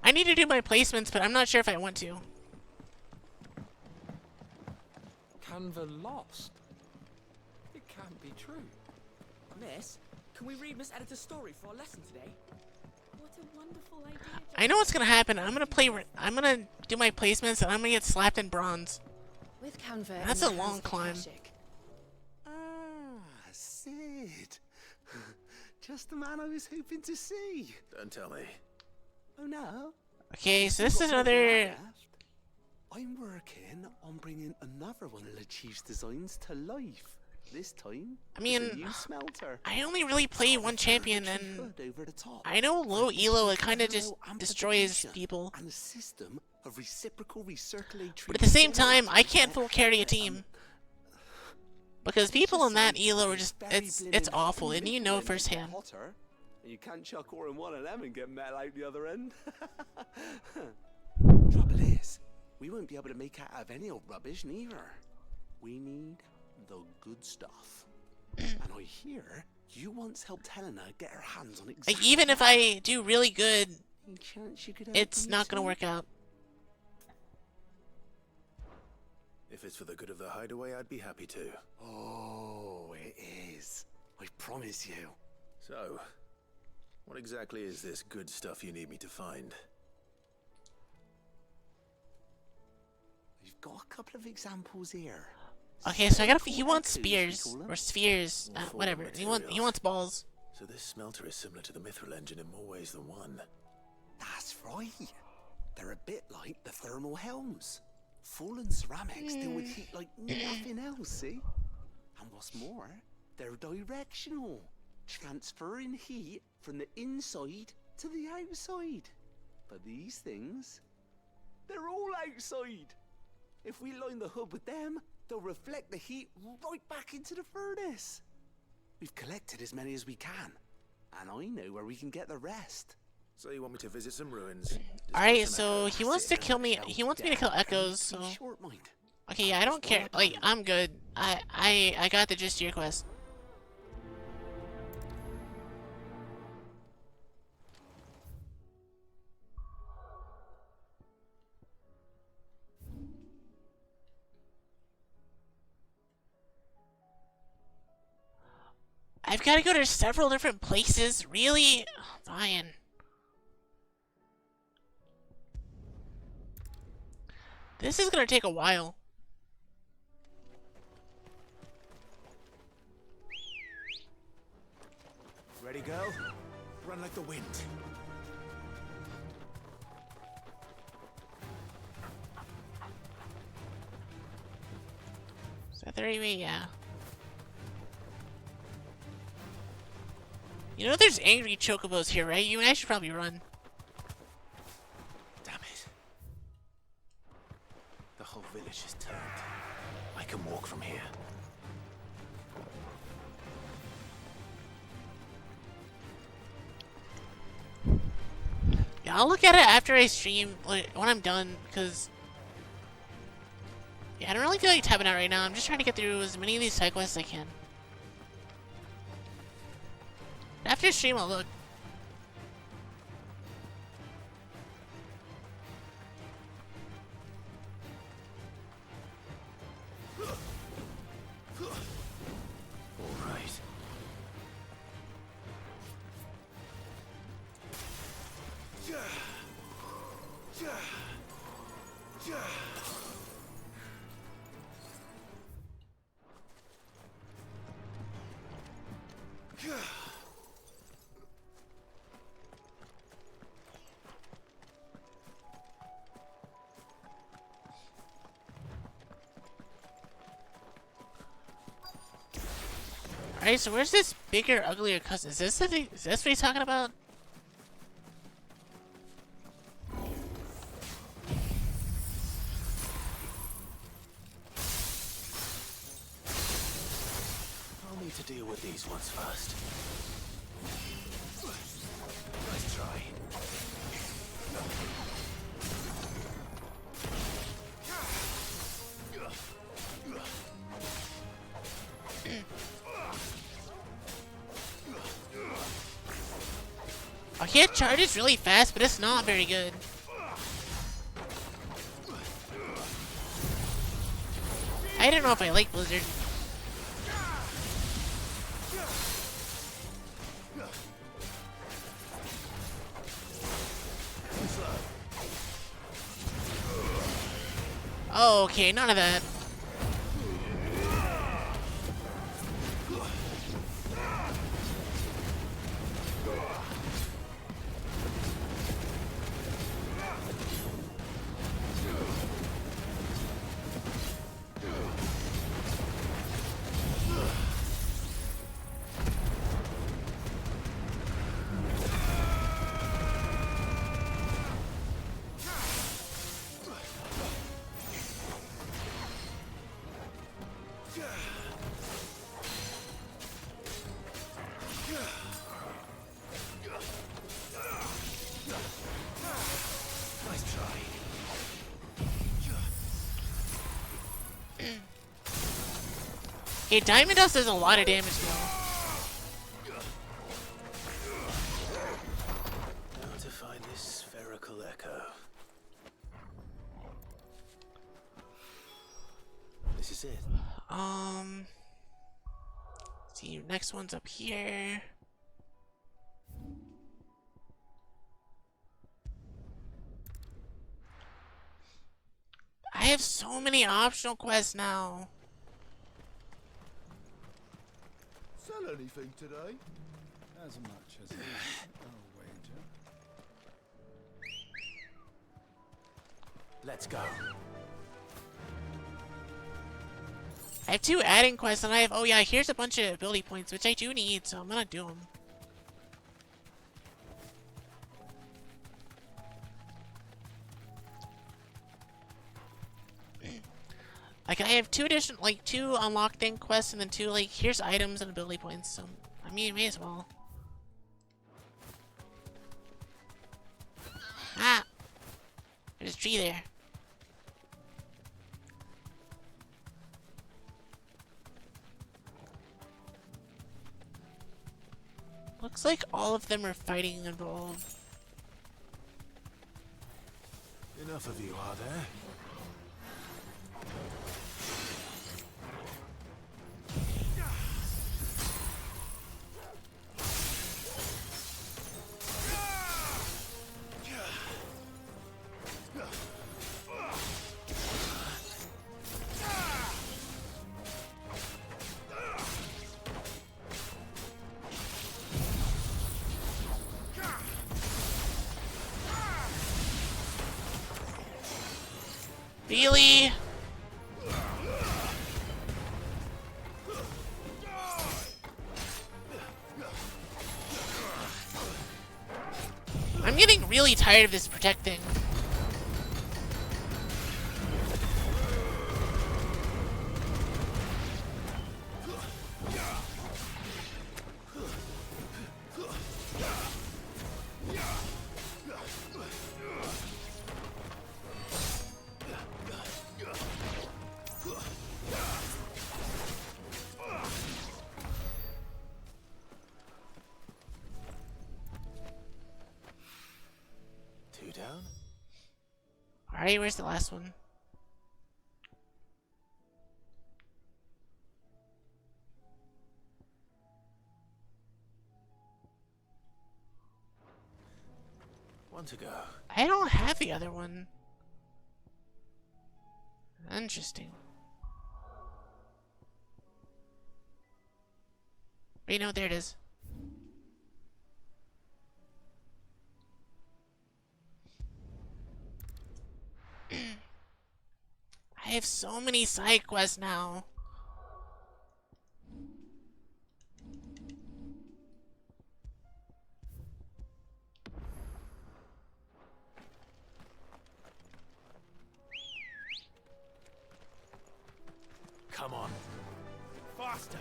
Speaker 1: I need to do my placements, but I'm not sure if I want to.
Speaker 5: Canva lost? It can't be true.
Speaker 8: Miss, can we read Miss Editor's story for our lesson today?
Speaker 4: What a wonderful idea.
Speaker 1: I know what's gonna happen. I'm gonna do my placements, and I'm gonna get slapped in bronze.
Speaker 4: With Canva,
Speaker 1: That's a long climb.
Speaker 18: Ah, Sid. Just the man I was hoping to see.
Speaker 2: Don't tell me.
Speaker 18: Oh no.
Speaker 1: Okay, so this is another.
Speaker 18: I'm working on bringing another one of the chief's designs to life. This time,
Speaker 1: I mean,
Speaker 18: it's a new smelter.
Speaker 1: I only really play one champion, and
Speaker 18: Over the top.
Speaker 1: I know low elo, it kind of just destroys people.
Speaker 18: And a system of reciprocal recirculatory.
Speaker 1: But at the same time, I can't full carry a team. Because people in that elo are just, it's awful, and you know firsthand.
Speaker 18: You can't chuck or in one of them and get met out the other end. Trouble is, we won't be able to make out of any old rubbish neither. We need the good stuff. And I hear you once helped Helena get her hands on exactly.
Speaker 1: Like, even if I do really good,
Speaker 18: Any chance you could help
Speaker 1: it's
Speaker 18: me
Speaker 1: not gonna
Speaker 18: too?
Speaker 1: work out.
Speaker 2: If it's for the good of the hideaway, I'd be happy to.
Speaker 18: Oh, it is. I promise you.
Speaker 2: So, what exactly is this good stuff you need me to find?
Speaker 18: We've got a couple of examples here.
Speaker 1: Okay, so I gotta. He wants spears or spheres, whatever. He wants balls.
Speaker 2: So this smelter is similar to the Mithril engine in more ways than one.
Speaker 18: That's right. They're a bit like the thermal helms. Fallen ceramics deal with heat like nothing else, see? And what's more, they're directional, transferring heat from the inside to the outside. But these things, they're all outside. If we line the hood with them, they'll reflect the heat right back into the furnace. We've collected as many as we can, and I know where we can get the rest.
Speaker 2: So you want me to visit some ruins?
Speaker 1: Alright, so he wants to kill me. He wants me to kill echoes, so. Okay, yeah, I don't care. Like, I'm good. I got the gist of your quest. I've got to go to several different places. Really? Fine. This is gonna take a while.
Speaker 17: Ready, girl? Run like the wind.
Speaker 1: Is that 30 yeah. You know there's angry chocobos here, right? You and I should probably run.
Speaker 2: Damn it. The whole village is turned. I can walk from here.
Speaker 1: Yeah, I'll look at it after I stream, like, when I'm done, because... Yeah, I don't really feel like tapping out right now. I'm just trying to get through as many of these side quests as I can. After stream, I'll look.
Speaker 2: All right.
Speaker 1: Alright, so where's this bigger, uglier cousin? Is this what he's talking about?
Speaker 2: I'll need to deal with these ones first. Nice try.
Speaker 1: Okay, it charges really fast, but it's not very good. I don't know if I like Blizzard. Oh, okay, none of that.
Speaker 2: Nice try.
Speaker 1: Okay, Diamond Dust does a lot of damage though.
Speaker 2: Now to find this spherical echo. This is it.
Speaker 1: See, next one's up here. I have so many optional quests now.
Speaker 5: Sell anything today? As much as I'll wager.
Speaker 2: Let's go.
Speaker 1: I have 2 adding quests, and I have, oh yeah, here's a bunch of ability points, which I do need, so I'm gonna do them. Like, I have 2 additional, like, 2 unlock thing quests, and then 2, like, here's items and ability points, so, I mean, may as well. Ah! There's a tree there. Looks like all of them are fighting involved.
Speaker 2: Enough of you, are there?
Speaker 1: Really? I'm getting really tired of this protect thing. Alright, where's the last one?
Speaker 2: One to go.
Speaker 1: I don't have the other one. Interesting. Wait, no, there it is. I have so many side quests now.
Speaker 2: Come on. Faster.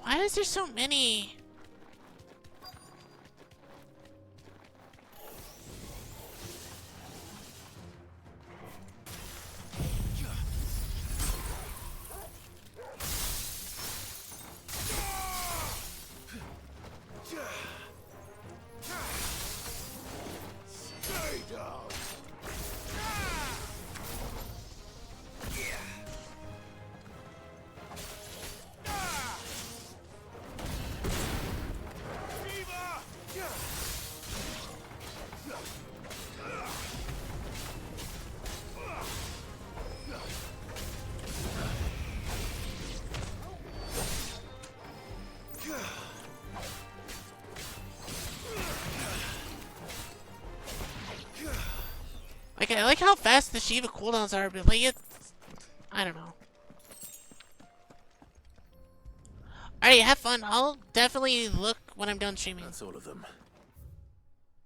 Speaker 1: Why is there so many? I like how fast the Shiva cooldowns are, but like it's... I don't know. Alright, have fun. I'll definitely look when I'm done streaming.
Speaker 2: That's all of them.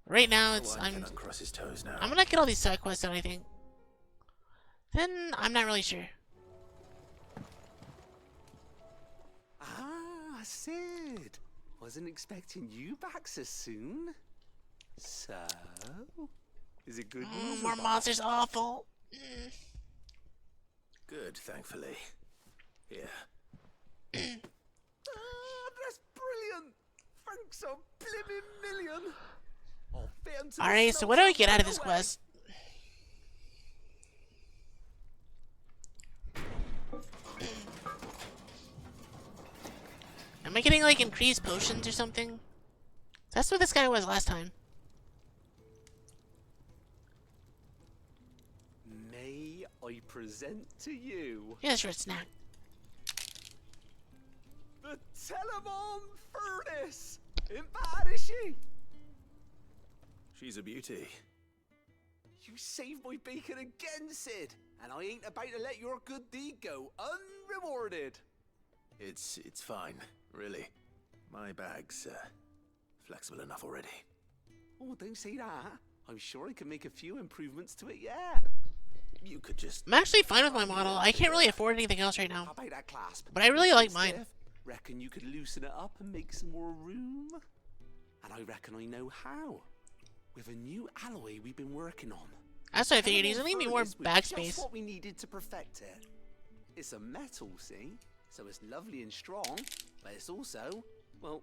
Speaker 1: Right now, it's...
Speaker 2: I cannot cross his toes now.
Speaker 1: I'm gonna get all these side quests done, I think. Then, I'm not really sure.
Speaker 17: Ah, Sid. Wasn't expecting you back so soon. So, is it good news?
Speaker 1: More monsters, awful.
Speaker 2: Good, thankfully. Yeah.
Speaker 17: That's brilliant. Thanks a blimmin' million. I'll fit 'em to the
Speaker 1: Alright, so what do I get out of this quest? Am I getting, like, increased potions or something? That's what this guy was last time.
Speaker 17: May I present to you
Speaker 1: Yeah, sure, snack.
Speaker 17: the Telemon Furnace? Ain't bad, is she?
Speaker 2: She's a beauty.
Speaker 17: You saved my bacon again, Sid, and I ain't about to let your good deed go unrewarded.
Speaker 2: It's fine, really. My bag's flexible enough already.
Speaker 17: Oh, don't say that. I'm sure I can make a few improvements to it yet.
Speaker 2: You could just...
Speaker 1: I'm actually fine with my model. I can't really afford anything else right now.
Speaker 17: How about that clasp?
Speaker 1: But I really like mine.
Speaker 17: Reckon you could loosen it up and make some more room? And I reckon I know how. With a new alloy we've been working on.
Speaker 1: That's what I figured. He's gonna need me more bag
Speaker 17: Just
Speaker 1: space.
Speaker 17: what we needed to perfect it. It's a metal, see? So it's lovely and strong, but it's also, well,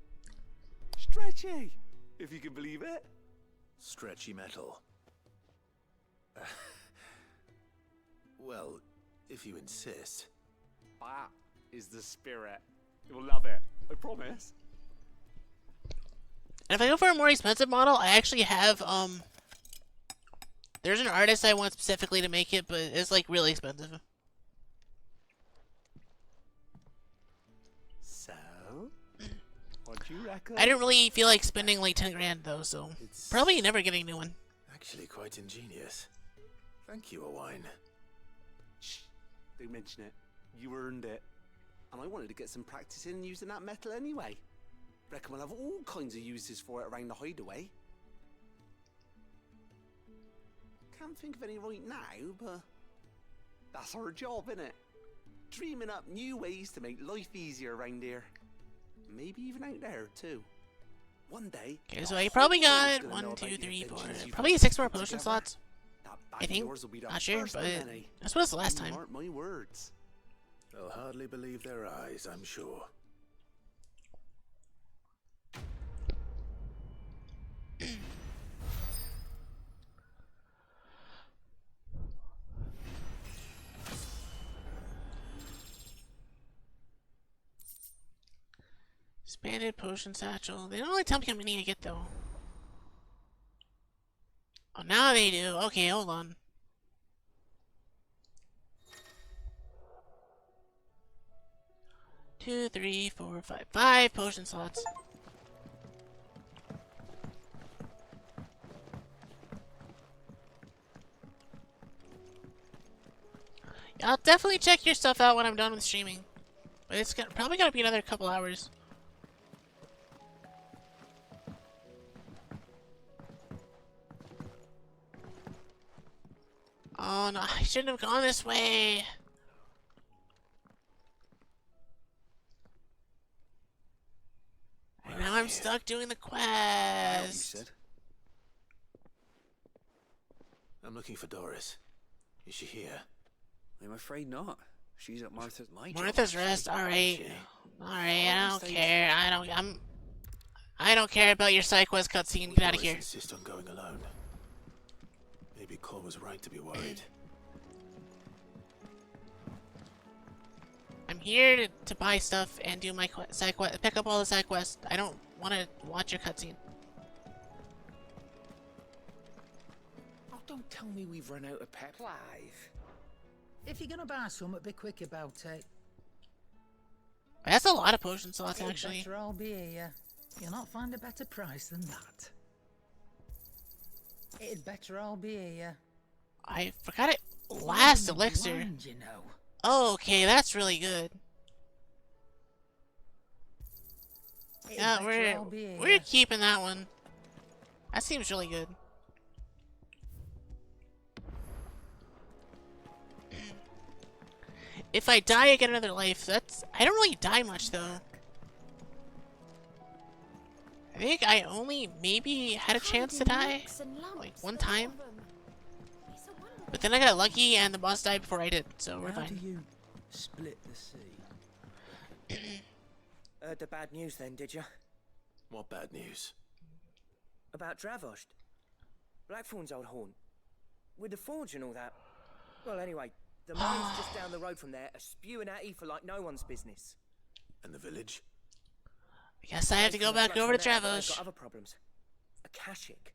Speaker 17: stretchy, if you can believe it.
Speaker 2: Stretchy metal. Well, if you insist.
Speaker 17: That is the spirit. You'll love it, I promise.
Speaker 1: And if I go for a more expensive model, I actually have, there's an artist I want specifically to make it, but it's, like, really expensive.
Speaker 17: So, what do you reckon?
Speaker 1: I didn't really feel like spending, like, 10 grand, though, so probably never getting a new one.
Speaker 2: Actually quite ingenious. Thank you, Owain.
Speaker 17: Shh, don't mention it. You earned it. And I wanted to get some practice in using that metal anyway. Reckon we'll have all kinds of uses for it around the hideaway. Can't think of any right now, but that's our job, innit? Dreaming up new ways to make life easier around here. Maybe even out there, too. One day...
Speaker 1: Okay, so I probably got 1, 2, 3, 4... Probably 6 more potion slots. I think. Not sure, but that's what it was the last time.
Speaker 17: Mark my words.
Speaker 2: They'll hardly believe their eyes, I'm sure.
Speaker 1: Expanded potion satchel. They don't really tell me how many I get, though. Oh, now they do. Okay, hold on. Two, three, four, five. 5 potion slots. Yeah, I'll definitely check your stuff out when I'm done with streaming. But it's probably gonna be another couple hours. Oh no, I shouldn't have gone this way. And now I'm stuck doing the quest.
Speaker 2: I'm looking for Doris. Is she here?
Speaker 12: I'm afraid not. She's at Martha's.
Speaker 1: Martha's Rest. All right. All right. I don't care. I don't care about your side quest cutscene. Get out of here.
Speaker 2: Insist on going alone. Maybe Cole was right to be worried.
Speaker 1: I'm here to buy stuff and do my side quest. Pick up all the side quests. I don't want to watch your cutscene.
Speaker 5: Oh, don't tell me we've run out of pep. Clive. If you're gonna buy something, be quick about it.
Speaker 1: That's a lot of potion slots, actually.
Speaker 5: Better I'll be here. You'll not find a better price than that. It'd better I'll be here.
Speaker 1: I forgot it. Last elixir.
Speaker 22: Blind, you know.
Speaker 1: Oh, okay, that's really good. Yeah, we're keeping that one. That seems really good. If I die, I get another life. That's... I don't really die much, though. I think I only maybe had a chance to die. Like, one time. But then I got lucky and the boss died before I did, so we're
Speaker 8: How
Speaker 1: fine.
Speaker 8: do you split the sea? Heard the bad news then, did you?
Speaker 2: What bad news?
Speaker 8: About Dravost. Blackthorn's old haunt. With the forge and all that. Well, anyway, the mines just down the road from there are spewing out ether like no one's business.
Speaker 2: And the village?
Speaker 1: I guess I have to go back over to
Speaker 8: They've
Speaker 1: Dravost.
Speaker 8: got other problems. Akashic.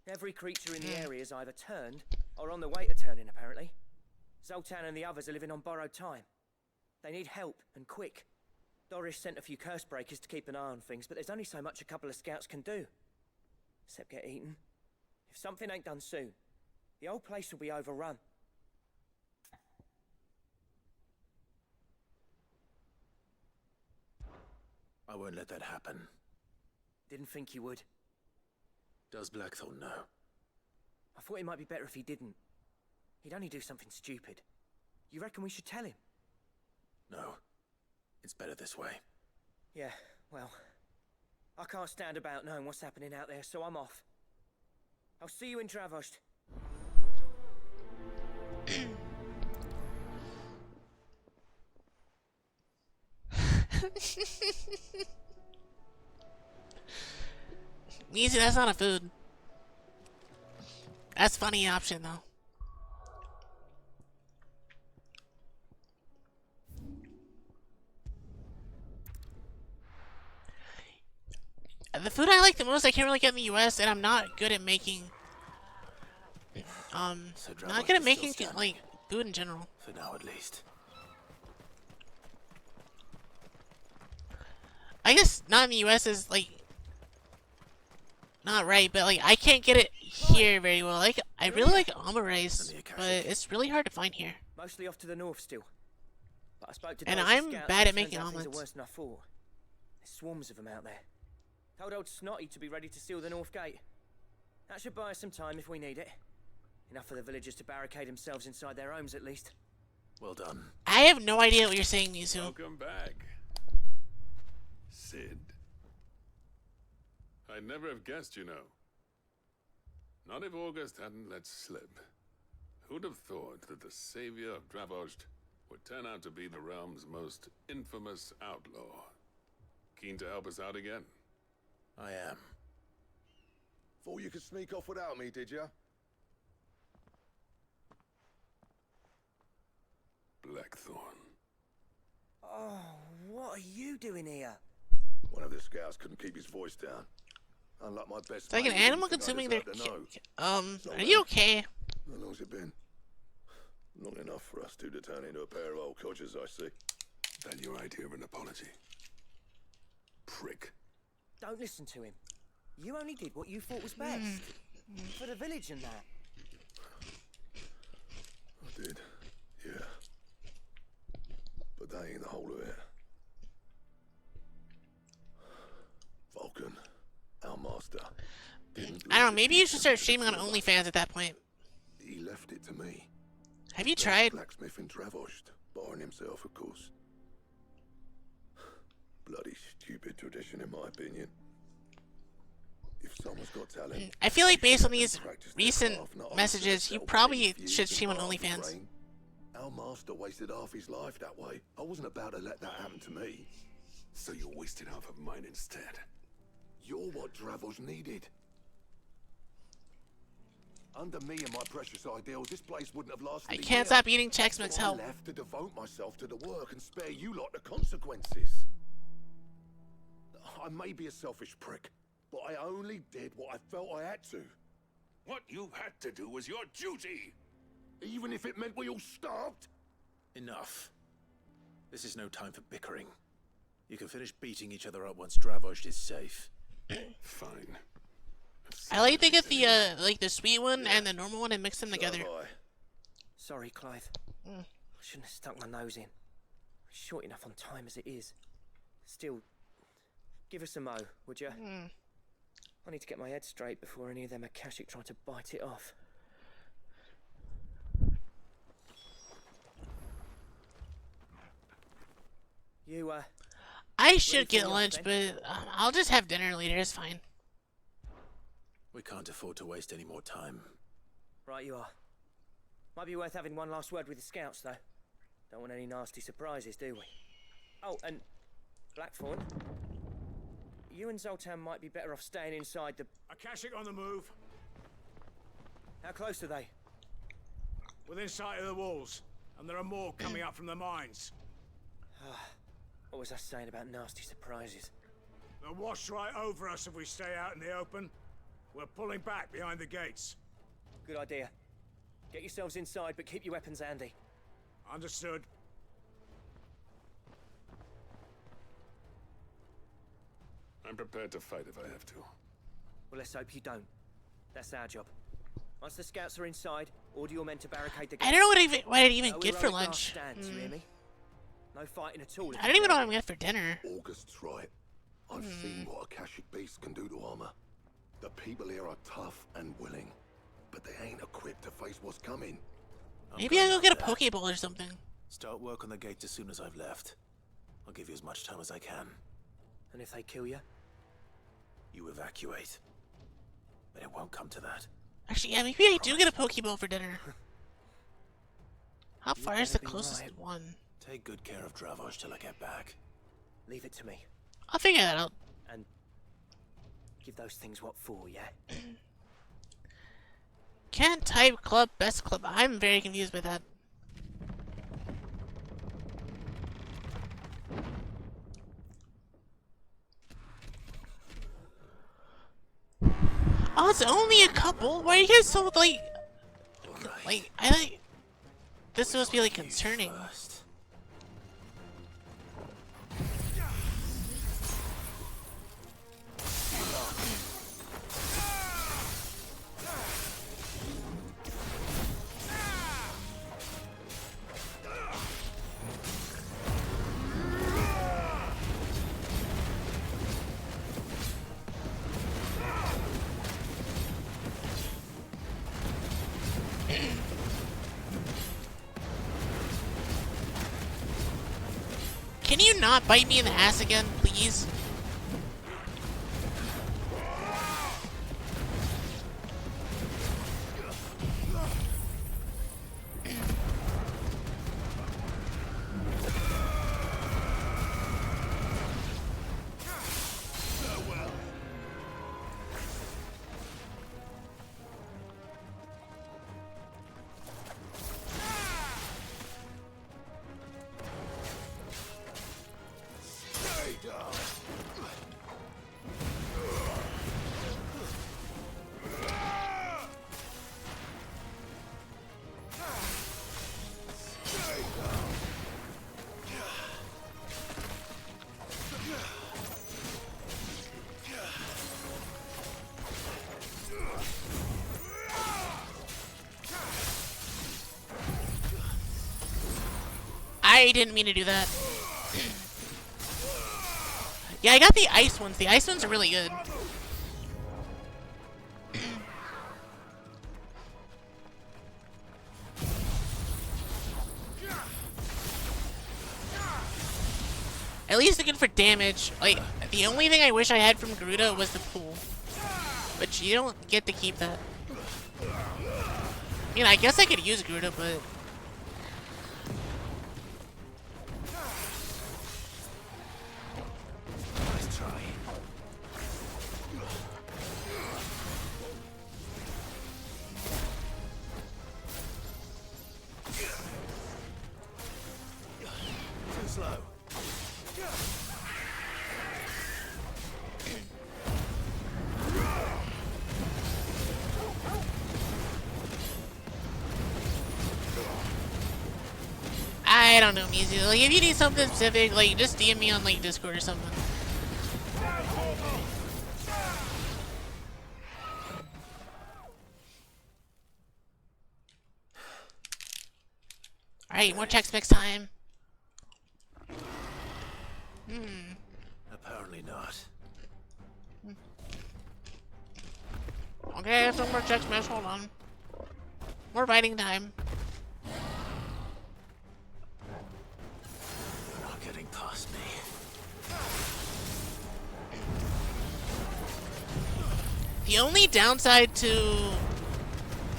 Speaker 8: Every creature in the area is either turned or on the way to turning, apparently. Zoltan and the others are living on borrowed time. They need help, and quick. Doris sent a few curse breakers to keep an eye on things, but there's only so much a couple of scouts can do. Except get eaten. If something ain't done soon, the whole place will be overrun.
Speaker 2: I won't let that happen.
Speaker 8: Didn't think you would.
Speaker 2: Does Blackthorn know?
Speaker 8: I thought it might be better if he didn't. He'd only do something stupid. You reckon we should tell him?
Speaker 2: No. It's better this way.
Speaker 8: Yeah, well, I can't stand about knowing what's happening out there, so I'm off. I'll see you in Dravost.
Speaker 1: Easy, that's not a food. That's a funny option, though. The food I like the most, I can't really get in the US, and I'm not good at making. Not good at making like food in general.
Speaker 2: For now, at least.
Speaker 1: I guess not in the US is like not right, but like I can't get it here very well. Like I really like omelet rice, but it's really hard to find here.
Speaker 8: Mostly off to the north still. But I spoke to
Speaker 1: And
Speaker 8: Doris'
Speaker 1: I'm
Speaker 8: scouts,
Speaker 1: bad at
Speaker 8: and it
Speaker 1: making
Speaker 8: turns out things
Speaker 1: omelets.
Speaker 8: are worse than I thought. There's swarms of them out there. Told old Snotty to be ready to seal the north gate. That should buy us some time if we need it. Enough for the villagers to barricade themselves inside their homes, at least.
Speaker 2: Well done.
Speaker 1: I have no idea what you're saying, Mizu.
Speaker 6: Welcome back, Sid. I'd never have guessed, you know. Not if August hadn't let slip. Who'd have thought that the savior of Dravost would turn out to be the realm's most infamous outlaw? Keen to help us out again?
Speaker 2: I am.
Speaker 10: Thought you could sneak off without me, did you?
Speaker 6: Blackthorn.
Speaker 8: Oh, what are you doing here?
Speaker 10: One of the scouts couldn't keep his voice down. Unlike my best
Speaker 1: It's like an
Speaker 10: mate, he
Speaker 1: animal
Speaker 10: didn't think I
Speaker 1: consuming their
Speaker 10: deserved to know. So
Speaker 1: are you okay?
Speaker 10: How long's it been? Long enough for us two to turn into a pair of old codgers, I see.
Speaker 6: Then your idea of an apology. Prick.
Speaker 8: Don't listen to him. You only did what you thought was best. For the village and that.
Speaker 10: I did, yeah. But that ain't the whole of it. Vulcan, our master, didn't
Speaker 1: I don't know, maybe you should start streaming on OnlyFans at that point.
Speaker 10: He left it to me.
Speaker 1: Have you tried?
Speaker 10: Blacksmith in Dravost, barring himself, of course. Bloody stupid tradition, in my opinion. If someone's got talent,
Speaker 1: I feel like based on these recent messages, you probably should stream on OnlyFans.
Speaker 10: Our master wasted half his life that way. I wasn't about to let that happen to me.
Speaker 6: So you wasted half of mine instead.
Speaker 10: You're what Dravost needed. Under me and my precious ideals, this place wouldn't have lasted.
Speaker 1: I can't stop eating Chex Mix,
Speaker 10: So
Speaker 1: help.
Speaker 10: I left to devote myself to the work and spare you lot the consequences. I may be a selfish prick, but I only did what I felt I had to.
Speaker 6: What you had to do was your duty.
Speaker 10: Even if it meant we all starved?
Speaker 2: Enough. This is no time for bickering. You can finish beating each other up once Dravost is safe.
Speaker 6: Fine.
Speaker 1: I like to get the like the sweet one and the normal one and mix them together.
Speaker 8: Sorry, Clive.
Speaker 1: Mm.
Speaker 8: I shouldn't have stuck my nose in. Short enough on time as it is. Still, give us a mo, would you?
Speaker 1: Mm.
Speaker 8: I need to get my head straight before any of them Akashic try to bite it off. You,
Speaker 1: I should
Speaker 8: for
Speaker 1: get
Speaker 8: lunch,
Speaker 1: lunch,
Speaker 8: then?
Speaker 1: but I'll just have dinner later. It's fine.
Speaker 2: We can't afford to waste any more time.
Speaker 8: Right you are. Might be worth having one last word with the scouts, though. Don't want any nasty surprises, do we? Oh, and Blackthorn, you and Zoltan might be better off staying inside the...
Speaker 5: Akashic on the move.
Speaker 8: How close are they?
Speaker 5: Within sight of the walls. And there are more coming up from the mines.
Speaker 8: What was I saying about nasty surprises?
Speaker 5: They'll wash right over us if we stay out in the open. We're pulling back behind the gates.
Speaker 8: Good idea. Get yourselves inside, but keep your weapons handy.
Speaker 5: Understood.
Speaker 6: I'm prepared to fight if I have to.
Speaker 8: Well, let's hope you don't. That's our job. Once the scouts are inside, order your men to barricade the gates.
Speaker 1: I don't know what I'd even
Speaker 8: No
Speaker 1: get for
Speaker 8: heroic
Speaker 1: lunch.
Speaker 8: last stands, you hear me? No fighting at all.
Speaker 1: I don't even know what I'm getting for dinner.
Speaker 10: August's right. I've seen what Akashic beasts can do to armor. The people here are tough and willing, but they ain't equipped to face what's coming.
Speaker 1: Maybe I'll go get a Pokeball or something.
Speaker 2: Start work on the gate as soon as I've left. I'll give you as much time as I can.
Speaker 8: And if they kill you?
Speaker 2: You evacuate. But it won't come to that.
Speaker 1: Actually, yeah, maybe I do get a Pokeball for dinner. How far is the closest one?
Speaker 2: Take good care of Dravosh till I get back.
Speaker 8: Leave it to me.
Speaker 1: I'll figure that out.
Speaker 8: And give those things what for, yeah?
Speaker 1: Can't type club, best club. I'm very confused by that. Oh, it's only a couple? Why are you guys so, like... Like, I think... This must be, like, concerning. Can you not bite me in the ass again, please? I didn't mean to do that. Yeah, I got the ice ones. The ice ones are really good. At least they're good for damage. Like, the only thing I wish I had from Garuda was the pool. But you don't get to keep that. I mean, I guess I could use Garuda, but...
Speaker 2: Nice try. Too slow.
Speaker 1: I don't know, Mizu. Like, if you need something specific, like, just DM me on, like, Discord or something. Alright, more Tex-Mex time.
Speaker 2: Apparently not.
Speaker 1: Okay, some more Tex-Mex, hold on. More writing time.
Speaker 2: You're not getting past me.
Speaker 1: The only downside to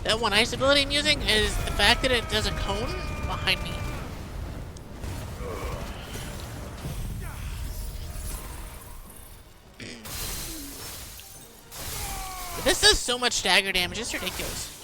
Speaker 1: that one ice ability I'm using is the fact that it does a cone behind me. But this does so much stagger damage, it's ridiculous.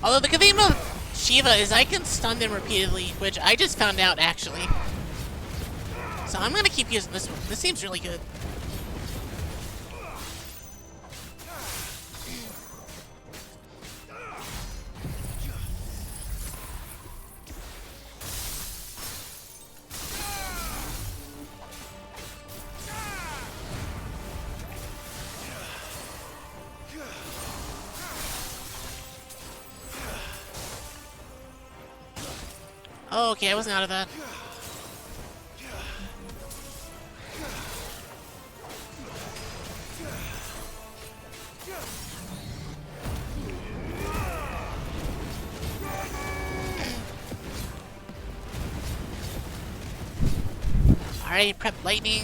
Speaker 1: Although the good thing about Shiva is I can stun them repeatedly, which I just found out actually. So I'm gonna keep using this one. This seems really good. Oh, okay, I wasn't out of that. Alright, prep lightning.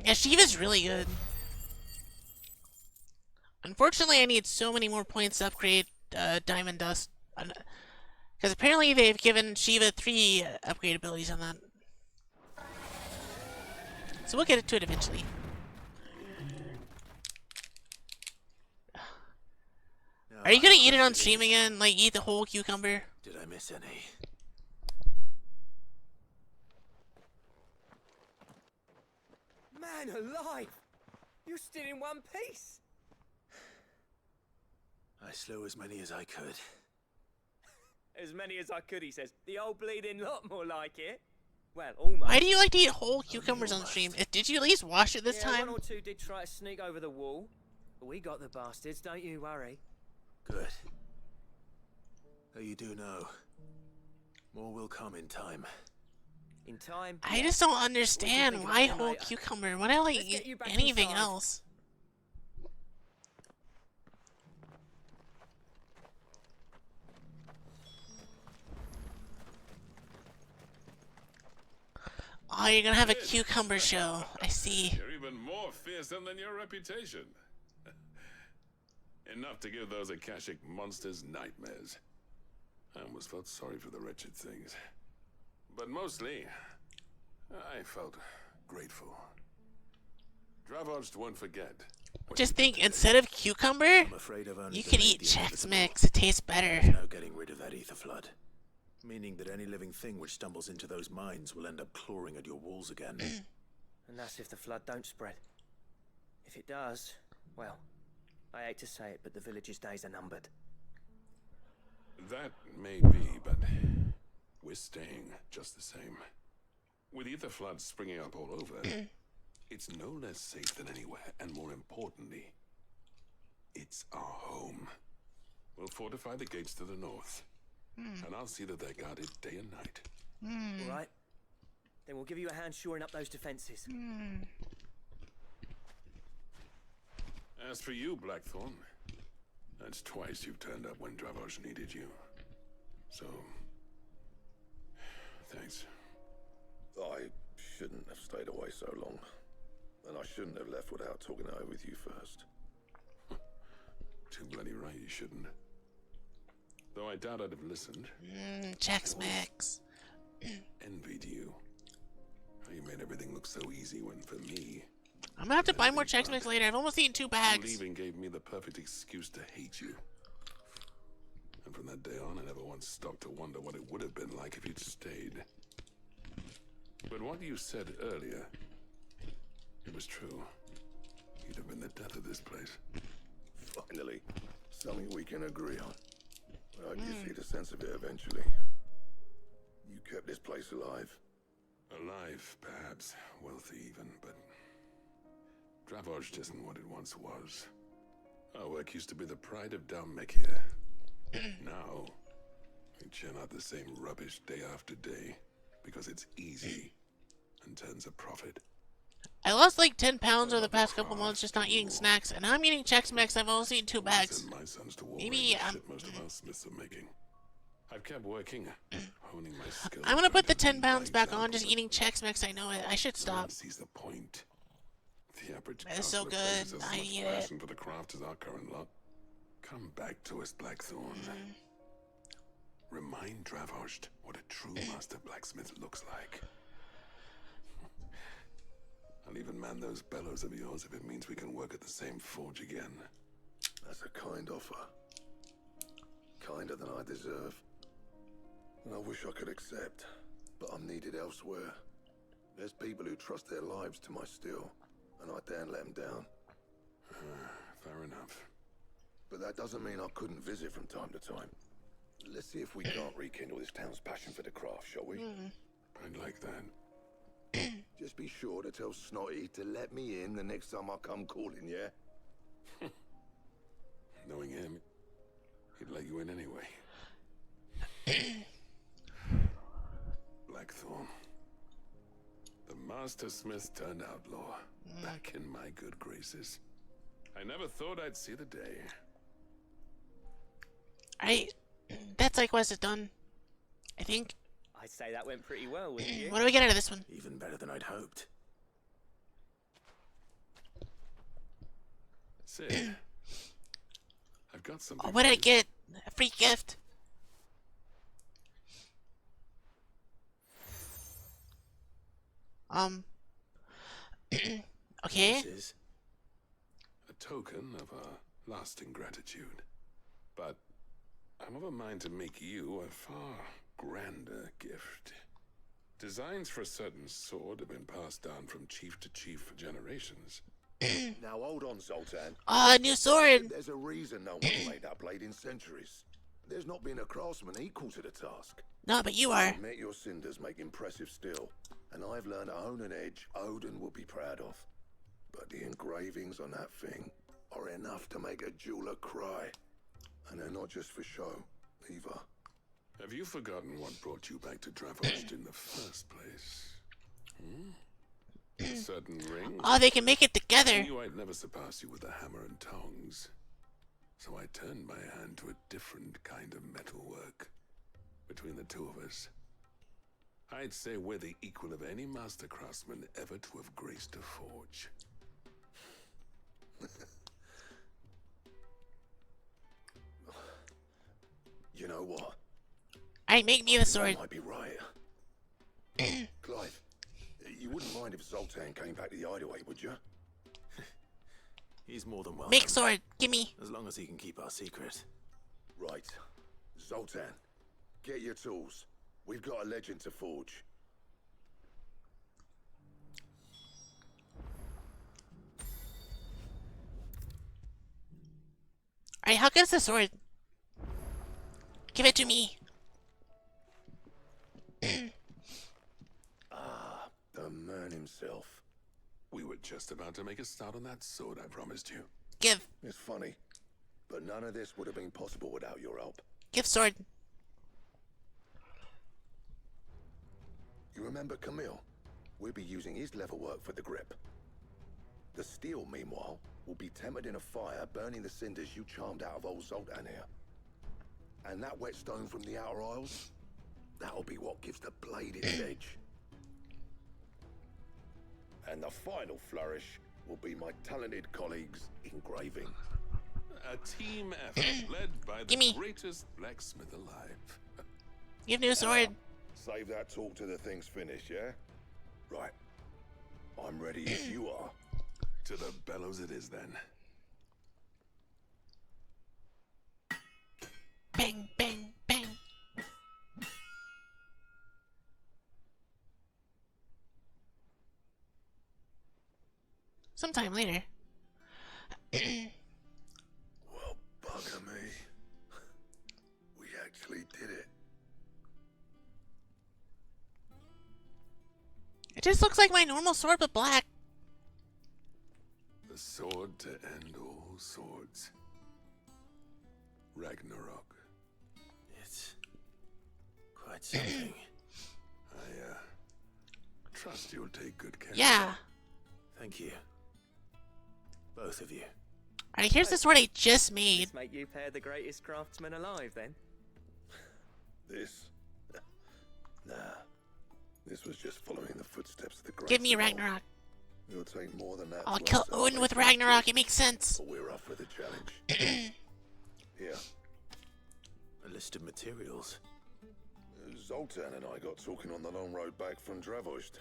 Speaker 1: Yeah, Shiva's really good. Unfortunately, I need so many more points to upgrade Diamond Dust. Because apparently they've given Shiva 3 upgrade abilities on that. So we'll get to it eventually. Are you gonna eat it on stream again? Like, eat the whole cucumber?
Speaker 2: Did I miss any?
Speaker 8: Man alive! You're still in one piece!
Speaker 2: I slew as many as I could.
Speaker 8: As many as I could, he says. The old bleeding lot, more like it. Well, almost.
Speaker 1: Why do you like to eat whole cucumbers on stream? Did you at least wash it this time?
Speaker 8: One or two did try to sneak over the wall. But we got the bastards, don't you worry.
Speaker 2: Good. Though you do know, more will come in time.
Speaker 8: In time?
Speaker 1: I just don't understand why whole cucumber. Why don't I eat anything else? Oh, you're gonna have a cucumber show. I see.
Speaker 6: You're even more fearsome than your reputation. Enough to give those Akashic monsters nightmares. I almost felt sorry for the wretched things. But mostly, I felt grateful. Dravoged won't forget.
Speaker 1: Just think, instead of cucumber,
Speaker 2: I'm afraid I've only
Speaker 1: you can
Speaker 2: delayed
Speaker 1: eat
Speaker 2: the
Speaker 1: Chex
Speaker 2: inevitable.
Speaker 1: Mix. It tastes better.
Speaker 2: There's no getting rid of that ether flood. Meaning that any living thing which stumbles into those mines will end up clawing at your walls again.
Speaker 8: And that's if the flood don't spread. If it does, well, I hate to say it, but the village's days are numbered.
Speaker 6: That may be, but we're staying just the same. With ether floods springing up all over, it's no less safe than anywhere, and more importantly, it's our home. We'll fortify the gates to the north, and I'll see that they're guarded day and night.
Speaker 8: All right. Then we'll give you a hand shoring up those defenses.
Speaker 6: As for you, Blackthorn, that's twice you've turned up when Dravosh needed you. So, thanks.
Speaker 10: I shouldn't have stayed away so long. And I shouldn't have left without talking it over with you first.
Speaker 6: Too bloody right you shouldn't. Though I doubt I'd have listened.
Speaker 1: Chex Mix.
Speaker 6: Envied you. How you made everything look so easy when for me...
Speaker 1: I'm gonna have to buy more Chex Mix later. I've almost eaten 2 bags.
Speaker 6: Leaving gave me the perfect excuse to hate you. And from that day on, I never once stopped to wonder what it would have been like if you'd stayed. But what you said earlier, it was true. You'd have been the death of this place.
Speaker 10: Finally, something we can agree on. I hope you see the sense of it eventually. You kept this place alive.
Speaker 6: Alive, perhaps. Wealthy even, but... Dravosh isn't what it once was. Our work used to be the pride of Dalmekia. Now, we churn out the same rubbish day after day, because it's easy and turns a profit.
Speaker 1: I lost like 10 pounds over the past couple months just not eating snacks, and now I'm eating Chex Mix. I've almost eaten 2 bags. Maybe
Speaker 6: Most of our smiths are making. I've kept working, honing my skills.
Speaker 1: I'm gonna put the 10 pounds back on just eating Chex Mix. I know it. I should stop.
Speaker 6: Sees the point. The average
Speaker 1: It's so
Speaker 6: counselor
Speaker 1: good.
Speaker 6: praises as
Speaker 1: I
Speaker 6: much
Speaker 1: need it.
Speaker 6: passion for the craft as our current lot. Come back to us, Blackthorn. Remind Dravosh what a true master blacksmith looks like. I'll even man those bellows of yours if it means we can work at the same forge again.
Speaker 10: That's a kind offer. Kinder than I deserve. And I wish I could accept, but I'm needed elsewhere. There's people who trust their lives to my steel, and I daren't let them down.
Speaker 6: Fair enough.
Speaker 10: But that doesn't mean I couldn't visit from time to time. Let's see if we can't rekindle this town's passion for the craft, shall we?
Speaker 6: I'd like that.
Speaker 10: Just be sure to tell Snotty to let me in the next time I come calling, yeah?
Speaker 6: Knowing him, he'd let you in anyway. Blackthorn. The Master Smith turned outlaw. Back in my good graces. I never thought I'd see the day.
Speaker 1: Alright, that side quest is done. I think.
Speaker 8: I'd say that went pretty well, wouldn't you?
Speaker 1: What do we get out of this one?
Speaker 2: Even better than I'd hoped.
Speaker 6: Sid, I've got something.
Speaker 1: Oh, what did I get? A free gift. Okay.
Speaker 6: This is a token of our lasting gratitude. But I'm of a mind to make you a far grander gift. Designs for a certain sword have been passed down from chief to chief for generations.
Speaker 10: Now hold on, Zoltan.
Speaker 1: New sword.
Speaker 10: There's a reason no one's made that blade in centuries. There's not been a craftsman equal to the task.
Speaker 1: No, but you are.
Speaker 10: I met your cinders make impressive steel, and I've learned to own an edge Odin will be proud of. But the engravings on that thing are enough to make a jeweler cry. And they're not just for show, either.
Speaker 6: Have you forgotten what brought you back to Dravost in the first place? A certain ring?
Speaker 1: Oh, they can make it together.
Speaker 6: I knew I'd never surpass you with a hammer and tongs. So I turned my hand to a different kind of metalwork. Between the two of us, I'd say we're the equal of any master craftsman ever to have graced a forge.
Speaker 10: You know what?
Speaker 1: Alright, make me the sword.
Speaker 10: You might be right. Clive, you wouldn't mind if Zoltan came back to the hideaway, would you?
Speaker 2: He's more than welcome.
Speaker 1: Make sword. Gimme.
Speaker 2: As long as he can keep our secret.
Speaker 10: Right. Zoltan, get your tools. We've got a legend to forge.
Speaker 1: Alright, how good's the sword? Give it to me.
Speaker 10: The man himself.
Speaker 6: We were just about to make a start on that sword I promised you.
Speaker 1: Give.
Speaker 10: It's funny, but none of this would have been possible without your help.
Speaker 1: Give sword.
Speaker 10: You remember Camille? We'll be using his leather work for the grip. The steel, meanwhile, will be tempered in a fire, burning the cinders you charmed out of old Zoltan here. And that whetstone from the Outer Isles, that'll be what gives the blade its edge. And the final flourish will be my talented colleagues' engraving.
Speaker 6: A team effort led by the greatest blacksmith alive.
Speaker 1: Give new sword.
Speaker 10: Save that talk till the thing's finished, yeah? Right. I'm ready if you are.
Speaker 6: To the bellows it is then.
Speaker 1: Bang, bang, bang. Sometime later.
Speaker 10: Well, bugger me. We actually did it.
Speaker 1: It just looks like my normal sword, but black.
Speaker 6: The sword to end all swords. Ragnarok.
Speaker 2: It's quite something.
Speaker 6: I trust you'll take good care.
Speaker 1: Yeah.
Speaker 2: Thank you. Both of you.
Speaker 1: Alright, here's the sword I just made.
Speaker 8: This make you pair the greatest craftsman alive, then?
Speaker 10: This? Nah. This was just following the footsteps of the great.
Speaker 1: Give me Ragnarok.
Speaker 10: It'll take more than that.
Speaker 1: I'll kill Odin with Ragnarok. It makes sense.
Speaker 10: But we're up for the challenge. Here.
Speaker 2: A list of materials.
Speaker 10: Zoltan and I got talking on the long road back from Dravost.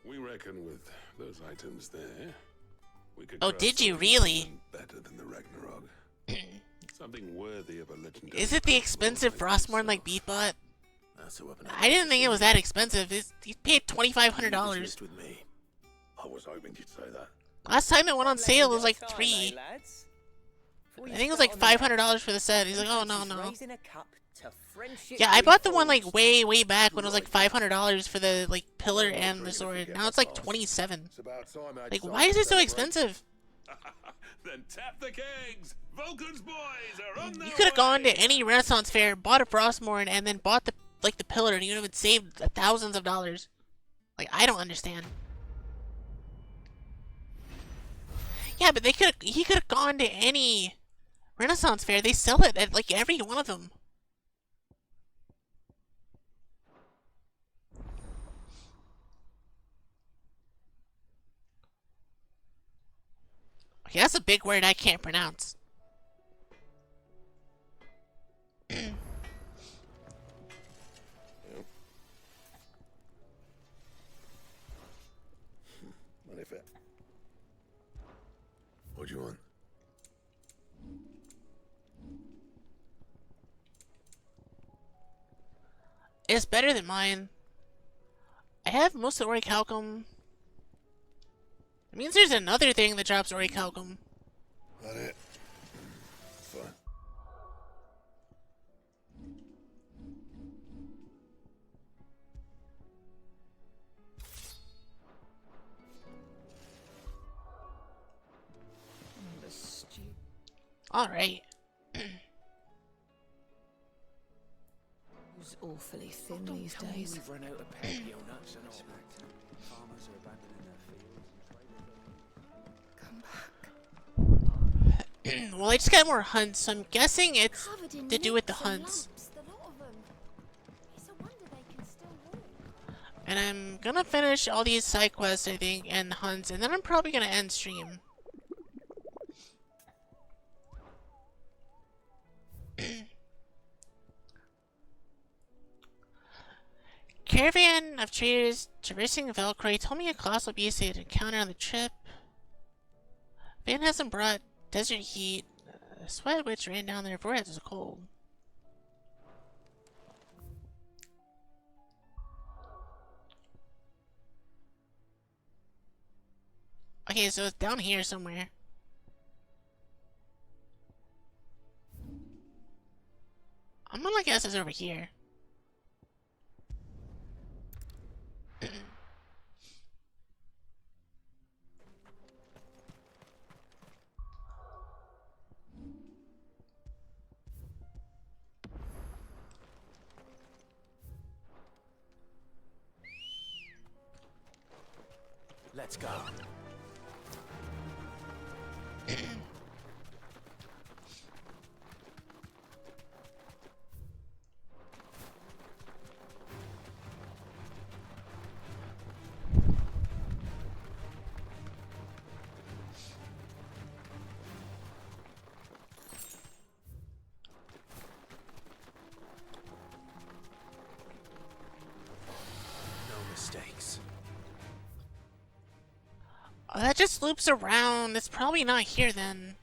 Speaker 6: We reckon with those items there, we could.
Speaker 1: Oh, did you really?
Speaker 6: Better than the Ragnarok. Something worthy of a legendary.
Speaker 1: Is it the expensive Frostmourne like Beatbot?
Speaker 2: That's a weapon.
Speaker 1: I didn't think it was that expensive. He paid $2,500.
Speaker 2: With me.
Speaker 10: I was hoping you'd say that.
Speaker 1: Last time it went on sale, it was like $3. I think it was like $500 for the set. He's like, oh no. Yeah, I bought the one like way back when it was like $500 for the like pillar and the sword. Now it's like $27. Like, why is it so expensive?
Speaker 6: Then tap the kegs. Vulcan's boys are on their
Speaker 1: You could have gone to any Renaissance fair, bought a Frostmourne, and then bought the pillar, and you would have saved thousands of dollars. Like, I don't understand. Yeah, but he could have gone to any Renaissance fair. They sell it at like every one of them. Okay, that's a big word I can't pronounce.
Speaker 10: What do you want?
Speaker 1: It's better than mine. I have most of the orichalcum. It means there's another thing that drops orichalcum.
Speaker 10: That it? Fine.
Speaker 1: Alright.
Speaker 4: Who's awfully thin these days.
Speaker 8: We've run out of pale nuts and all. Farmers are abandoning their fields.
Speaker 4: Come back.
Speaker 1: Well, I just got more hunts, so I'm guessing it's to do with the hunts. And I'm gonna finish all these side quests, I think, and hunts, and then I'm probably gonna end stream. Caravan of traders traversing Valkyrie told me a colossal beast they had encountered on the trip. Van hasn't brought desert heat. Sweat which ran down their foreheads was cold. Okay, so it's down here somewhere. I'm gonna guess it's over here.
Speaker 5: Let's go. No mistakes.
Speaker 1: Oh, that just loops around. It's probably not here then.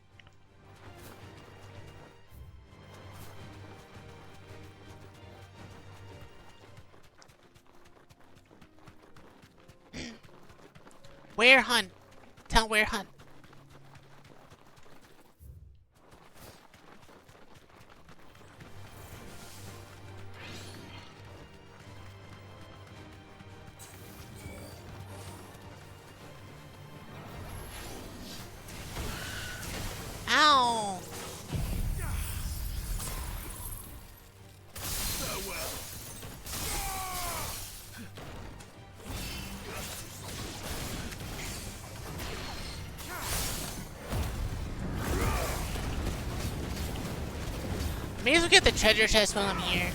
Speaker 1: Where hunt? Tell where hunt. Ow! May as well get the treasure chest while I'm here.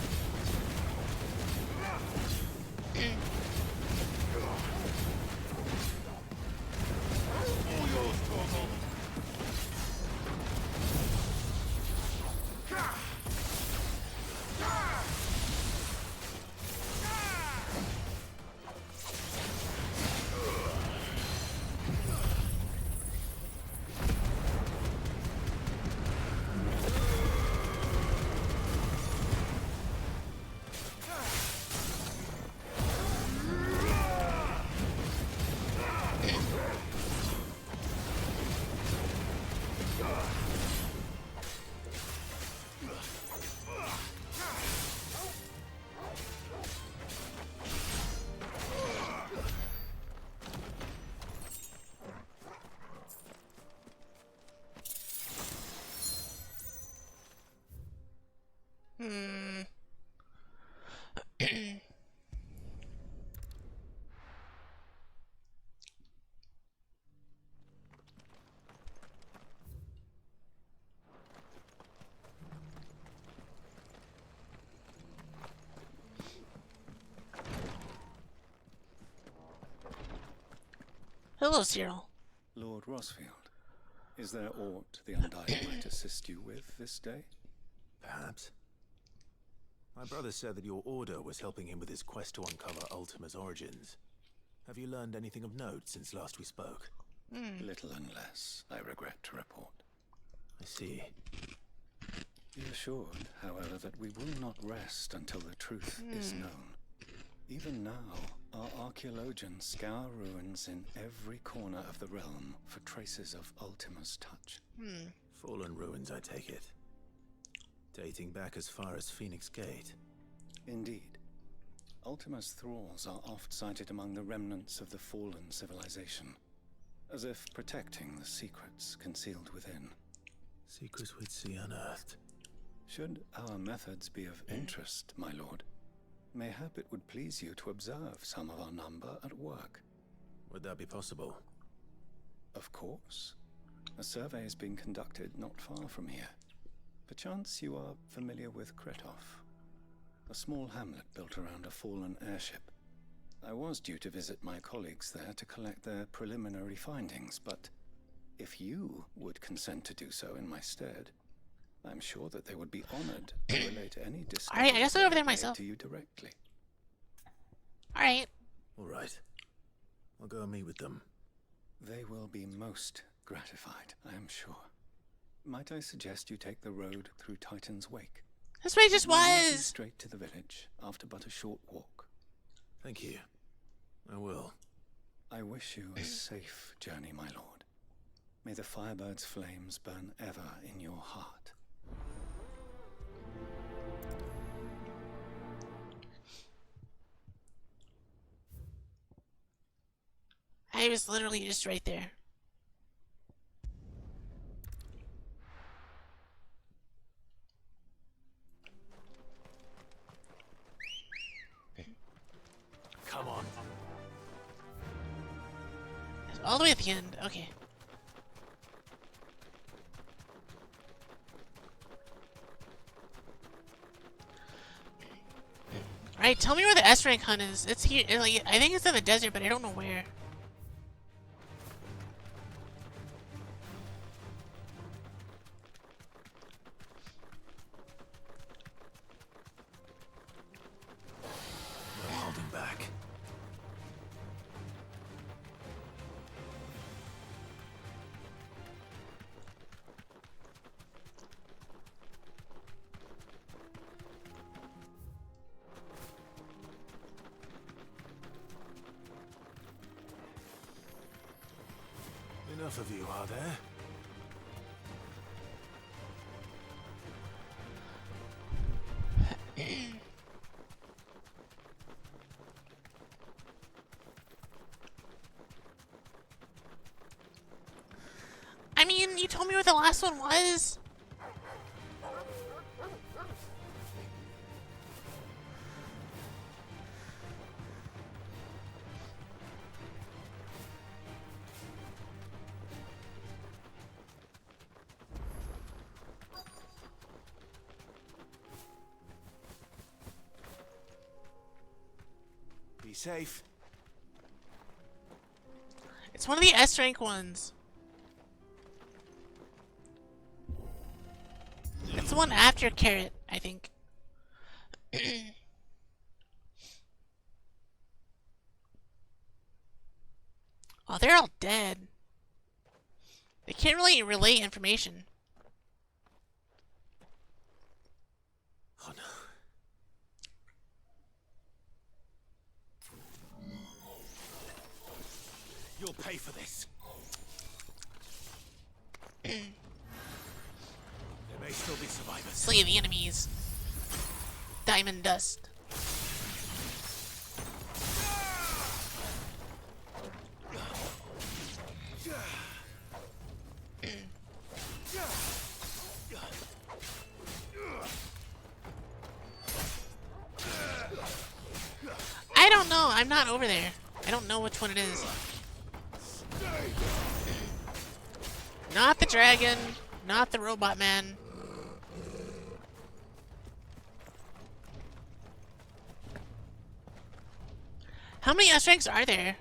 Speaker 1: Hello, Cyril.
Speaker 12: Lord Rosfield, is there aught the Undying might assist you with this day?
Speaker 2: Perhaps. My brother said that your order was helping him with his quest to uncover Ultima's origins. Have you learned anything of note since last we spoke?
Speaker 12: Little unless, I regret to report.
Speaker 2: I see.
Speaker 12: Be assured, however, that we will not rest until the truth is known. Even now, our archaeologians scour ruins in every corner of the realm for traces of Ultima's touch.
Speaker 2: Fallen ruins, I take it. Dating back as far as Phoenix Gate.
Speaker 12: Indeed. Ultima's thralls are oft sighted among the remnants of the fallen civilization, as if protecting the secrets concealed within.
Speaker 2: Secrets we'd see unearthed.
Speaker 12: Should our methods be of interest, my lord, mayhap it would please you to observe some of our number at work.
Speaker 2: Would that be possible?
Speaker 12: Of course. A survey is being conducted not far from here. Perchance you are familiar with Kretov, a small hamlet built around a fallen airship. I was due to visit my colleagues there to collect their preliminary findings, but if you would consent to do so in my stead, I'm sure that they would be honored to relate any discoveries
Speaker 1: Alright, I guess I'll go over there myself.
Speaker 12: to you directly.
Speaker 1: Alright.
Speaker 2: All right. I'll go and meet with them.
Speaker 12: They will be most
Speaker 11: Gratified, I am sure. Might I suggest you take the road through Titan's Wake?
Speaker 1: That's what it just
Speaker 11: It will lead you
Speaker 1: was.
Speaker 11: straight to the village after but a short walk.
Speaker 2: Thank you. I will.
Speaker 11: I wish you a safe journey, my lord. May the Firebird's flames burn ever in your heart.
Speaker 1: I was literally just right there.
Speaker 2: Come on.
Speaker 1: It's all the way at the end. Okay. Alright, tell me where the S rank hunt is. It's here. Like, I think it's in the desert, but I don't know where.
Speaker 2: No holding back. Enough of you, are there?
Speaker 1: I mean, you told me where the last one was.
Speaker 2: Be safe.
Speaker 1: It's one of the S rank ones. It's the one after Carrot, I think. Oh, they're all dead. They can't really relay information.
Speaker 2: Oh no. You'll pay for this. There may still be survivors.
Speaker 1: Slay the enemies. Diamond dust. I don't know. I'm not over there. I don't know which one it is. Not the dragon. Not the robot man. How many S ranks are there?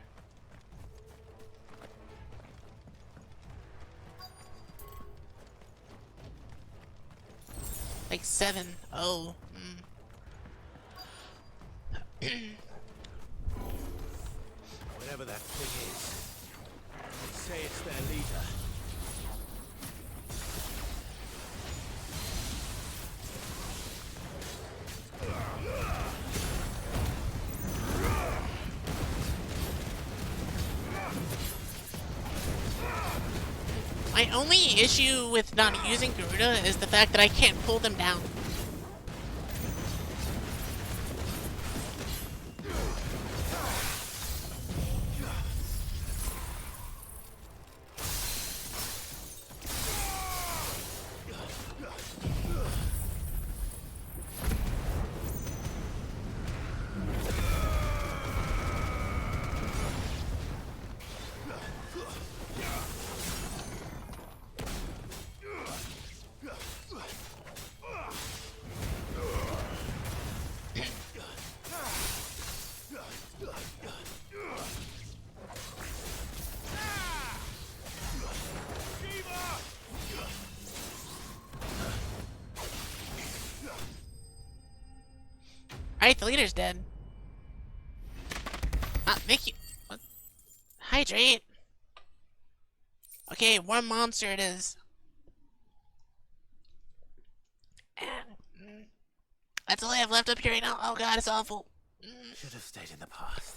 Speaker 1: Like 7. Oh.
Speaker 2: Whatever that thing is, they say it's their leader.
Speaker 1: My only issue with not using Garuda is the fact that I can't pull them down. Alright, the leader's dead. Mickey. What? Hydrate. Okay, one monster it is. That's all I have left up here right now. Oh god, it's awful.
Speaker 2: Should have stayed in the past.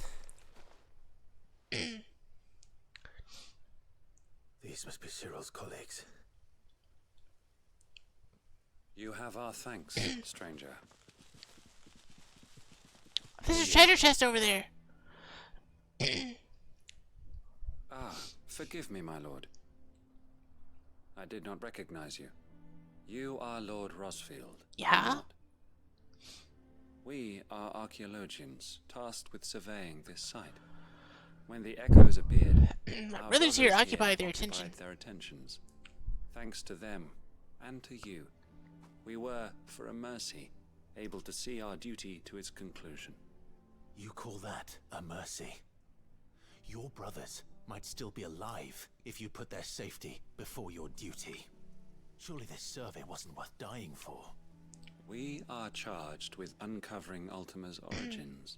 Speaker 2: These must be Cyril's colleagues.
Speaker 11: You have our thanks, stranger.
Speaker 1: There's a treasure chest over there.
Speaker 11: Ah, forgive me, my lord. I did not recognize you. You are Lord Rosfield.
Speaker 1: Yeah?
Speaker 11: We are archaeologians, tasked with surveying this site. When the echoes appeared,
Speaker 1: My
Speaker 11: our
Speaker 1: brothers here
Speaker 11: brothers
Speaker 1: occupied their
Speaker 11: occupied
Speaker 1: attention.
Speaker 11: their attentions. Thanks to them, and to you, we were, for a mercy, able to see our duty to its conclusion.
Speaker 2: You call that a mercy? Your brothers might still be alive if you put their safety before your duty. Surely this survey wasn't worth dying for.
Speaker 11: We are charged with uncovering Ultima's origins.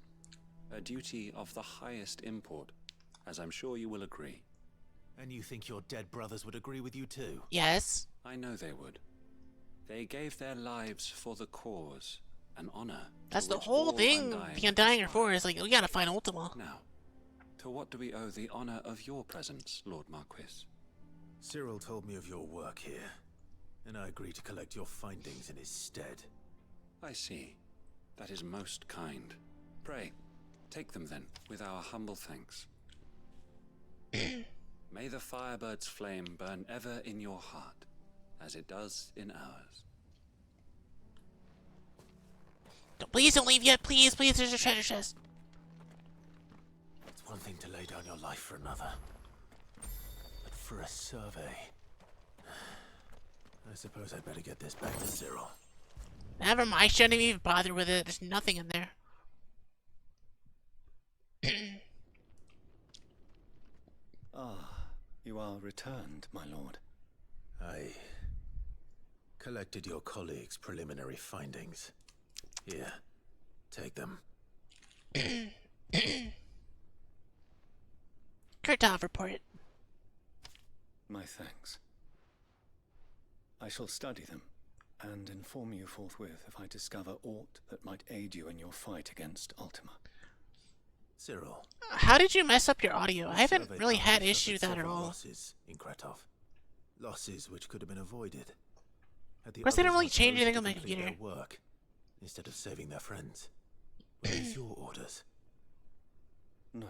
Speaker 11: A duty of the highest import, as I'm sure you will agree.
Speaker 2: And you think your dead brothers would agree with you too?
Speaker 1: Yes.
Speaker 11: I know they would. They gave their lives for the cause, an honor.
Speaker 1: That's the
Speaker 11: which
Speaker 1: whole
Speaker 11: all
Speaker 1: thing
Speaker 11: Undying
Speaker 1: the Undying are for, is like, we gotta find Ultima.
Speaker 11: Now, to what do we owe the honor of your presence, Lord Marquis?
Speaker 2: Cyril told me of your work here, and I agreed to collect your findings in his stead.
Speaker 11: I see. That is most kind. Pray, take them then, with our humble thanks. May the Firebird's flame burn ever in your heart, as it does in ours.
Speaker 1: Please don't leave yet, please, please, there's a treasure chest.
Speaker 2: It's one thing to lay down your life for another, but for a survey... I suppose I'd better get this back to Cyril.
Speaker 1: Never mind, I shouldn't even bother with it, there's nothing in there.
Speaker 11: Ah, you are returned, my lord.
Speaker 2: I collected your colleagues' preliminary findings. Here, take them.
Speaker 1: Kurtov report.
Speaker 11: My thanks. I shall study them, and inform you forthwith if I discover aught that might aid you in your fight against Ultima.
Speaker 2: Cyril.
Speaker 1: How did you mess up your audio? I haven't
Speaker 2: Survey
Speaker 1: really had
Speaker 2: parties
Speaker 1: issues
Speaker 2: suffered
Speaker 1: with that at
Speaker 2: several
Speaker 1: all.
Speaker 2: Losses in Kratov. Losses which could have been avoided.
Speaker 1: Of course, they don't really change anything on my
Speaker 2: complete
Speaker 1: computer.
Speaker 2: their work instead of saving their friends. Were these your orders?
Speaker 11: No.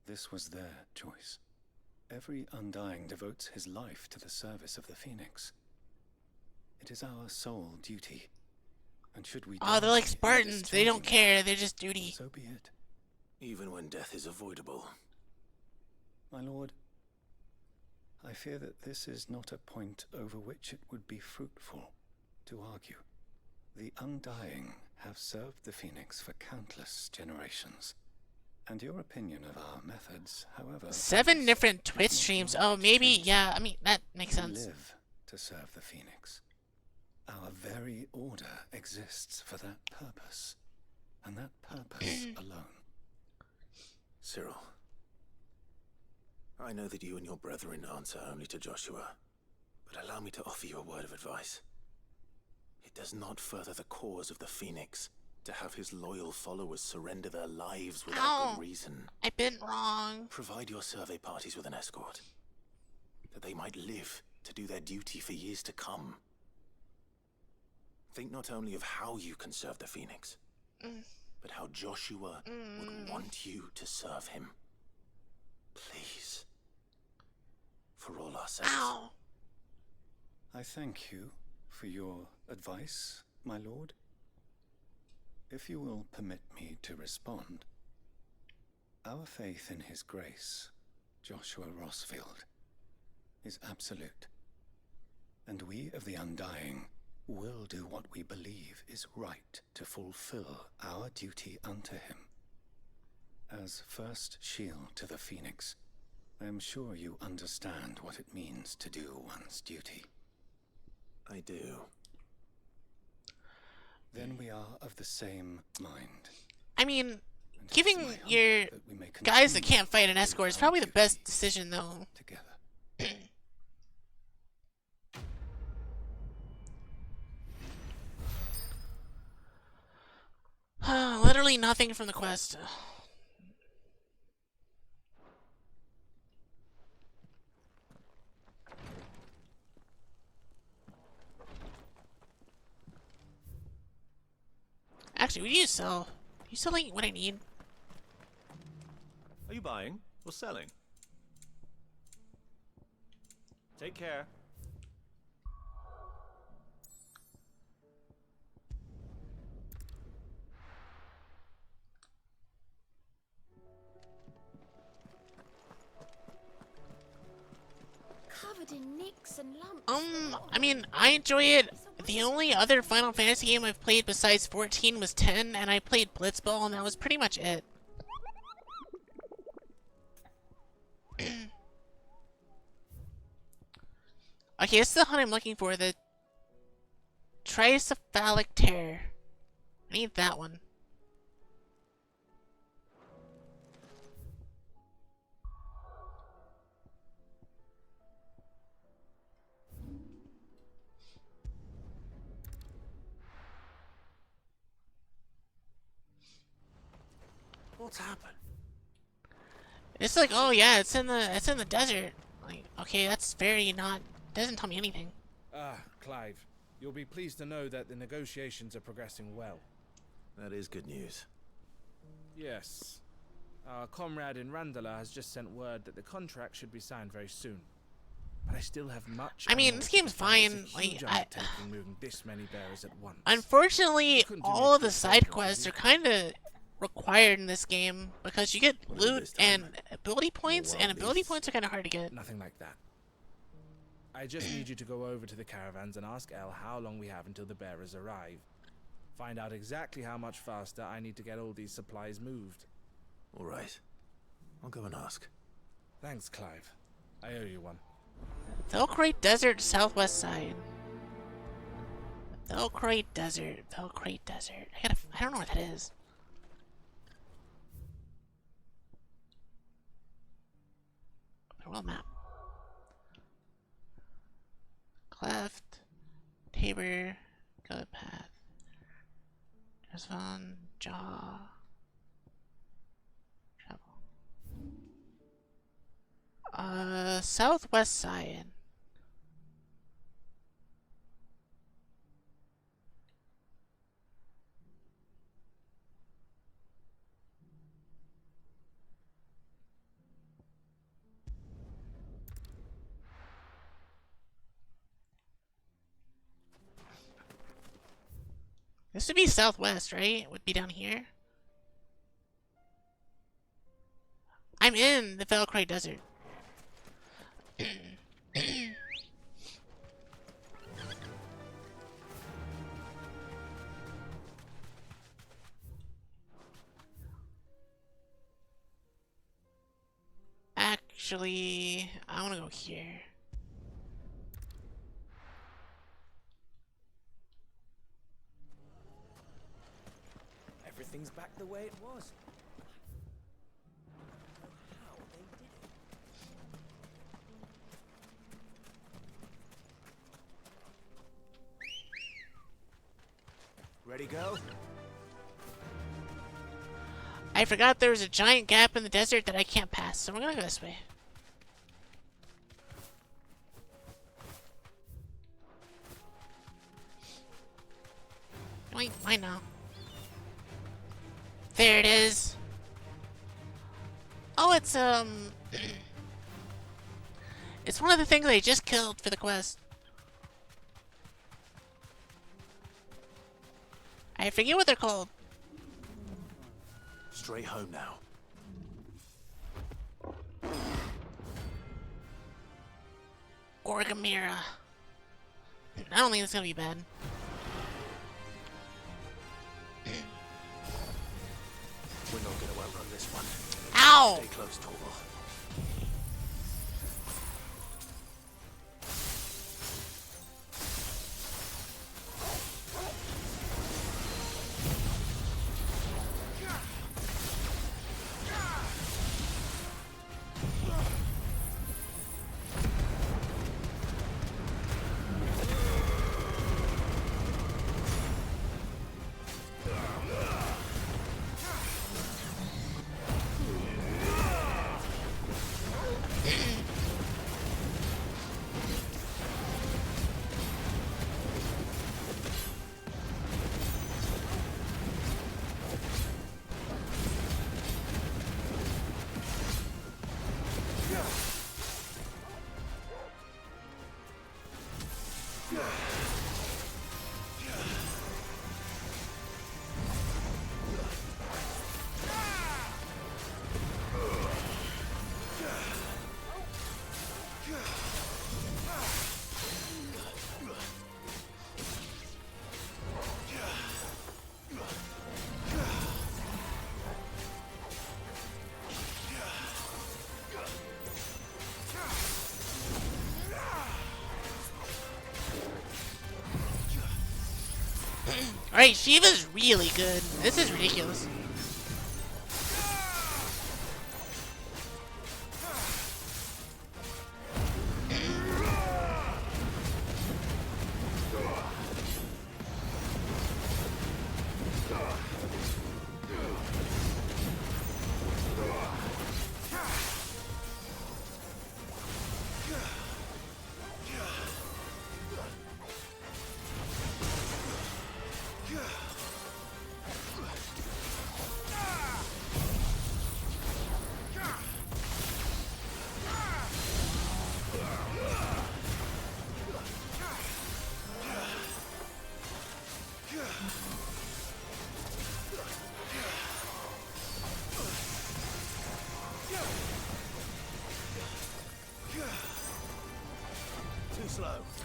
Speaker 11: This was their choice. Every Undying devotes his life to the service of the Phoenix. It is our sole duty. And should we
Speaker 1: Oh, they're like
Speaker 11: die in
Speaker 1: Spartans. They don't
Speaker 11: discharging
Speaker 1: care. They're just duty.
Speaker 11: So be it.
Speaker 2: Even when death is avoidable.
Speaker 11: My lord, I fear that this is not a point over which it would be fruitful to argue. The Undying have served the Phoenix for countless generations. And your opinion of our methods, however...
Speaker 1: 7 different Twitch streams. Oh, maybe, yeah, I mean, that makes
Speaker 11: We
Speaker 1: sense.
Speaker 11: live to serve the Phoenix. Our very order exists for that purpose. And that purpose alone.
Speaker 2: Cyril. I know that you and your brethren answer only to Joshua, but allow me to offer you a word of advice. It does not further the cause of the Phoenix to have his loyal followers surrender their lives without good reason.
Speaker 1: I've been wrong.
Speaker 2: Provide your survey parties with an escort, that they might live to do their duty for years to come. Think not only of how you can serve the Phoenix, but how Joshua would want you to serve him. Please. For all our sakes.
Speaker 1: Ow.
Speaker 11: I thank you for your advice, my lord. If you will permit me to respond, our faith in his grace, Joshua Rosfield, is absolute. And we of the Undying will do what we believe is right to fulfill our duty unto him. As first shield to the Phoenix, I am sure you understand what it means to do one's duty.
Speaker 2: I do.
Speaker 11: Then we are of the same mind.
Speaker 1: I mean, giving your guys that can't fight an escort is probably the best decision, though.
Speaker 11: Together.
Speaker 1: literally nothing from the quest. Actually, what do you sell? You selling what I need?
Speaker 16: Are you buying or selling? Take care.
Speaker 13: Covered in nicks and lumps.
Speaker 1: I mean, I enjoy it. The only other Final Fantasy game I've played besides 14 was 10, and I played Blitzball, and that was pretty much it. Okay, this is the hunt I'm looking for, the Tricephalic Tear. I need that one.
Speaker 2: What's happened?
Speaker 1: It's like, oh yeah, it's in the desert. Like, okay, that's very not, doesn't tell me anything.
Speaker 5: Ah, Clive. You'll be pleased to know that the negotiations are progressing well.
Speaker 21: That is good news.
Speaker 5: Yes. Our comrade in Randala has just sent word that the contract should be signed very soon. But I still have much.
Speaker 1: I mean, this game's fine.
Speaker 5: It's a huge
Speaker 1: Like,
Speaker 5: undertaking moving this many bearers at once.
Speaker 1: Unfortunately, all of the side quests are kind of required in this game because you get loot and ability points, and ability points are kind of hard to get.
Speaker 5: Nothing like that. I just need you to go over to the caravans and ask El how long we have until the bearers arrive. Find out exactly how much faster I need to get all these supplies moved.
Speaker 21: All right. I'll go and ask.
Speaker 5: Thanks, Clive. I owe you one.
Speaker 1: Velcrate Desert, southwest side. Velcrate Desert, Velcrate Desert. I don't know what that is. World map. Cleft, Tabor, Good Path, Jasvan, Jaw, Travel. Southwest side. This would be southwest, right? It would be down here. I'm in the Velcrate Desert. Actually, I want to go here.
Speaker 8: Everything's back the way it was.
Speaker 5: Ready, go?
Speaker 1: I forgot there was a giant gap in the desert that I can't pass, so we're gonna go this way. Wait, why now? There it is. Oh, it's it's one of the things I just killed for the quest. I forget what they're called.
Speaker 2: Straight home now.
Speaker 1: Gorgamira. I don't think it's gonna be bad.
Speaker 2: We're not gonna outrun this one.
Speaker 1: Ow!
Speaker 2: Stay close, Torval.
Speaker 1: Alright, Shiva's really good. This is ridiculous.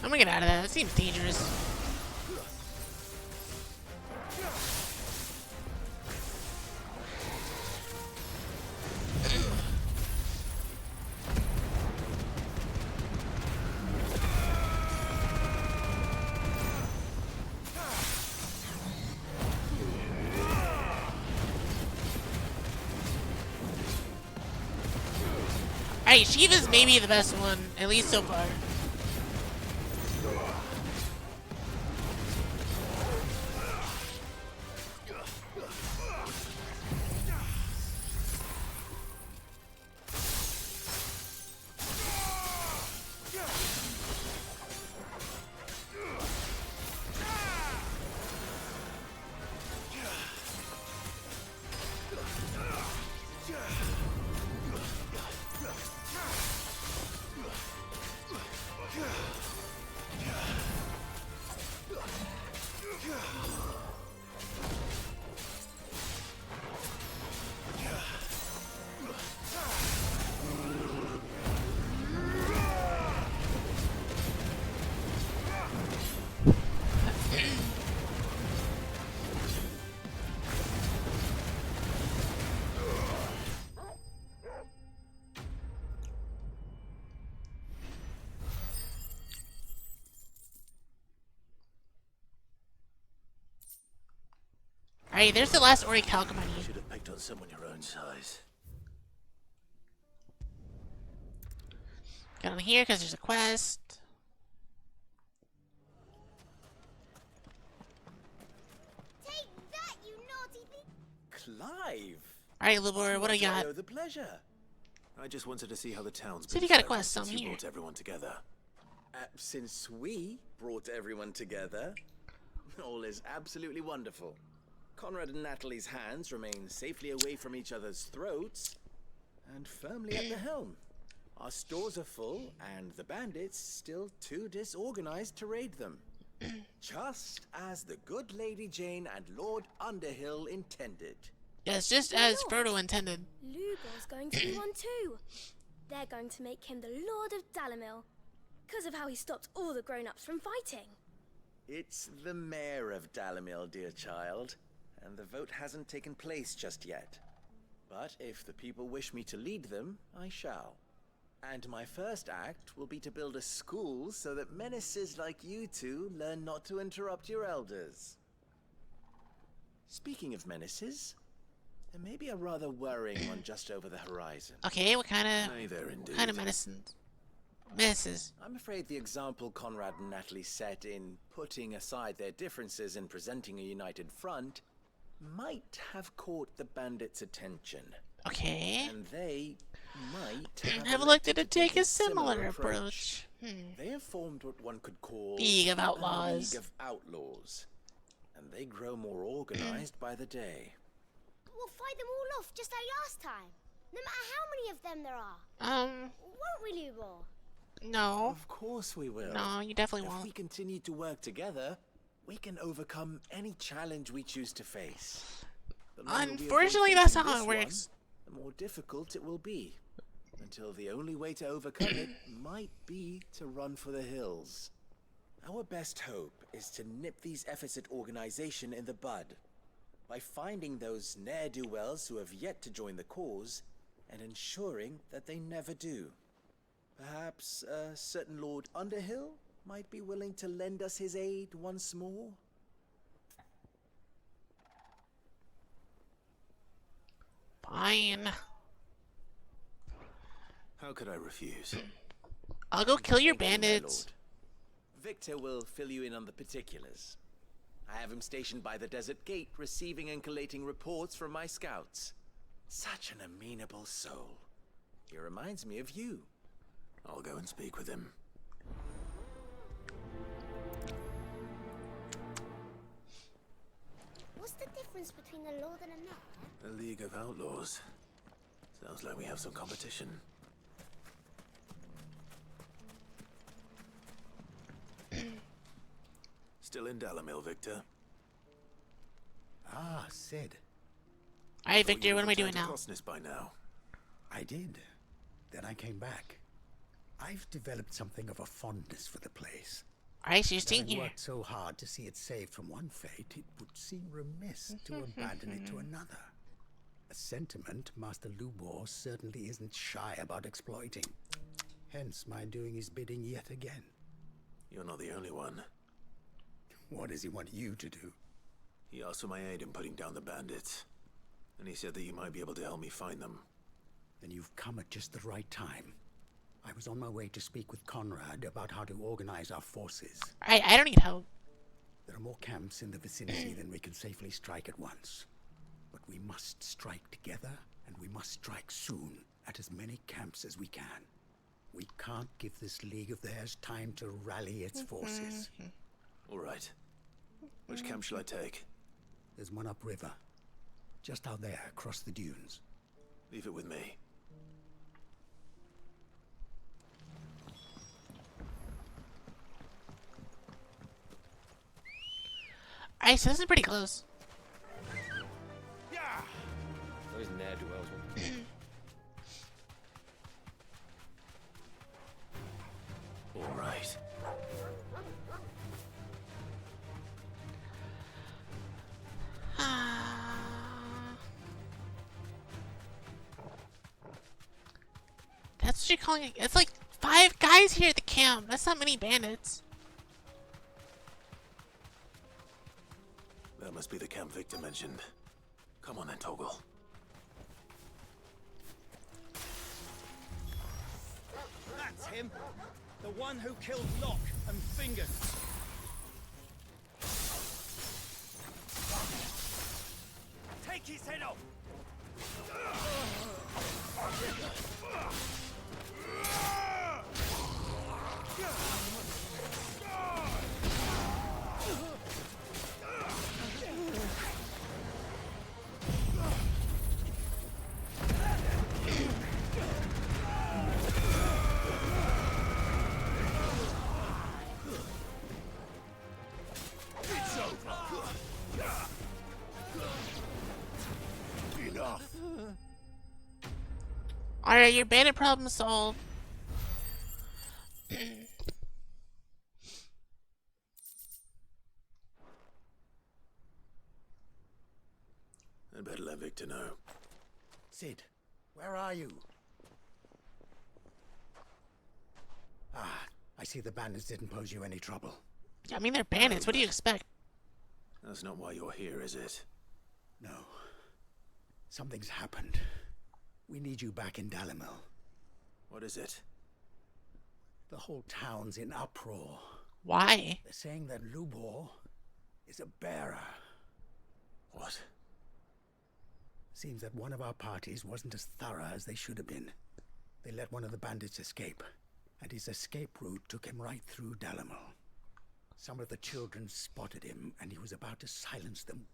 Speaker 1: I'm gonna get out of that. That seems dangerous. Alright, Shiva's maybe the best one, at least so far. Alright, there's the last Orichalcum I need.
Speaker 2: Should have picked on someone your own size.
Speaker 1: Get on here because there's a quest.
Speaker 19: Take that, you naughty thing!
Speaker 8: Clive!
Speaker 1: Alright, Libor, what do you got?
Speaker 2: Oh, the pleasure. I just wanted to see how the town's
Speaker 1: So
Speaker 2: been
Speaker 1: you got a
Speaker 2: faring
Speaker 1: quest
Speaker 2: since
Speaker 1: on
Speaker 2: you
Speaker 1: here.
Speaker 2: brought everyone together.
Speaker 8: Since we brought everyone together, all is absolutely wonderful. Conrad and Natalie's hands remain safely away from each other's throats and firmly at the helm. Our stores are full, and the bandits still too disorganized to raid them. Just as the good Lady Jane and Lord Underhill intended.
Speaker 1: Yes, just as Frodo intended.
Speaker 20: Lubor's going to be one too. They're going to make him the Lord of Dalimil, because of how he stopped all the grown-ups from fighting.
Speaker 8: It's the mayor of Dalimil, dear child, and the vote hasn't taken place just yet. But if the people wish me to lead them, I shall. And my first act will be to build a school so that menaces like you two learn not to interrupt your elders. Speaking of menaces, there may be a rather worrying one just over the horizon.
Speaker 1: Okay, what kind
Speaker 2: Nay, there indeed.
Speaker 1: of medicines? Misses.
Speaker 8: I'm afraid the example Conrad and Natalie set in putting aside their differences and presenting a united front might have caught the bandits' attention.
Speaker 1: Okay.
Speaker 8: And they might
Speaker 1: have elected to take a similar approach.
Speaker 8: They have formed what one could call
Speaker 1: League of
Speaker 8: a
Speaker 1: Outlaws.
Speaker 8: League of Outlaws. And they grow more organized by the day.
Speaker 19: We'll fight them all off just like last time. No matter how many of them there are. Won't we, Lubor?
Speaker 1: No.
Speaker 3: Of course we will.
Speaker 1: No, you definitely
Speaker 3: If
Speaker 1: won't.
Speaker 3: we continue to work together, we can overcome any challenge we choose to face. The longer we avoid
Speaker 1: Unfortunately, that's
Speaker 3: facing
Speaker 1: not how
Speaker 3: this
Speaker 1: it works.
Speaker 3: one, the more difficult it will be. Until the only way to overcome it might be to run for the hills. Our best hope is to nip these efforts at organization in the bud by finding those ne'er-do-wells who have yet to join the cause and ensuring that they never do. Perhaps a certain Lord Underhill might be willing to lend us his aid once more?
Speaker 1: Fine.
Speaker 3: How could I refuse?
Speaker 1: I'll go kill your
Speaker 3: Thank you, my
Speaker 1: bandits.
Speaker 3: lord. Victor will fill you in on the particulars. I have him stationed by the desert gate, receiving and collating reports from my scouts. Such an amenable soul. He reminds me of you. I'll go and speak with him.
Speaker 19: What's the difference between a lord and a knight?
Speaker 2: A League of Outlaws. Sounds like we have some competition. Still in Dalamil, Victor?
Speaker 9: Ah, Sid.
Speaker 1: Alright, Victor, what am I doing now?
Speaker 2: Crossness by now.
Speaker 9: I did. Then I came back. I've developed something of a fondness for the place.
Speaker 1: Alright, so you're staying
Speaker 9: Having
Speaker 1: here.
Speaker 9: worked so hard to see it saved from one fate, it would seem remiss to abandon it to another. A sentiment Master Lubor certainly isn't shy about exploiting. Hence my doing his bidding yet again.
Speaker 2: You're not the only one.
Speaker 9: What does he want you to do?
Speaker 2: He asked for my aid in putting down the bandits. And he said that you might be able to help me find them.
Speaker 9: Then you've come at just the right time. I was on my way to speak with Conrad about how to organize our forces.
Speaker 1: I don't need help.
Speaker 9: There are more camps in the vicinity than we can safely strike at once. But we must strike together, and we must strike soon at as many camps as we can. We can't give this league of theirs time to rally its forces.
Speaker 2: All right. Which camp shall I take?
Speaker 9: There's one upriver. Just out there, across the dunes.
Speaker 2: Leave it with me.
Speaker 1: Alright, so this is pretty close.
Speaker 12: Those ne'er-do-wells will...
Speaker 2: All right.
Speaker 1: That's what you're calling it. It's like 5 guys here at the camp. That's not many bandits.
Speaker 2: That must be the camp Victor mentioned. Come on then, Toggle.
Speaker 5: That's him. The one who killed Locke and Fingers. Take his head off!
Speaker 10: It's over. Enough.
Speaker 1: Alright, your bandit problem solved.
Speaker 2: I'd better let Victor know.
Speaker 9: Sid, where are you? Ah, I see the bandits didn't pose you any trouble.
Speaker 1: I mean, they're bandits. What do you expect?
Speaker 2: That's not why you're here, is it?
Speaker 9: No. Something's happened. We need you back in Dalamil.
Speaker 2: What is it?
Speaker 9: The whole town's in uproar.
Speaker 1: Why?
Speaker 9: They're saying that Lubor is a bearer.
Speaker 2: What?
Speaker 9: Seems that one of our parties wasn't as thorough as they should have been. They let one of the bandits escape, and his escape route took him right through Dalamil. Some of the children spotted him, and he was about to silence them.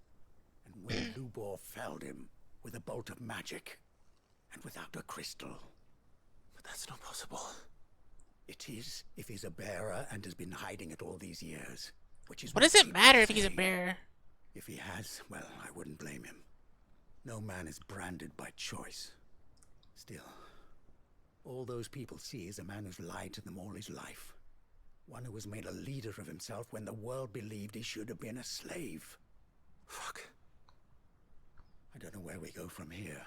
Speaker 9: And when Lubor felled him with a bolt of magic, and without a crystal.
Speaker 2: But that's not possible.
Speaker 9: It is if he's a bearer and has been hiding it all these years. Which is
Speaker 1: What does it
Speaker 9: people
Speaker 1: matter if he's a
Speaker 9: say.
Speaker 1: bearer?
Speaker 9: If he has, well, I wouldn't blame him. No man is branded by choice. Still, all those people see is a man who's lied to them all his life. One who has made a leader of himself when the world believed he should have been a slave.
Speaker 3: Fuck.
Speaker 9: I don't know where we go from here,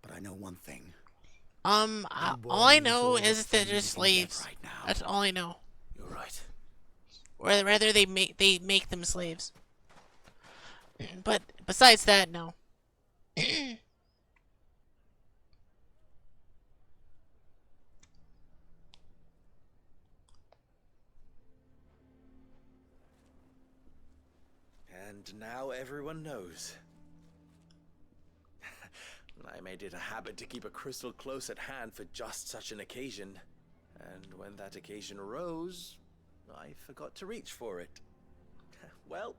Speaker 9: but I know one thing.
Speaker 1: All I know is that they're slaves.
Speaker 9: Right now.
Speaker 1: That's all I know.
Speaker 3: You're right.
Speaker 1: Or rather, they make them slaves. But besides that, no.
Speaker 3: And now everyone knows. I made it a habit to keep a crystal close at hand for just such an occasion. And when that occasion arose, I forgot to reach for it. Well,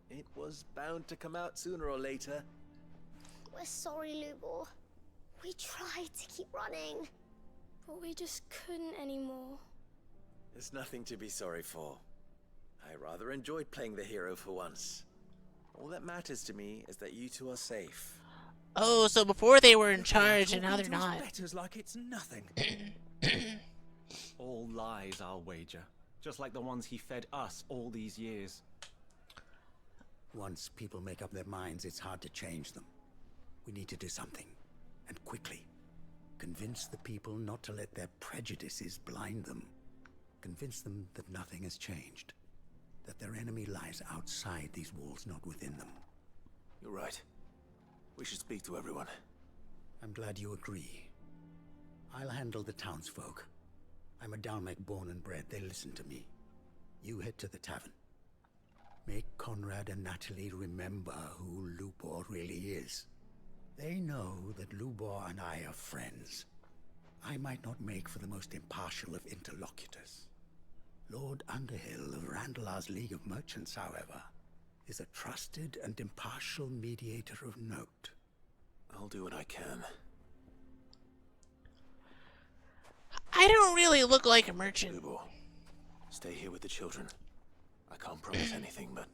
Speaker 3: it was bound to come out sooner or later.
Speaker 19: We're sorry, Lubor. We tried to keep running.
Speaker 20: But we just couldn't anymore.
Speaker 3: There's nothing to be sorry for. I rather enjoyed playing the hero for once. All that matters to me is that you two are safe.
Speaker 1: Oh, so before they were in charge and now they're
Speaker 5: Talking to us
Speaker 1: not.
Speaker 5: letters like it's nothing. All lies, I'll wager. Just like the ones he fed us all these years.
Speaker 9: Once people make up their minds, it's hard to change them. We need to do something, and quickly. Convince the people not to let their prejudices blind them. Convince them that nothing has changed. That their enemy lies outside these walls, not within them.
Speaker 3: You're right. We should speak to everyone.
Speaker 9: I'm glad you agree. I'll handle the townsfolk. I'm a Dalmec born and bred. They listen to me. You head to the tavern. Make Conrad and Natalie remember who Lubor really is. They know that Lubor and I are friends. I might not make for the most impartial of interlocutors. Lord Underhill of Randalar's League of Merchants, however, is a trusted and impartial mediator of note.
Speaker 3: I'll do what I can.
Speaker 1: I don't really look like a merchant.
Speaker 3: Lubor, stay here with the children. I can't promise anything, but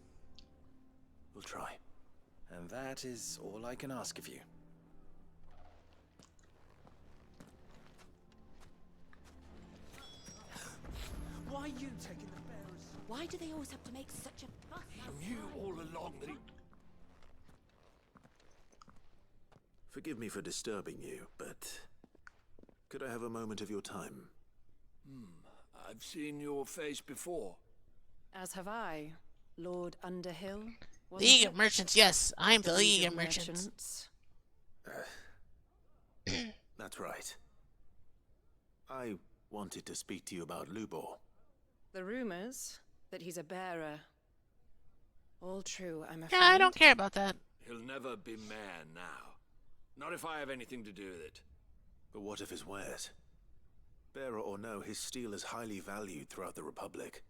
Speaker 3: we'll try. And that is all I can ask of you.
Speaker 5: Why are you taking the bearers?
Speaker 13: Why do they always have to make such a fuss?
Speaker 10: I knew all along that he...
Speaker 2: Forgive me for disturbing you, but could I have a moment of your time?
Speaker 10: I've seen your face before.
Speaker 4: As have I, Lord Underhill.
Speaker 1: League of Merchants, yes. I'm the League of Merchants.
Speaker 2: That's right. I wanted to speak to you about Lubor.
Speaker 4: The rumors that he's a bearer. All true, I'm afraid.
Speaker 1: Yeah, I don't care about that.
Speaker 10: He'll never be mayor now. Not if I have anything to do with it.
Speaker 2: But what of his wares? Bearer or no, his steel is highly valued throughout the Republic.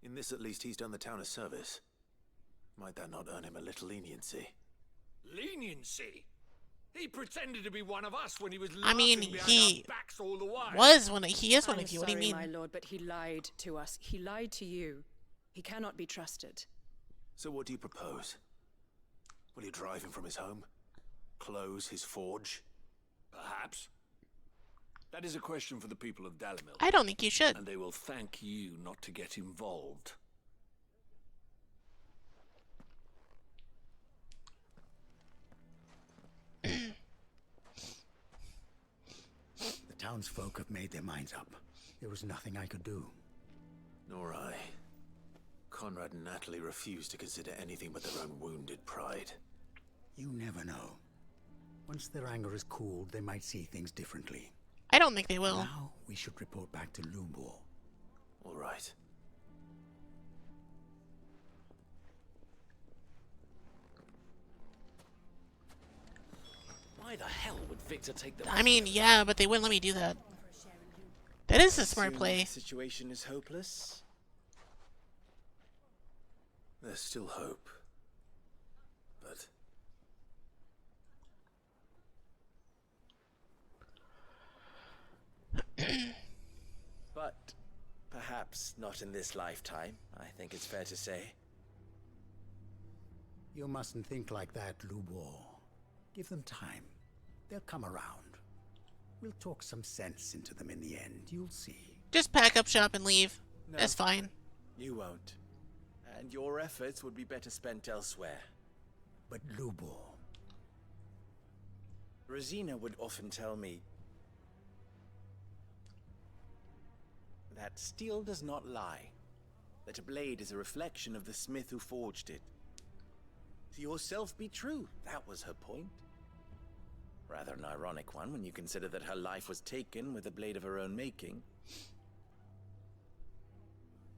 Speaker 2: In this, at least, he's done the town a service. Might that not earn him a little leniency?
Speaker 10: Leniency? He pretended to be one of us when he was
Speaker 1: I mean,
Speaker 10: laughing behind
Speaker 1: he
Speaker 10: our backs all the while.
Speaker 1: he is one of you. What do you mean?
Speaker 4: My lord, but he lied to us. He lied to you. He cannot be trusted.
Speaker 2: So what do you propose? Will you drive him from his home? Close his forge?
Speaker 10: Perhaps. That is a question for the people of Dalimil.
Speaker 1: I don't think you should.
Speaker 10: And they will thank you not to get involved.
Speaker 9: The townsfolk have made their minds up. There was nothing I could do.
Speaker 2: Nor I. Conrad and Natalie refuse to consider anything but their own wounded pride.
Speaker 9: You never know. Once their anger is cooled, they might see things differently.
Speaker 1: I don't think they will.
Speaker 9: Now, we should report back to Lubor.
Speaker 2: All right.
Speaker 21: Why the hell would Victor take the...
Speaker 1: I mean, yeah, but they wouldn't let me do that. That is a smart
Speaker 3: Assume
Speaker 1: play.
Speaker 3: The situation is hopeless.
Speaker 2: There's still hope. But...
Speaker 3: But Perhaps not in this lifetime, I think it's fair to say.
Speaker 9: You mustn't think like that, Lubor. Give them time. They'll come around. We'll talk some sense into them in the end, you'll see.
Speaker 1: Just pack up shop and leave.
Speaker 3: No,
Speaker 1: That's fine.
Speaker 3: You won't. And your efforts would be better spent elsewhere.
Speaker 9: But Lubor...
Speaker 3: Rosina would often tell me that steel does not lie, that a blade is a reflection of the smith who forged it. To yourself be true, that was her point. Rather an ironic one when you consider that her life was taken with a blade of her own making.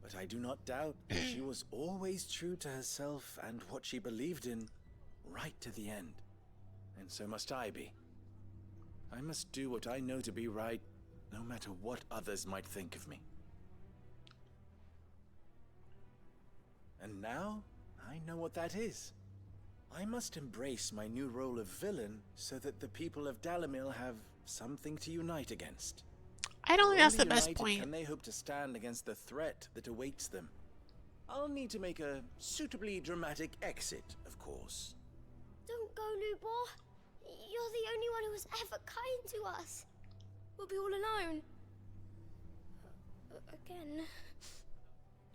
Speaker 3: But I do not doubt that she was always true to herself and what she believed in, right to the end. And so must I be. I must do what I know to be right, no matter what others might think of me. And now, I know what that is. I must embrace my new role of villain so that the people of Dalimil have something to unite against.
Speaker 1: I don't think that's the
Speaker 3: Only
Speaker 1: best
Speaker 3: united
Speaker 1: point.
Speaker 3: Can they hope to stand against the threat that awaits them? I'll need to make a suitably dramatic exit, of course.
Speaker 19: Don't go, Lubor. You're the only one who was ever kind to us.
Speaker 20: We'll be all alone. Again.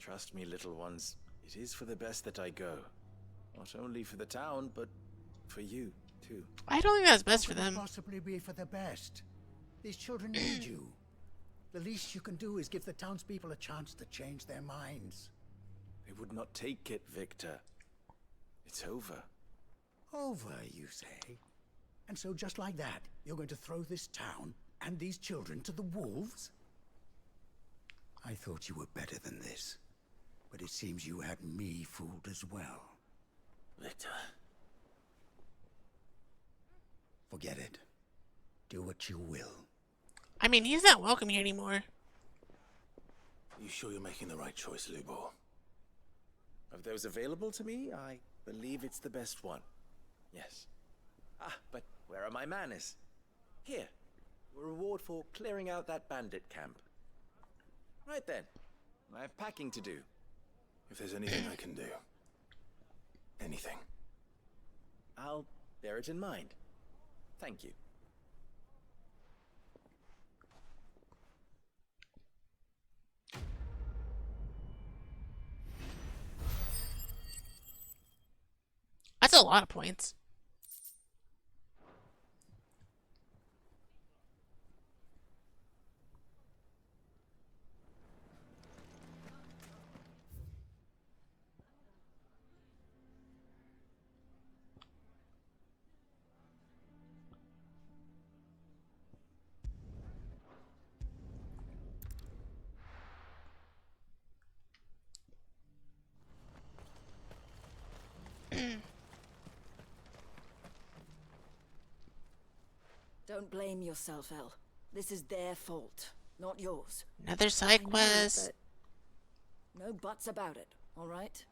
Speaker 3: Trust me, little ones. It is for the best that I go. Not only for the town, but for you, too.
Speaker 1: I don't think that's best for
Speaker 9: How could it
Speaker 1: them.
Speaker 9: possibly be for the best? These children need you. The least you can do is give the townspeople a chance to change their minds.
Speaker 3: They would not take it, Victor. It's over.
Speaker 9: Over, you say? And so just like that, you're going to throw this town and these children to the wolves? I thought you were better than this. But it seems you had me fooled as well.
Speaker 3: Victor.
Speaker 9: Forget it. Do what you will.
Speaker 1: I mean, he's not welcome here anymore.
Speaker 2: You sure you're making the right choice, Lubor?
Speaker 3: Of those available to me, I believe it's the best one. Yes. Ah, but where are my manners? Here. A reward for clearing out that bandit camp. Right then. I have packing to do.
Speaker 2: If there's anything I can do. Anything.
Speaker 3: I'll bear it in mind. Thank you.
Speaker 1: That's a lot of points.
Speaker 7: Don't blame yourself, El. This is their fault, not yours.
Speaker 1: Another side
Speaker 7: I know,
Speaker 1: quest.
Speaker 7: but no buts about it, all right?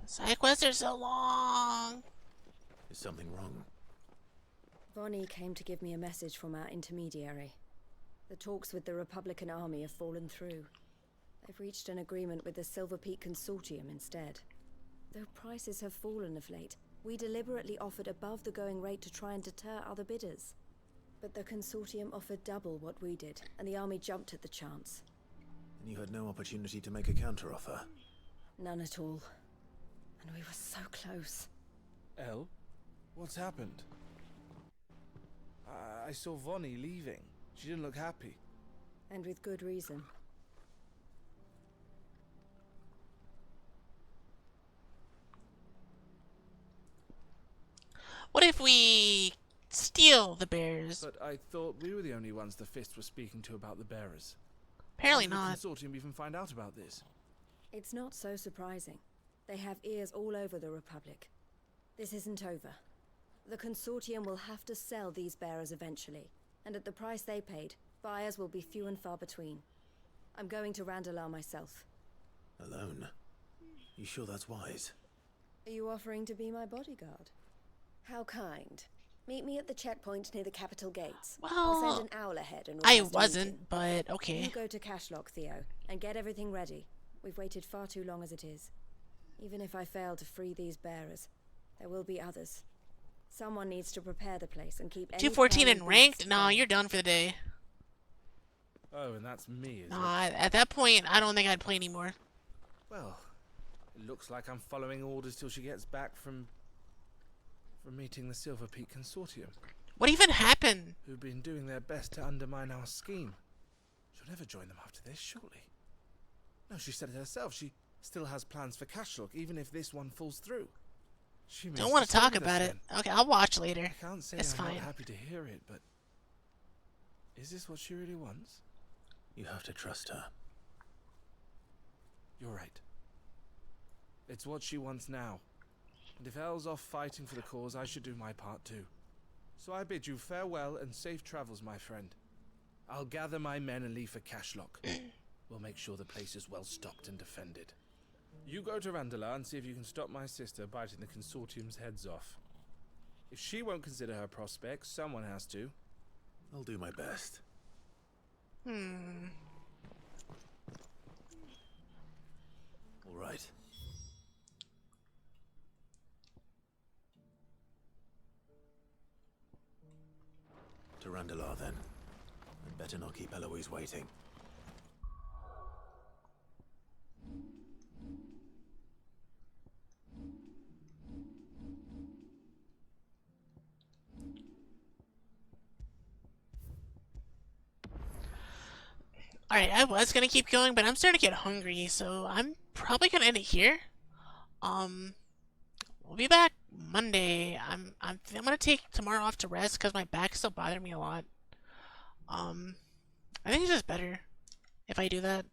Speaker 1: Side quests are so long.
Speaker 2: Is something wrong?
Speaker 4: Vonnie came to give me a message from our intermediary. The talks with the Republican army have fallen through. They've reached an agreement with the Silver Peak Consortium instead. Though prices have fallen of late, we deliberately offered above the going rate to try and deter other bidders. But the Consortium offered double what we did, and the army jumped at the chance.
Speaker 2: And you had no opportunity to make a counteroffer?
Speaker 4: None at all. And we were so close.
Speaker 5: El, what's happened? I saw Vonnie leaving. She didn't look happy.
Speaker 4: And with good reason.
Speaker 1: What if we steal the bears?
Speaker 5: But I thought we were the only ones the Fist was speaking to about the bearers.
Speaker 1: Apparently
Speaker 5: How
Speaker 1: not.
Speaker 5: did the Consortium even find out about this?
Speaker 4: It's not so surprising. They have ears all over the Republic. This isn't over. The Consortium will have to sell these bearers eventually, and at the price they paid, buyers will be few and far between. I'm going to Randalar myself.
Speaker 2: Alone? You sure that's wise?
Speaker 4: Are you offering to be my bodyguard? How kind. Meet me at the checkpoint near the capital gates.
Speaker 1: Well,
Speaker 4: I'll send an owl ahead and
Speaker 1: I
Speaker 4: request a
Speaker 1: wasn't,
Speaker 4: meeting.
Speaker 1: but okay.
Speaker 4: You go to Cashlock, Theo, and get everything ready. We've waited far too long as it is. Even if I fail to free these bearers, there will be others. Someone needs to prepare the place and keep any
Speaker 1: 214
Speaker 4: prowling
Speaker 1: and ranked?
Speaker 4: beasts
Speaker 1: Nah,
Speaker 4: away.
Speaker 1: you're done for the day.
Speaker 14: Oh, and that's me, is
Speaker 1: Nah,
Speaker 14: it?
Speaker 1: at that point, I don't think I'd play anymore.
Speaker 14: Well, it looks like I'm following orders till she gets back from meeting the Silver Peak Consortium.
Speaker 1: What even happened?
Speaker 14: Who've been doing their best to undermine our scheme. She'll never join them after this, surely. No, she said it herself. She still has plans for Cashlock, even if this one falls through. She means
Speaker 1: Don't want to
Speaker 14: stay
Speaker 1: talk
Speaker 14: with us
Speaker 1: about it.
Speaker 14: then.
Speaker 1: Okay, I'll watch later.
Speaker 14: I can't say
Speaker 1: It's
Speaker 14: I'm
Speaker 1: fine.
Speaker 14: not happy to hear it, but is this what she really wants?
Speaker 2: You have to trust her.
Speaker 14: You're right. It's what she wants now. And if Elle's off fighting for the cause, I should do my part too. So I bid you farewell and safe travels, my friend. I'll gather my men and leave for Cashlock. We'll make sure the place is well stocked and defended. You go to Randala and see if you can stop my sister biting the Consortium's heads off. If she won't consider her prospects, someone has to.
Speaker 2: I'll do my best.
Speaker 1: Hmm.
Speaker 2: All right. To Randalar, then. I'd better not keep Eloise waiting.
Speaker 1: Alright, I was gonna keep going, but I'm starting to get hungry, so I'm probably gonna end it here. We'll be back Monday. I'm gonna take tomorrow off to rest because my back's still bothering me a lot. I think it's just better if I do that.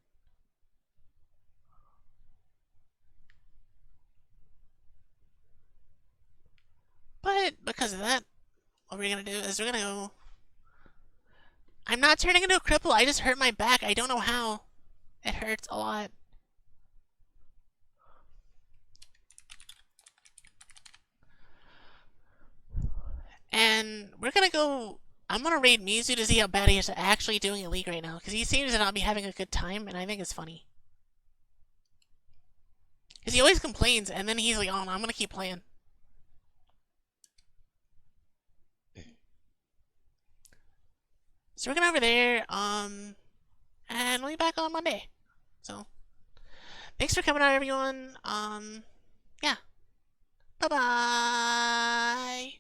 Speaker 1: But because of that, what we're gonna do is we're gonna go. I'm not turning into a cripple. I just hurt my back. I don't know how. It hurts a lot. And we're gonna go. I'm gonna raid Mizu to see how bad he is at actually doing a league right now, because he seems to not be having a good time, and I think it's funny. Because he always complains, and then he's like, "Oh, no, I'm gonna keep playing." So we're gonna over there, and we'll be back on Monday. So, thanks for coming out, everyone. Yeah. Bye-bye.